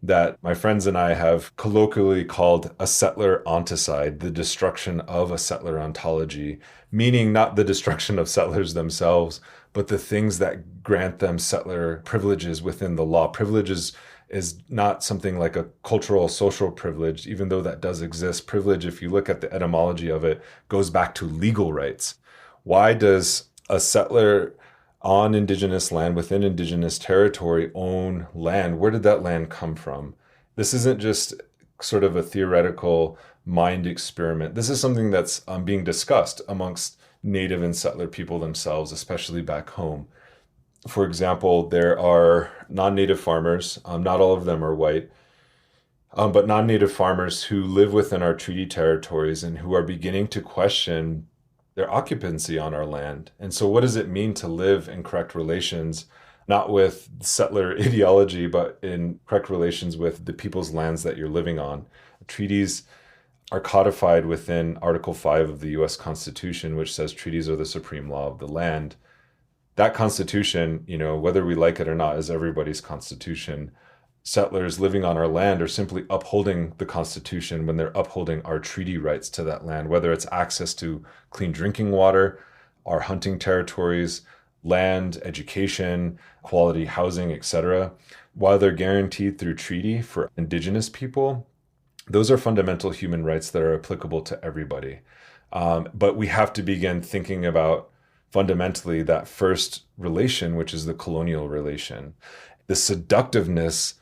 that my friends and I have colloquially called a settler onticide, the destruction of a settler ontology, meaning not the destruction of settlers themselves, but the things that grant them settler privileges within the law. Privileges is not something like a cultural, social privilege, even though that does exist. Privilege, if you look at the etymology of it, goes back to legal rights. Why does a settler on indigenous land, within indigenous territory, own land? Where did that land come from? This isn't just sort of a theoretical mind experiment. This is something that's being discussed amongst Native and settler people themselves, especially back home. For example, there are non-Native farmers, not all of them are white, but non-native farmers who live within our treaty territories and who are beginning to question their occupancy on our land. And so what does it mean to live in correct relations, not with settler ideology, but in correct relations with the people's lands that you're living on? Treaties are codified within Article 5 of the US Constitution, which says treaties are the supreme law of the land. That Constitution, whether we like it or not, is everybody's Constitution. Settlers living on our land are simply upholding the Constitution when they're upholding our treaty rights to that land, whether it's access to clean drinking water, our hunting territories, land, education, quality housing, etc. While they're guaranteed through treaty for Indigenous people, those are fundamental human rights that are applicable to everybody. But we have to begin thinking about fundamentally that first relation, which is the colonial relation. The seductiveness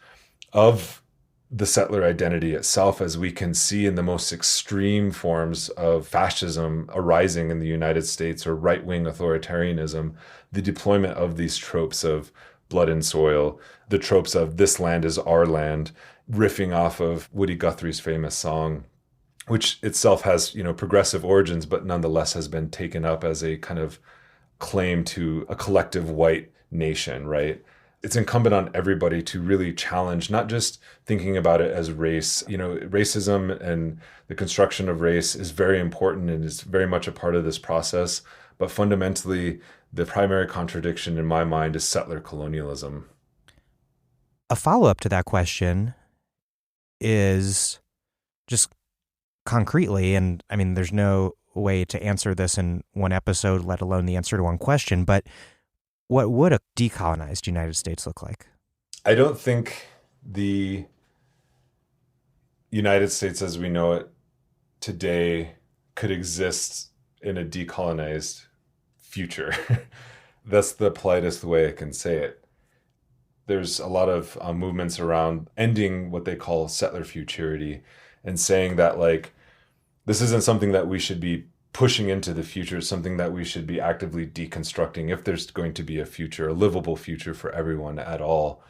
of the settler identity itself, as we can see in the most extreme forms of fascism arising in the United States or right-wing authoritarianism, the deployment of these tropes of blood and soil, the tropes of this land is our land, riffing off of Woody Guthrie's famous song, which itself has, progressive origins, but nonetheless has been taken up as a kind of claim to a collective white nation, right? It's incumbent on everybody to really challenge, not just thinking about it as race. Racism and the construction of race is very important and is very much a part of this process. But fundamentally, the primary contradiction in my mind is settler colonialism.
A follow-up to that question is just concretely, and I mean, there's no way to answer this in one episode, let alone the answer to one question, but what would a decolonized United States look like?
I don't think the United States as we know it today could exist in a decolonized future. That's the politest way I can say it. There's a lot of movements around ending what they call settler futurity and saying that, like, this isn't something that we should be pushing into the future, something that we should be actively deconstructing if there's going to be a future, a livable future for everyone at all.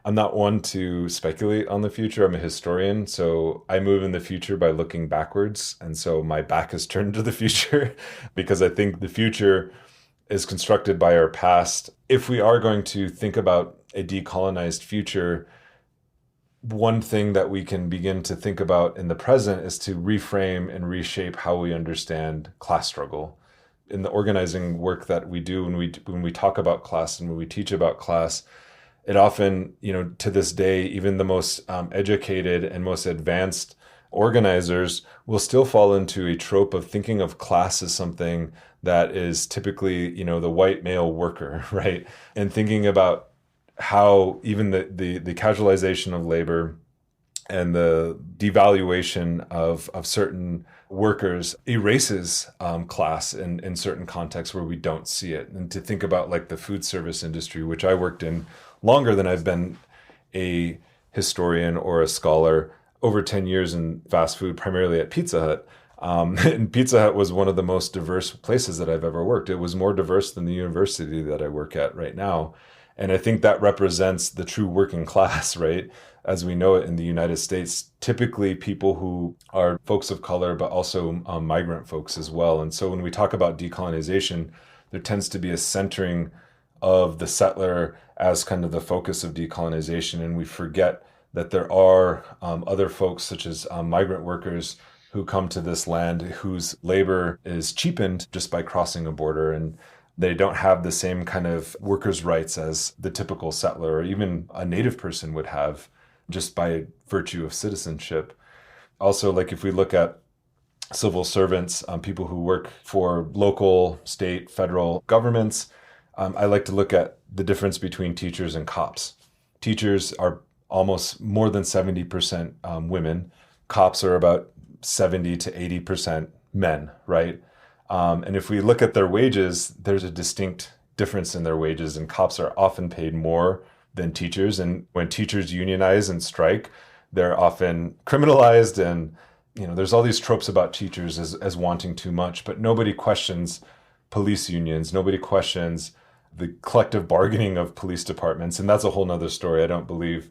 I'm not one to speculate on the future. I'm a historian, so I move in the future by looking backwards. And so my back is turned to the future because I think the future is constructed by our past. If we are going to think about a decolonized future, one thing that we can begin to think about in the present is to reframe and reshape how we understand class struggle. In the organizing work that we do, when we talk about class and when we teach about class, it often, to this day, even the most educated and most advanced organizers will still fall into a trope of thinking of class as something that is typically, the white male worker, right? And thinking about how even the casualization of labor and the devaluation of certain workers erases class in certain contexts where we don't see it. And to think about like the food service industry, which I worked in longer than I've been a historian or a scholar, over 10 years in fast food, primarily at Pizza Hut. And Pizza Hut was one of the most diverse places that I've ever worked. It was more diverse than the university that I work at right now. And I think that represents the true working class, right? As we know it in the United States, typically people who are folks of color, but also migrant folks as well. And so when we talk about decolonization, there tends to be a centering of the settler as kind of the focus of decolonization. And we forget that there are other folks such as migrant workers who come to this land whose labor is cheapened just by crossing a border, and they don't have the same kind of workers' rights as the typical settler or even a native person would have just by virtue of citizenship. Also, like if we look at civil servants, people who work for local, state, federal governments, I like to look at the difference between teachers and cops. Teachers are almost more than 70% women. Cops are about 70 to 80% men, right? And if we look at their wages, there's a distinct difference in their wages, and cops are often paid more than teachers. And when teachers unionize and strike, they're often criminalized. And, there's all these tropes about teachers as wanting too much, but nobody questions police unions. Nobody questions the collective bargaining of police departments. And that's a whole nother story. I don't believe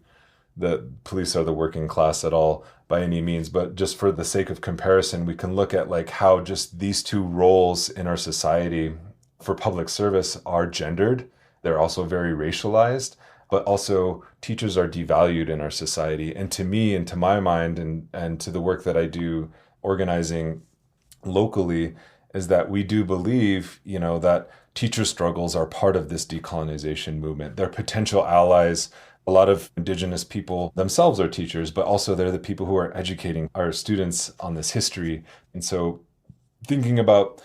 the police are the working class at all by any means. But just for the sake of comparison, we can look at like how just these two roles in our society for public service are gendered. They're also very racialized, but also teachers are devalued in our society. And to me, and to my mind, and to the work that I do organizing locally, is that we do believe, that teacher struggles are part of this decolonization movement. They're potential allies. A lot of Indigenous people themselves are teachers, but also they're the people who are educating our students on this history. And so thinking about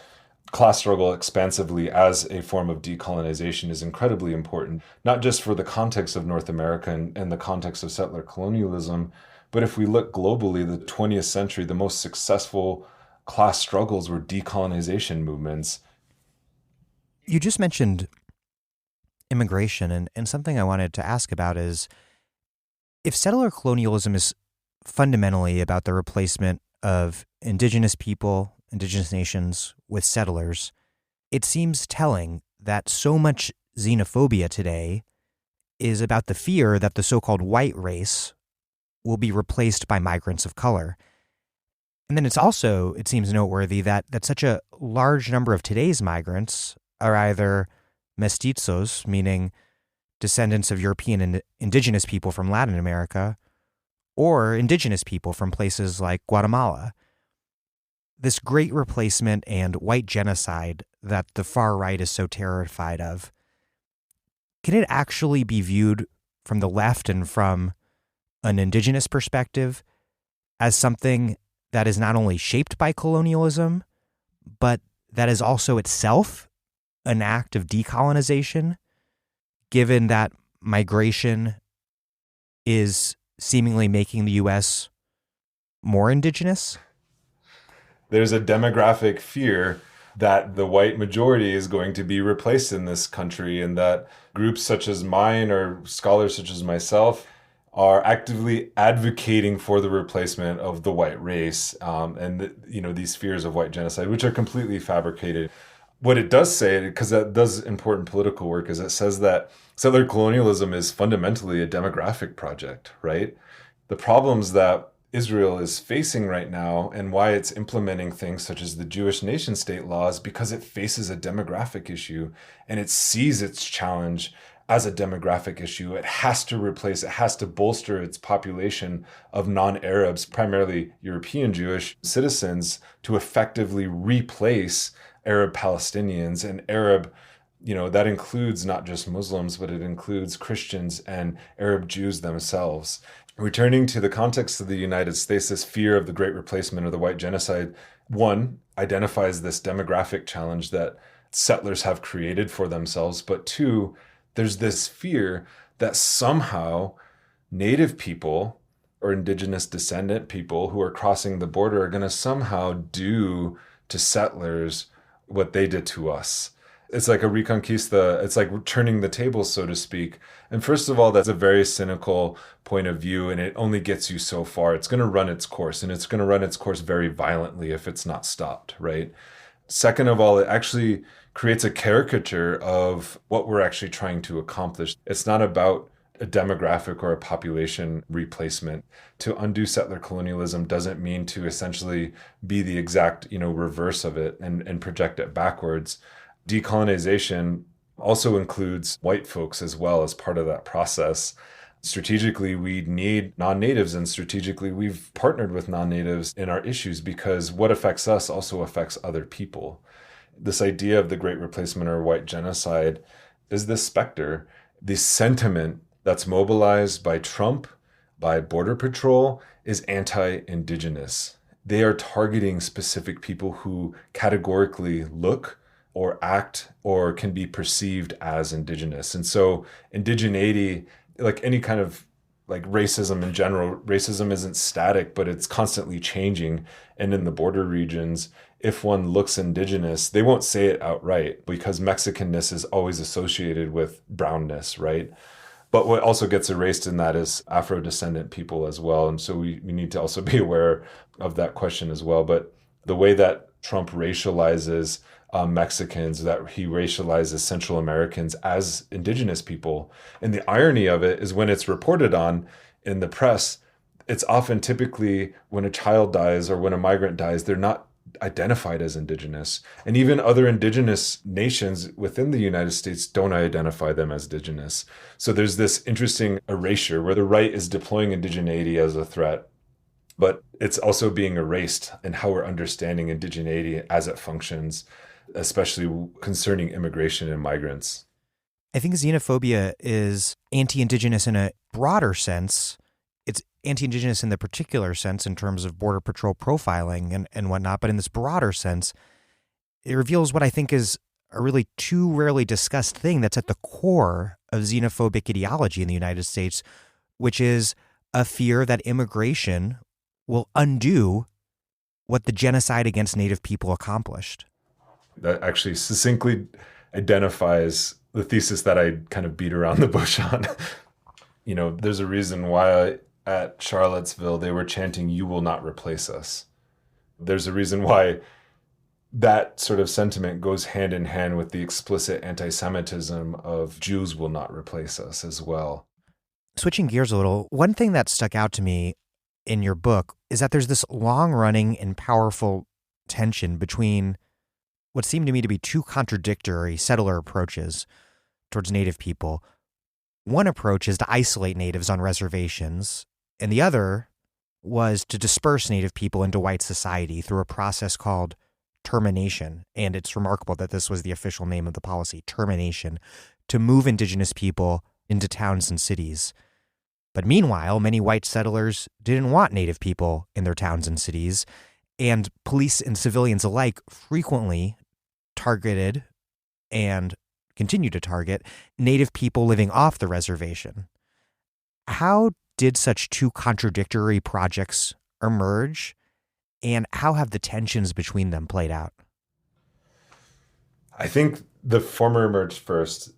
class struggle expansively as a form of decolonization is incredibly important, not just for the context of North America and the context of settler colonialism, but if we look globally, the 20th century, the most successful class struggles were decolonization movements.
You just mentioned immigration, and something I wanted to ask about is, if settler colonialism is fundamentally about the replacement of indigenous people, indigenous nations with settlers, it seems telling that so much xenophobia today is about the fear that the so-called white race will be replaced by migrants of color. And then it seems noteworthy that such a large number of today's migrants are either mestizos, meaning descendants of European and indigenous people from Latin America, or indigenous people from places like Guatemala. This great replacement and white genocide that the far right is so terrified of, can it actually be viewed from the left and from an indigenous perspective as something that is not only shaped by colonialism, but that is also itself an act of decolonization, given that migration is seemingly making the U.S. more indigenous?
There's a demographic fear that the white majority is going to be replaced in this country, and that groups such as mine or scholars such as myself are actively advocating for the replacement of the white race, these fears of white genocide, which are completely fabricated. What it does say, because that does important political work, is it says that settler colonialism is fundamentally a demographic project, right? The problems that Israel is facing right now and why it's implementing things such as the Jewish nation state laws, because it faces a demographic issue and it sees its challenge as a demographic issue. It has to bolster its population of non-Arabs, primarily European Jewish citizens, to effectively replace Arab Palestinians and Arab, that includes not just Muslims, but it includes Christians and Arab Jews themselves. Returning to the context of the United States, this fear of the Great Replacement or the white genocide, one, identifies this demographic challenge that settlers have created for themselves, but two, there's this fear that somehow Native people or indigenous descendant people who are crossing the border are going to somehow do to settlers what they did to us. It's like a reconquista. It's like turning the tables, so to speak. And first of all, that's a very cynical point of view, and it only gets you so far. It's going to run its course, and it's going to run its course very violently if it's not stopped, right? Second of all, it actually creates a caricature of what we're actually trying to accomplish. It's not about a demographic or a population replacement. To undo settler colonialism doesn't mean to essentially be the exact, reverse of it and project it backwards. Decolonization also includes white folks as well as part of that process. Strategically, we need non-natives, and strategically, we've partnered with non-natives in our issues because what affects us also affects other people. This idea of the Great Replacement or white genocide is this specter, this sentiment that's mobilized by Trump, by Border Patrol, is anti-Indigenous. They are targeting specific people who categorically look or act or can be perceived as Indigenous. And so indigeneity, like any kind of racism in general, racism isn't static, but it's constantly changing. And in the border regions, if one looks Indigenous, they won't say it outright because Mexicanness is always associated with brownness, right? But what also gets erased in that is Afro-descendant people as well. And so we need to also be aware of that question as well. But the way that Trump racializes Mexicans, that he racializes Central Americans as Indigenous people. And the irony of it is when it's reported on, in the press, it's often typically when a child dies or when a migrant dies, they're not identified as Indigenous. And even other Indigenous nations within the United States don't identify them as Indigenous. So there's this interesting erasure where the right is deploying indigeneity as a threat, but it's also being erased in how we're understanding indigeneity as it functions, especially concerning immigration and migrants.
I think xenophobia is anti-Indigenous in a broader sense. It's anti-Indigenous in the particular sense in terms of Border Patrol profiling and whatnot. But in this broader sense, it reveals what I think is a really too rarely discussed thing that's at the core of xenophobic ideology in the United States, which is a fear that immigration will undo what the genocide against Native people accomplished.
That actually succinctly identifies the thesis that I kind of beat around the bush on. There's a reason why at Charlottesville they were chanting, "You will not replace us." There's a reason why that sort of sentiment goes hand in hand with the explicit anti-Semitism of Jews will not replace us as well.
Switching gears a little, one thing that stuck out to me in your book is that there's this long-running and powerful tension between what seemed to me to be two contradictory settler approaches towards Native people. One approach is to isolate Natives on reservations, and the other was to disperse Native people into white society through a process called termination. And it's remarkable that this was the official name of the policy, termination, to move Indigenous people into towns and cities. But meanwhile, many white settlers didn't want Native people in their towns and cities, and police and civilians alike frequently targeted and continue to target Native people living off the reservation. How did such two contradictory projects emerge, and how have the tensions between them played out?
I think the former emerged first.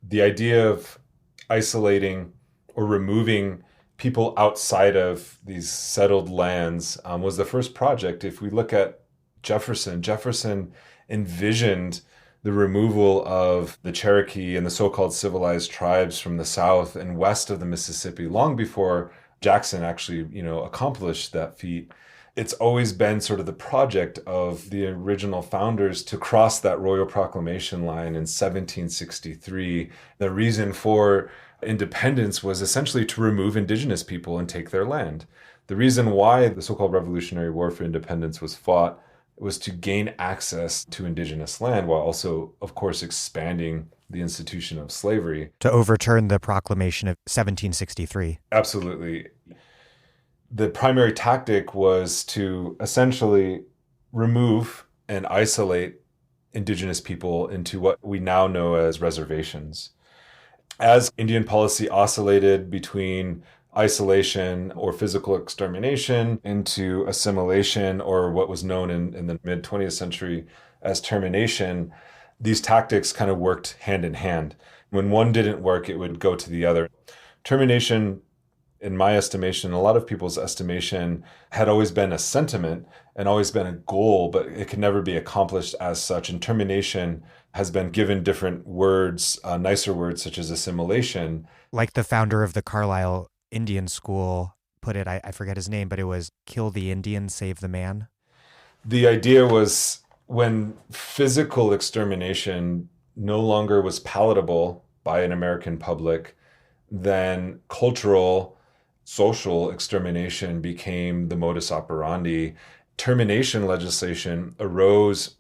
The idea of isolating or removing people outside of these settled lands was the first project. If we look at Jefferson envisioned the removal of the Cherokee and the so-called civilized tribes from the south and west of the Mississippi long before Jackson actually, accomplished that feat. It's always been sort of the project of the original founders to cross that Royal Proclamation line in 1763. The reason for independence was essentially to remove Indigenous people and take their land. The reason why the so-called Revolutionary War for Independence was fought was to gain access to Indigenous land while also, of course, expanding the institution of slavery.
To overturn the proclamation of 1763.
Absolutely. The primary tactic was to essentially remove and isolate Indigenous people into what we now know as reservations. As Indian policy oscillated between isolation or physical extermination into assimilation, or what was known in the mid-20th century as termination, these tactics kind of worked hand in hand. When one didn't work, it would go to the other. Termination, in my estimation, a lot of people's estimation, had always been a sentiment and always been a goal, but it could never be accomplished as such. And termination has been given different words, nicer words such as assimilation.
Like the founder of the Carlisle Indian School put it, I forget his name, but it was kill the Indian, save the man.
The idea was when physical extermination no longer was palatable by an American public, then cultural, social extermination became the modus operandi. Termination legislation arose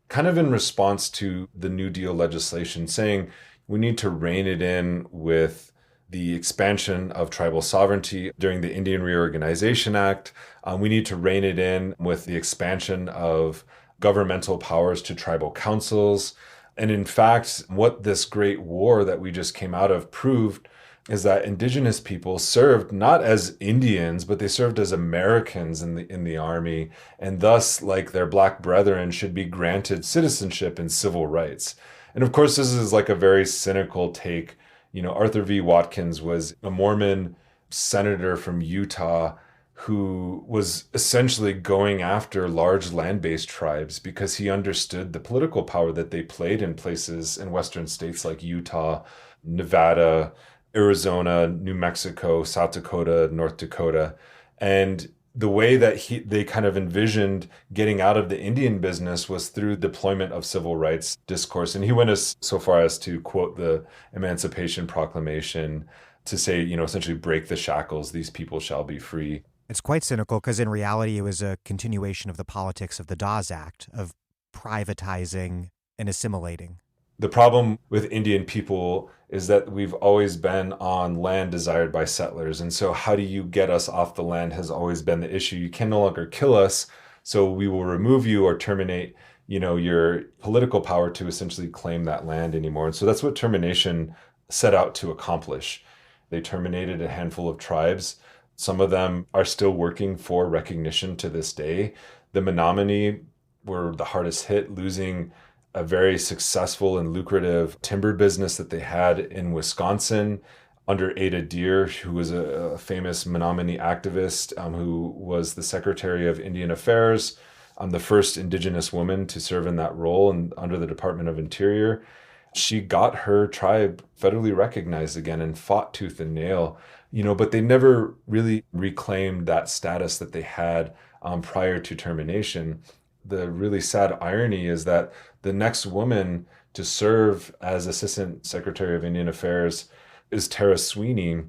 kind of in response to the New Deal legislation, saying we need to rein it in with the expansion of tribal sovereignty during the Indian Reorganization Act. We need to rein it in with the expansion of governmental powers to tribal councils. And in fact, what this great war that we just came out of proved is that Indigenous people served not as Indians, but they served as Americans in the army, and thus, like their Black brethren, should be granted citizenship and civil rights. And of course, this is like a very cynical take. Arthur V. Watkins was a Mormon senator from Utah who was essentially going after large land-based tribes because he understood the political power that they played in places in Western states like Utah, Nevada, Arizona, New Mexico, South Dakota, North Dakota. And the way that they kind of envisioned getting out of the Indian business was through deployment of civil rights discourse. And he went so far as to quote the Emancipation Proclamation to say, essentially break the shackles, these people shall be free.
It's quite cynical because in reality, it was a continuation of the politics of the Dawes Act of privatizing and assimilating.
The problem with Indian people is that we've always been on land desired by settlers. And so how do you get us off the land has always been the issue. You can no longer kill us, so we will remove you or terminate, your political power to essentially claim that land anymore. And so that's what termination set out to accomplish. They terminated a handful of tribes. Some of them are still working for recognition to this day. The Menominee were the hardest hit, losing a very successful and lucrative timber business that they had in Wisconsin under Ada Deer, who was a famous Menominee activist who was the Secretary of Indian Affairs, the first Indigenous woman to serve in that role and under the Department of Interior. She got her tribe federally recognized again and fought tooth and nail, but they never really reclaimed that status that they had prior to termination. The really sad irony is that the next woman to serve as Assistant Secretary of Indian Affairs is Tara Sweeney,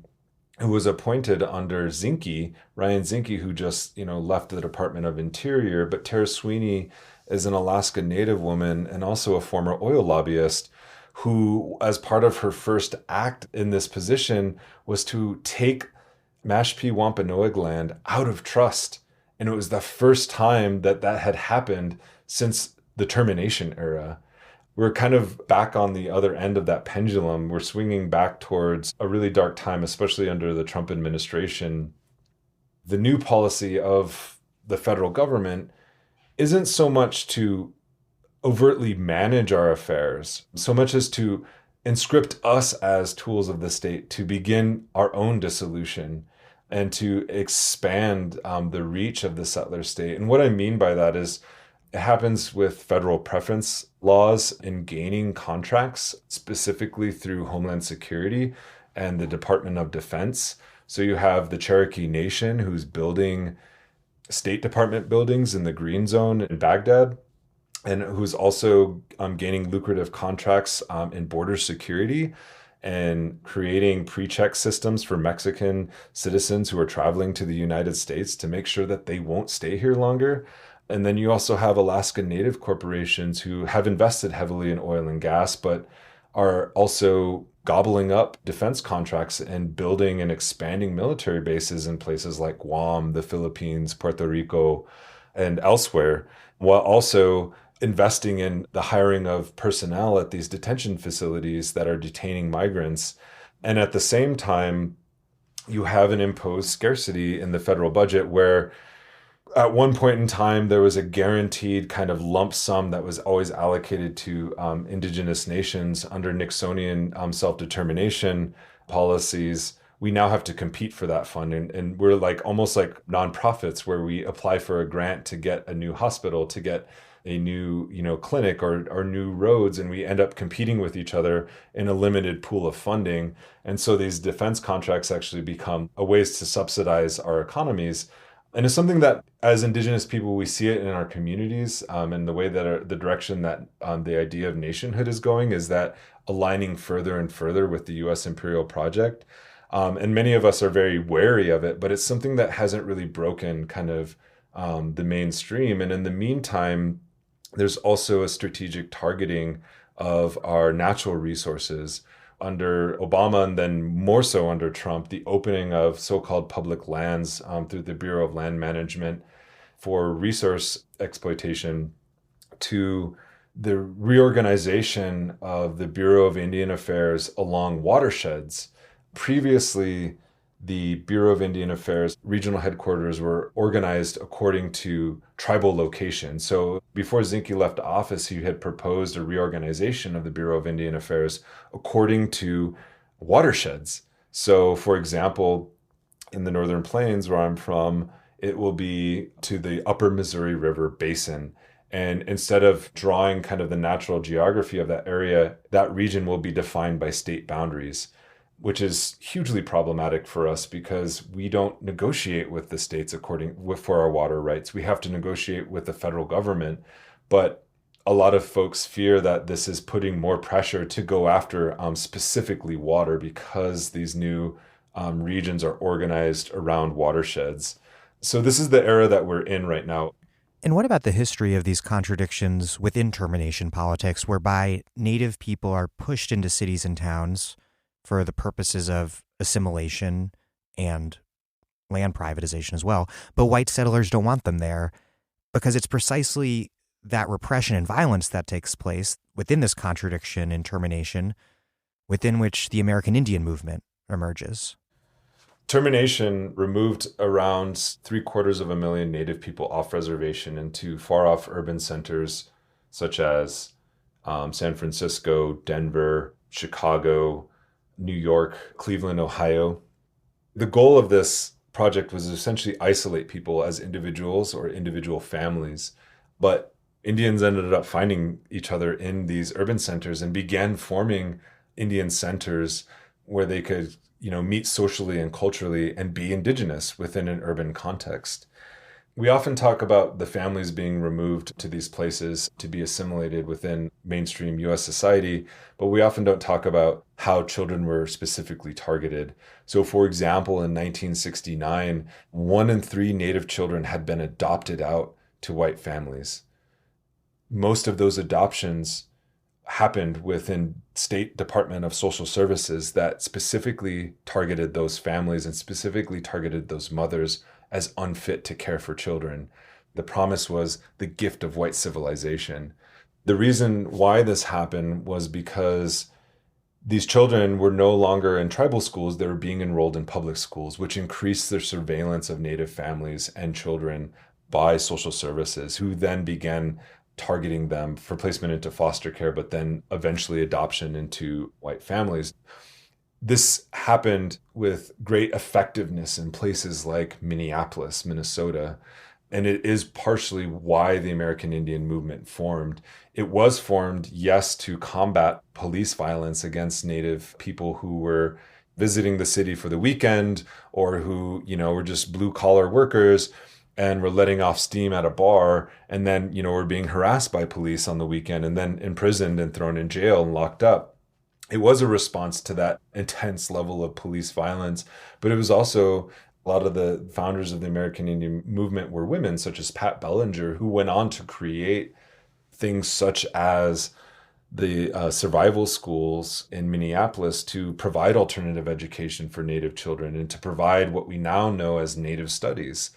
who was appointed under Ryan Zinke, who just, left the Department of Interior. But Tara Sweeney is an Alaska Native woman and also a former oil lobbyist who, as part of her first act in this position, was to take Mashpee Wampanoag land out of trust. And it was the first time that had happened since the termination era. We're kind of back on the other end of that pendulum. We're swinging back towards a really dark time, especially under the Trump administration. The new policy of the federal government isn't so much to overtly manage our affairs, so much as to inscript us as tools of the state to begin our own dissolution and to expand the reach of the settler state. And what I mean by that is it happens with federal preference laws in gaining contracts, specifically through Homeland Security and the Department of Defense. So you have the Cherokee Nation who's building State Department buildings in the Green Zone in Baghdad, and who's also gaining lucrative contracts in border security and creating pre-check systems for Mexican citizens who are traveling to the United States to make sure that they won't stay here longer. And then you also have Alaska Native corporations who have invested heavily in oil and gas, but are also gobbling up defense contracts and building and expanding military bases in places like Guam, the Philippines, Puerto Rico, and elsewhere, while also investing in the hiring of personnel at these detention facilities that are detaining migrants. And at the same time, you have an imposed scarcity in the federal budget where at one point in time, there was a guaranteed kind of lump sum that was always allocated to indigenous nations under Nixonian self-determination policies. We now have to compete for that fund. And we're almost like nonprofits where we apply for a grant to get a new hospital, to get a new clinic or new roads, and we end up competing with each other in a limited pool of funding. And so these defense contracts actually become a ways to subsidize our economies. And it's something that, as Indigenous people, we see it in our communities, and the way that the direction that the idea of nationhood is going is that aligning further and further with the U.S. imperial project. And many of us are very wary of it, but it's something that hasn't really broken kind of the mainstream. And in the meantime, there's also a strategic targeting of our natural resources. Under Obama, and then more so under Trump, the opening of so-called public lands through the Bureau of Land Management for resource exploitation, to the reorganization of the Bureau of Indian Affairs along watersheds. Previously, the Bureau of Indian Affairs regional headquarters were organized according to tribal location. So before Zinke left office, he had proposed a reorganization of the Bureau of Indian Affairs according to watersheds. So, for example, in the Northern Plains, where I'm from, it will be to the upper Missouri River basin. And instead of drawing kind of the natural geography of that area, that region will be defined by state boundaries. which is hugely problematic for us because we don't negotiate with the states for our water rights. We have to negotiate with the federal government, but a lot of folks fear that this is putting more pressure to go after specifically water because these new regions are organized around watersheds. So this is the era that we're in right now.
And what about the history of these contradictions within termination politics, whereby Native people are pushed into cities and towns for the purposes of assimilation and land privatization as well, but white settlers don't want them there because it's precisely that repression and violence that takes place within this contradiction and termination within which the American Indian movement emerges.
Termination removed around 750,000 Native people off reservation into far-off urban centers such as San Francisco, Denver, Chicago, New York, Cleveland, Ohio. The goal of this project was to essentially isolate people as individuals or individual families. But Indians ended up finding each other in these urban centers and began forming Indian centers where they could, meet socially and culturally and be indigenous within an urban context. We often talk about the families being removed to these places to be assimilated within mainstream US society, but we often don't talk about how children were specifically targeted. So for example, in 1969, 1 in 3 Native children had been adopted out to white families. Most of those adoptions happened within State Department of Social Services that specifically targeted those families and specifically targeted those mothers as unfit to care for children. The promise was the gift of white civilization. The reason why this happened was because these children were no longer in tribal schools, they were being enrolled in public schools, which increased the surveillance of Native families and children by social services, who then began targeting them for placement into foster care, but then eventually adoption into white families. This happened with great effectiveness in places like Minneapolis, Minnesota, and it is partially why the American Indian movement formed. It was formed, yes, to combat police violence against Native people who were visiting the city for the weekend or who, were just blue-collar workers and were letting off steam at a bar and then, were being harassed by police on the weekend and then imprisoned and thrown in jail and locked up. It was a response to that intense level of police violence, but it was also a lot of the founders of the American Indian movement were women, such as Pat Bellinger, who went on to create things such as the survival schools in Minneapolis to provide alternative education for Native children and to provide what we now know as Native studies.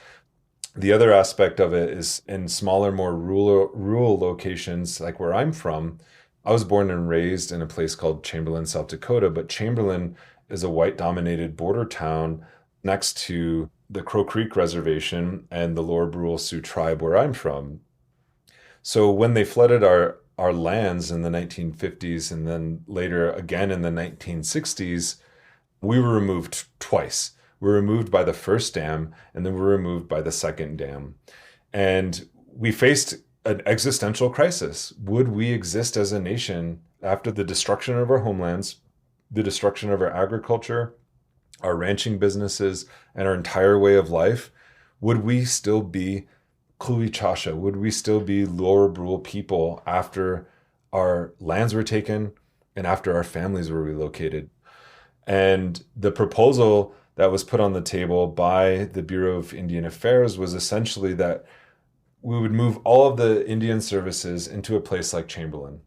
The other aspect of it is in smaller, more rural locations, like where I'm from. I was born and raised in a place called Chamberlain, South Dakota, but Chamberlain is a white-dominated border town next to the Crow Creek Reservation and the Lower Brule Sioux tribe where I'm from. So when they flooded our lands in the 1950s and then later again in the 1960s, we were removed twice. We were removed by the first dam and then we were removed by the second dam. And we faced an existential crisis. Would we exist as a nation after the destruction of our homelands, the destruction of our agriculture, our ranching businesses, and our entire way of life? Would we still be Kluichasha? Would we still be Lower Brule people after our lands were taken and after our families were relocated? And the proposal that was put on the table by the Bureau of Indian Affairs was essentially that we would move all of the Indian services into a place like Chamberlain.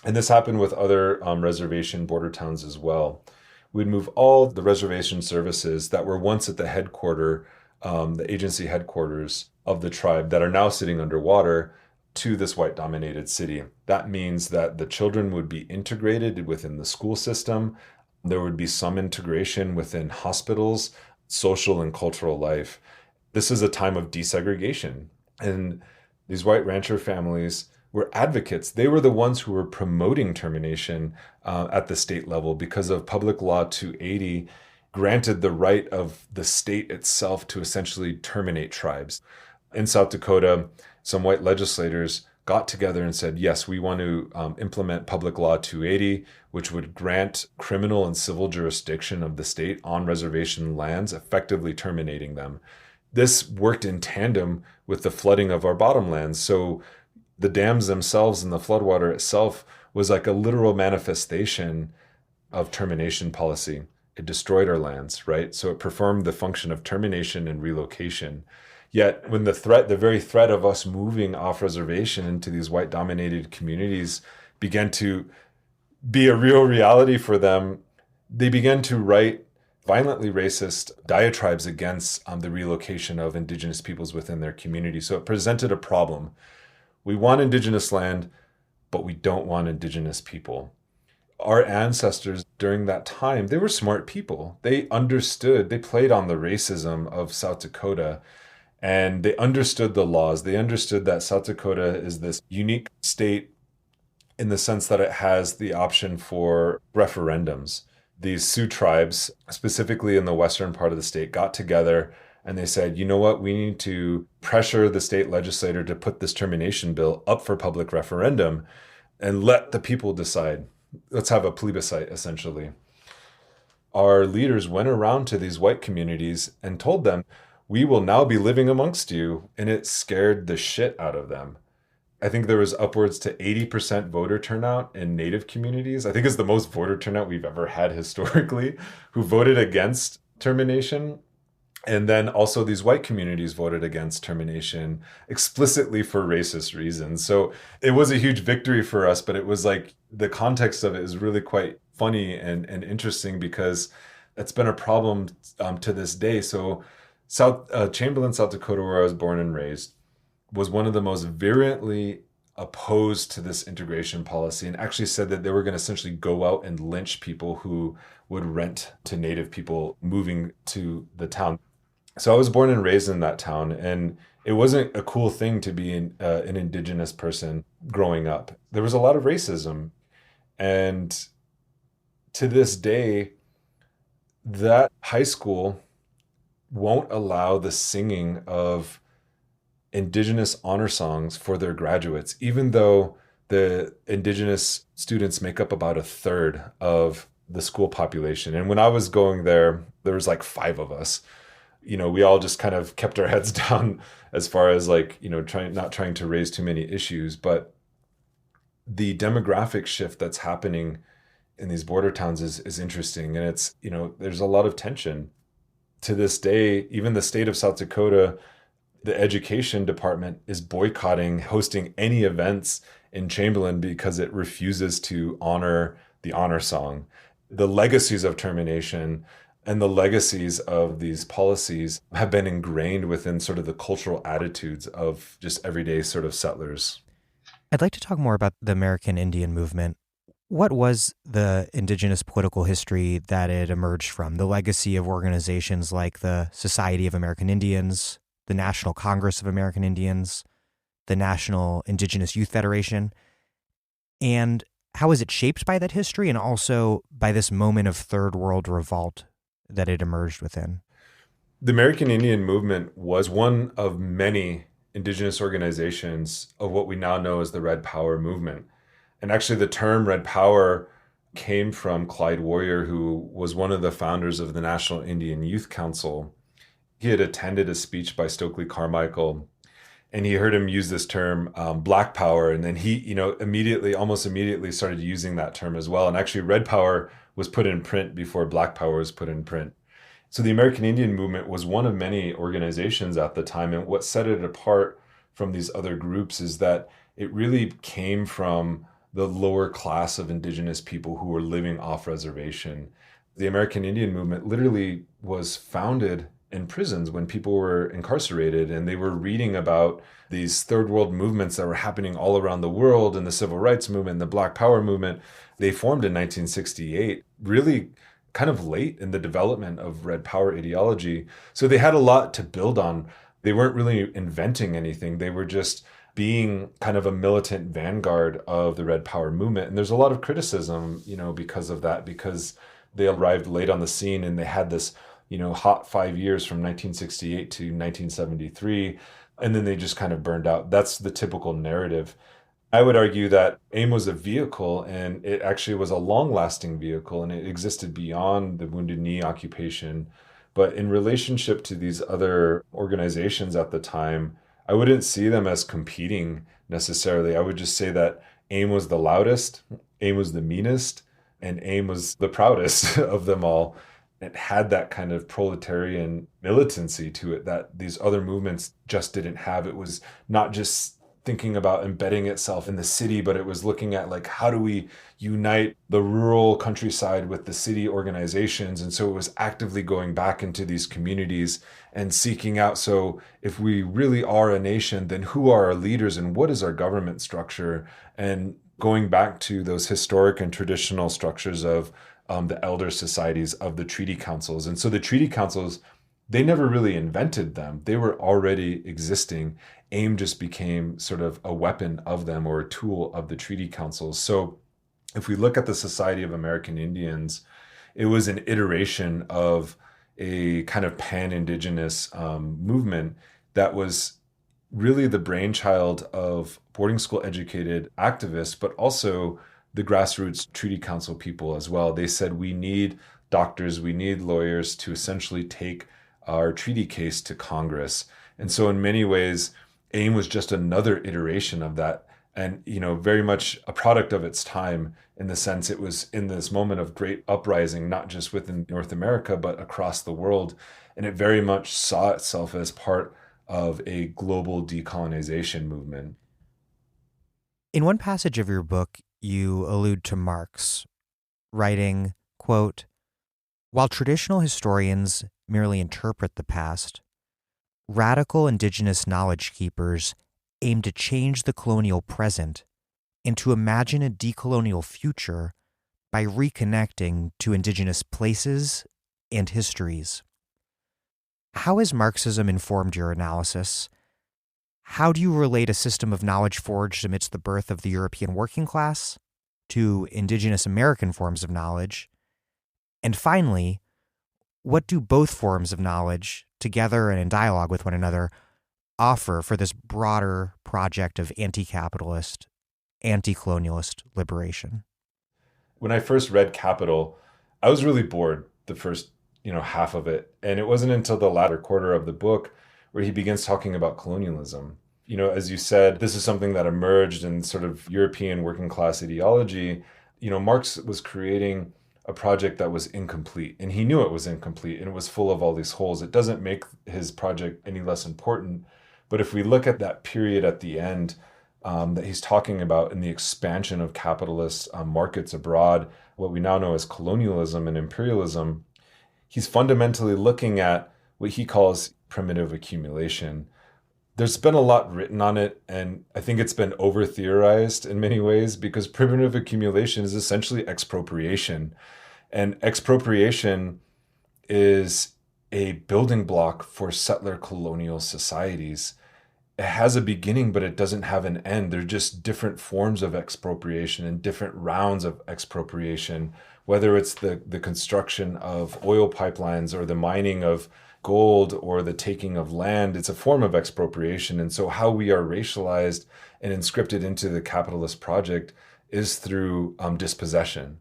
And this happened with other reservation border towns as well. We'd move all the reservation services that were once at the the agency headquarters of the tribe that are now sitting underwater to this white-dominated city. That means that the children would be integrated within the school system. There would be some integration within hospitals, social and cultural life. This is a time of desegregation. And these white rancher families were advocates. They were the ones who were promoting termination at the state level because of Public Law 280 granted the right of the state itself to essentially terminate tribes. In South Dakota, some white legislators got together and said, yes, we want to implement Public Law 280, which would grant criminal and civil jurisdiction of the state on reservation lands, effectively terminating them. This worked in tandem with the flooding of our bottomlands. So the dams themselves and the floodwater itself was like a literal manifestation of termination policy. It destroyed our lands, right? So it performed the function of termination and relocation. Yet when the very threat of us moving off reservation into these white-dominated communities began to be a real reality for them, they began to write violently racist diatribes against the relocation of Indigenous peoples within their community. So it presented a problem. We want Indigenous land, but we don't want Indigenous people. Our ancestors during that time, they were smart people. They understood, they played on the racism of South Dakota, and they understood the laws. They understood that South Dakota is this unique state in the sense that it has the option for referendums. These Sioux tribes, specifically in the western part of the state, got together and they said, you know what, we need to pressure the state legislature to put this termination bill up for public referendum and let the people decide. Let's have a plebiscite, essentially. Our leaders went around to these white communities and told them, we will now be living amongst you. And it scared the shit out of them. I think there was upwards to 80% voter turnout in Native communities. I think it's the most voter turnout we've ever had historically, who voted against termination. And then also these white communities voted against termination explicitly for racist reasons. So it was a huge victory for us, but it was like the context of it is really quite funny and interesting because it's been a problem to this day. So Chamberlain, South Dakota, where I was born and raised, was one of the most virulently opposed to this integration policy and actually said that they were going to essentially go out and lynch people who would rent to Native people moving to the town. So I was born and raised in that town, and it wasn't a cool thing to be an Indigenous person growing up. There was a lot of racism. And to this day, that high school won't allow the singing of Indigenous honor songs for their graduates, even though the Indigenous students make up about a third of the school population. And when I was going there, there was like 5 of us. You know, we all just kind of kept our heads down as far as like, you know, not trying to raise too many issues. But the demographic shift that's happening in these border towns is interesting. And it's, you know, there's a lot of tension. To this day, even the state of South Dakota, the education department is boycotting hosting any events in Chamberlain because it refuses to honor the honor song. The legacies of termination and the legacies of these policies have been ingrained within sort of the cultural attitudes of just everyday sort of settlers.
I'd like to talk more about the American Indian movement. What was the Indigenous political history that it emerged from? The legacy of organizations like the Society of American Indians, the National Congress of American Indians, the National Indigenous Youth Federation, and how is it shaped by that history and also by this moment of third world revolt that it emerged within?
The American Indian movement was one of many Indigenous organizations of what we now know as the Red Power movement. And actually the term Red Power came from Clyde Warrior, who was one of the founders of the National Indian Youth Council. He had attended a speech by Stokely Carmichael, and he heard him use this term, Black Power. And then he, you know, almost immediately started using that term as well. And actually Red Power was put in print before Black Power was put in print. So the American Indian movement was one of many organizations at the time. And what set it apart from these other groups is that it really came from the lower class of Indigenous people who were living off reservation. The American Indian movement literally was founded in prisons when people were incarcerated, and they were reading about these third world movements that were happening all around the world, and the civil rights movement, the Black Power movement. They formed in 1968, really kind of late in the development of Red Power ideology. So they had a lot to build on. They weren't really inventing anything. They were just being kind of a militant vanguard of the Red Power movement. And there's a lot of criticism, you know, because of that, because they arrived late on the scene and they had this, you know, hot 5 years from 1968 to 1973. And then they just kind of burned out. That's the typical narrative. I would argue that AIM was a vehicle, and it actually was a long-lasting vehicle, and it existed beyond the Wounded Knee occupation. But in relationship to these other organizations at the time, I wouldn't see them as competing necessarily. I would just say that AIM was the loudest, AIM was the meanest, and AIM was the proudest of them all. It had that kind of proletarian militancy to it that these other movements just didn't have. It was not just thinking about embedding itself in the city, but it was looking at like, how do we unite the rural countryside with the city organizations? And so it was actively going back into these communities and seeking out. So if we really are a nation, then who are our leaders and what is our government structure? And going back to those historic and traditional structures of the elder societies, of the treaty councils. And so the treaty councils, they never really invented them. They were already existing. AIM just became sort of a weapon of them, or a tool of the treaty councils. So if we look at the Society of American Indians, it was an iteration of a kind of pan-Indigenous movement that was really the brainchild of boarding school educated activists, but also the grassroots treaty council people as well. They said, we need doctors, we need lawyers to essentially take our treaty case to Congress. And so in many ways, AIM was just another iteration of that, and very much a product of its time, in the sense it was in this moment of great uprising, not just within North America, but across the world. And it very much saw itself as part of a global decolonization movement.
In one passage of your book, you allude to Marx, writing, quote, "While traditional historians merely interpret the past, radical indigenous knowledge keepers aim to change the colonial present and to imagine a decolonial future by reconnecting to indigenous places and histories." How has Marxism informed your analysis? How do you relate a system of knowledge forged amidst the birth of the European working class to indigenous American forms of knowledge? And finally, what do both forms of knowledge, together and in dialogue with one another, offer for this broader project of anti-capitalist, anti-colonialist liberation?
When I first read Capital, I was really bored the first, half of it. And it wasn't until the latter quarter of the book where he begins talking about colonialism. As you said, this is something that emerged in sort of European working class ideology. Marx was creating a project that was incomplete, and he knew it was incomplete, and it was full of all these holes. It doesn't make his project any less important. But if we look at that period at the end that he's talking about in the expansion of capitalist markets abroad, what we now know as colonialism and imperialism, he's fundamentally looking at what he calls primitive accumulation. There's been a lot written on it, and I think it's been over-theorized in many ways, because primitive accumulation is essentially expropriation. And expropriation is a building block for settler colonial societies. It has a beginning, but it doesn't have an end. They're just different forms of expropriation and different rounds of expropriation, whether it's the construction of oil pipelines or the mining of gold or the taking of land. It's a form of expropriation. And so how we are racialized and inscripted into the capitalist project is through dispossession.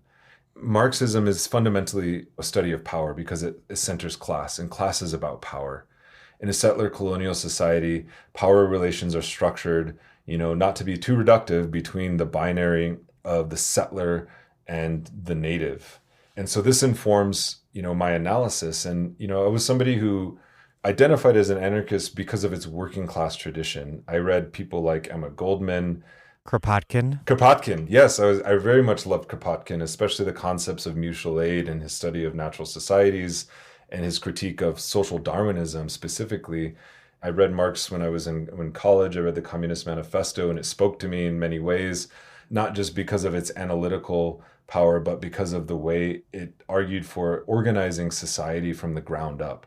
Marxism is fundamentally a study of power because it centers class, and class is about power. In a settler colonial society, power relations are structured, not to be too reductive, between the binary of the settler and the native. And so this informs, my analysis. And, I was somebody who identified as an anarchist because of its working class tradition. I read people like Emma Goldman, Kropotkin. Yes, I very much loved Kropotkin, especially the concepts of mutual aid and his study of natural societies and his critique of social Darwinism specifically. I read Marx when I was in college. I read the Communist Manifesto, and it spoke to me in many ways, not just because of its analytical power, but because of the way it argued for organizing society from the ground up.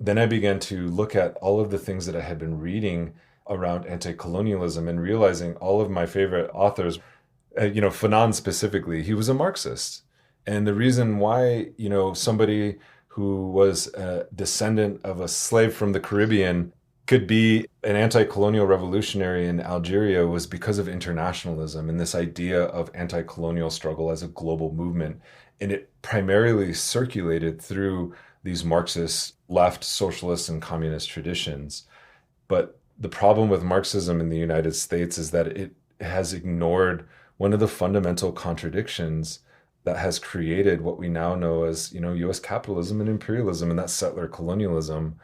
Then I began to look at all of the things that I had been reading around anti-colonialism and realizing all of my favorite authors, Fanon specifically, he was a Marxist. And the reason why, somebody who was a descendant of a slave from the Caribbean could be an anti-colonial revolutionary in Algeria was because of internationalism and this idea of anti-colonial struggle as a global movement. And it primarily circulated through these Marxist, left, socialist, and communist traditions. But the problem with Marxism in the United States is that it has ignored one of the fundamental contradictions that has created what we now know as, U.S. capitalism and imperialism, and that's settler colonialism.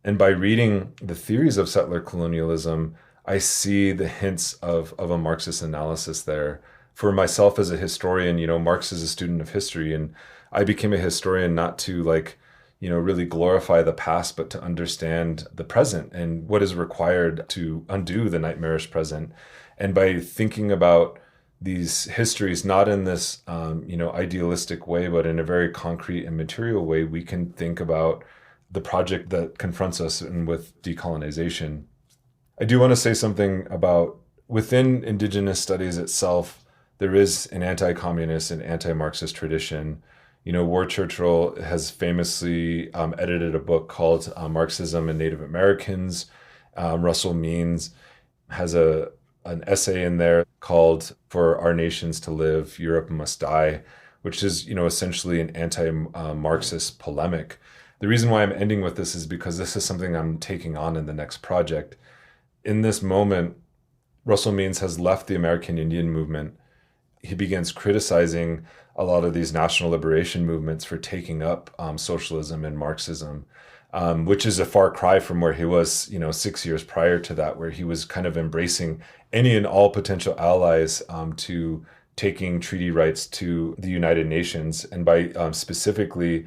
And by reading the theories of settler colonialism, I see the hints of a Marxist analysis there. For myself as a historian, Marx is a student of history, and I became a historian not to really glorify the past, but to understand the present and what is required to undo the nightmarish present. And by thinking about these histories, not in this, idealistic way, but in a very concrete and material way, we can think about the project that confronts us and with decolonization. I do want to say something about within Indigenous studies itself, there is an anti-communist and anti-Marxist tradition. Ward Churchill has famously edited a book called Marxism and Native Americans. Russell Means has an essay in there called For Our Nations to Live, Europe Must Die, which is, essentially an anti-Marxist polemic. The reason why I'm ending with this is because this is something I'm taking on in the next project. In this moment, Russell Means has left the American Indian movement. He begins criticizing a lot of these national liberation movements for taking up socialism and Marxism, which is a far cry from where he was, 6 years prior to that, where he was kind of embracing any and all potential allies to taking treaty rights to the United Nations, and by specifically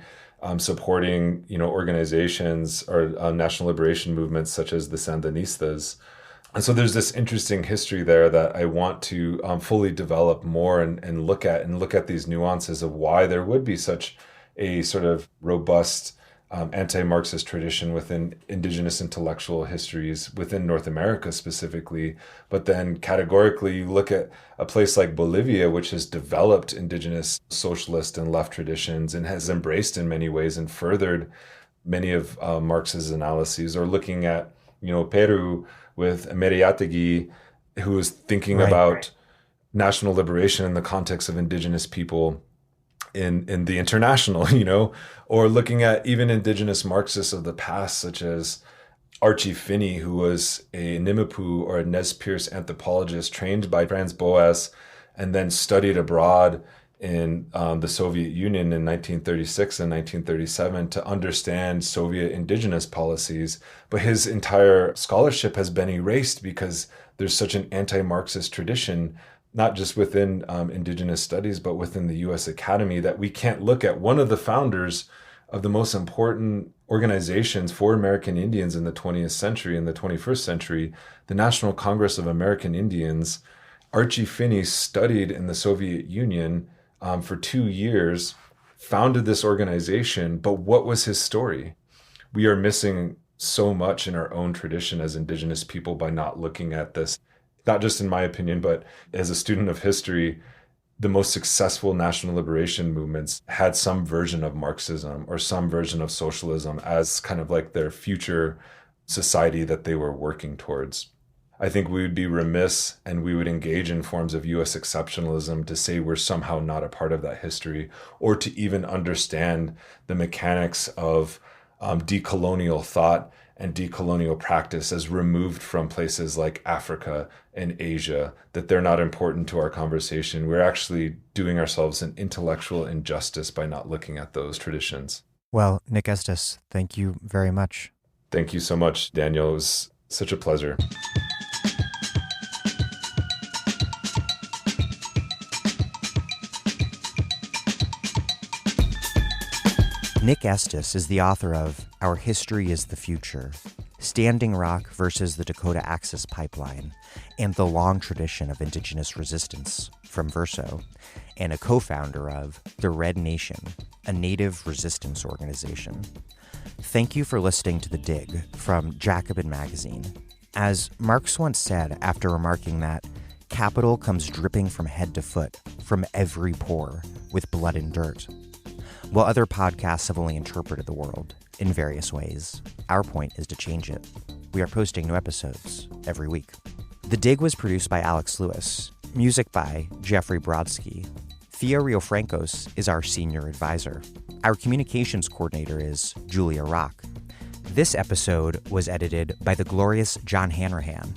supporting, organizations or national liberation movements such as the Sandinistas. And so there's this interesting history there that I want to fully develop more and look at these nuances of why there would be such a sort of robust anti-Marxist tradition within Indigenous intellectual histories within North America specifically. But then categorically, you look at a place like Bolivia, which has developed Indigenous socialist and left traditions and has embraced in many ways and furthered many of Marx's analyses, or looking at, Peru with Meriategui, who was thinking about national liberation in the context of Indigenous people in the international, or looking at even Indigenous Marxists of the past, such as Archie Finney, who was a Nimipu or a Nez Perce anthropologist trained by Franz Boas and then studied abroad in the Soviet Union in 1936 and 1937 to understand Soviet indigenous policies. But his entire scholarship has been erased because there's such an anti-Marxist tradition, not just within Indigenous studies, but within the U.S. Academy, that we can't look at one of the founders of the most important organizations for American Indians in the 20th century and the 21st century, the National Congress of American Indians. Archie Finney studied in the Soviet Union for 2 years, founded this organization, but what was his story? We are missing so much in our own tradition as Indigenous people by not looking at this. Not just in my opinion, but as a student of history, the most successful national liberation movements had some version of Marxism or some version of socialism as kind of like their future society that they were working towards. I think we would be remiss and we would engage in forms of U.S. exceptionalism to say we're somehow not a part of that history, or to even understand the mechanics of decolonial thought and decolonial practice as removed from places like Africa and Asia, that they're not important to our conversation. We're actually doing ourselves an intellectual injustice by not looking at those traditions.
Well, Nick Estes, thank you very much.
Thank you so much, Daniel. It was such a pleasure.
Nick Estes is the author of Our History is the Future, Standing Rock versus the Dakota Access Pipeline, and the Long Tradition of Indigenous Resistance from Verso, and a co-founder of The Red Nation, a Native resistance organization. Thank you for listening to The Dig from Jacobin Magazine. As Marx once said after remarking that capital comes dripping from head to foot, from every pore, with blood and dirt. While other podcasts have only interpreted the world in various ways, our point is to change it. We are posting new episodes every week. The Dig was produced by Alex Lewis. Music by Jeffrey Brodsky. Thea Riofrancos is our senior advisor. Our communications coordinator is Julia Rock. This episode was edited by the glorious John Hanrahan.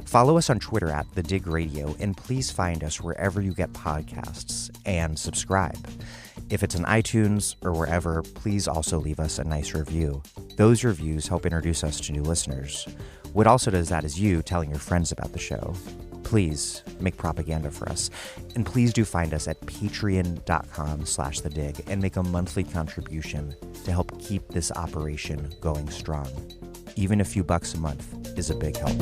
Follow us on Twitter at The Dig Radio, and please find us wherever you get podcasts and subscribe. If it's on iTunes or wherever, please also leave us a nice review. Those reviews help introduce us to new listeners. What also does that is you telling your friends about the show. Please make propaganda for us. And please do find us at patreon.com/thedig and make a monthly contribution to help keep this operation going strong. Even a few bucks a month is a big help.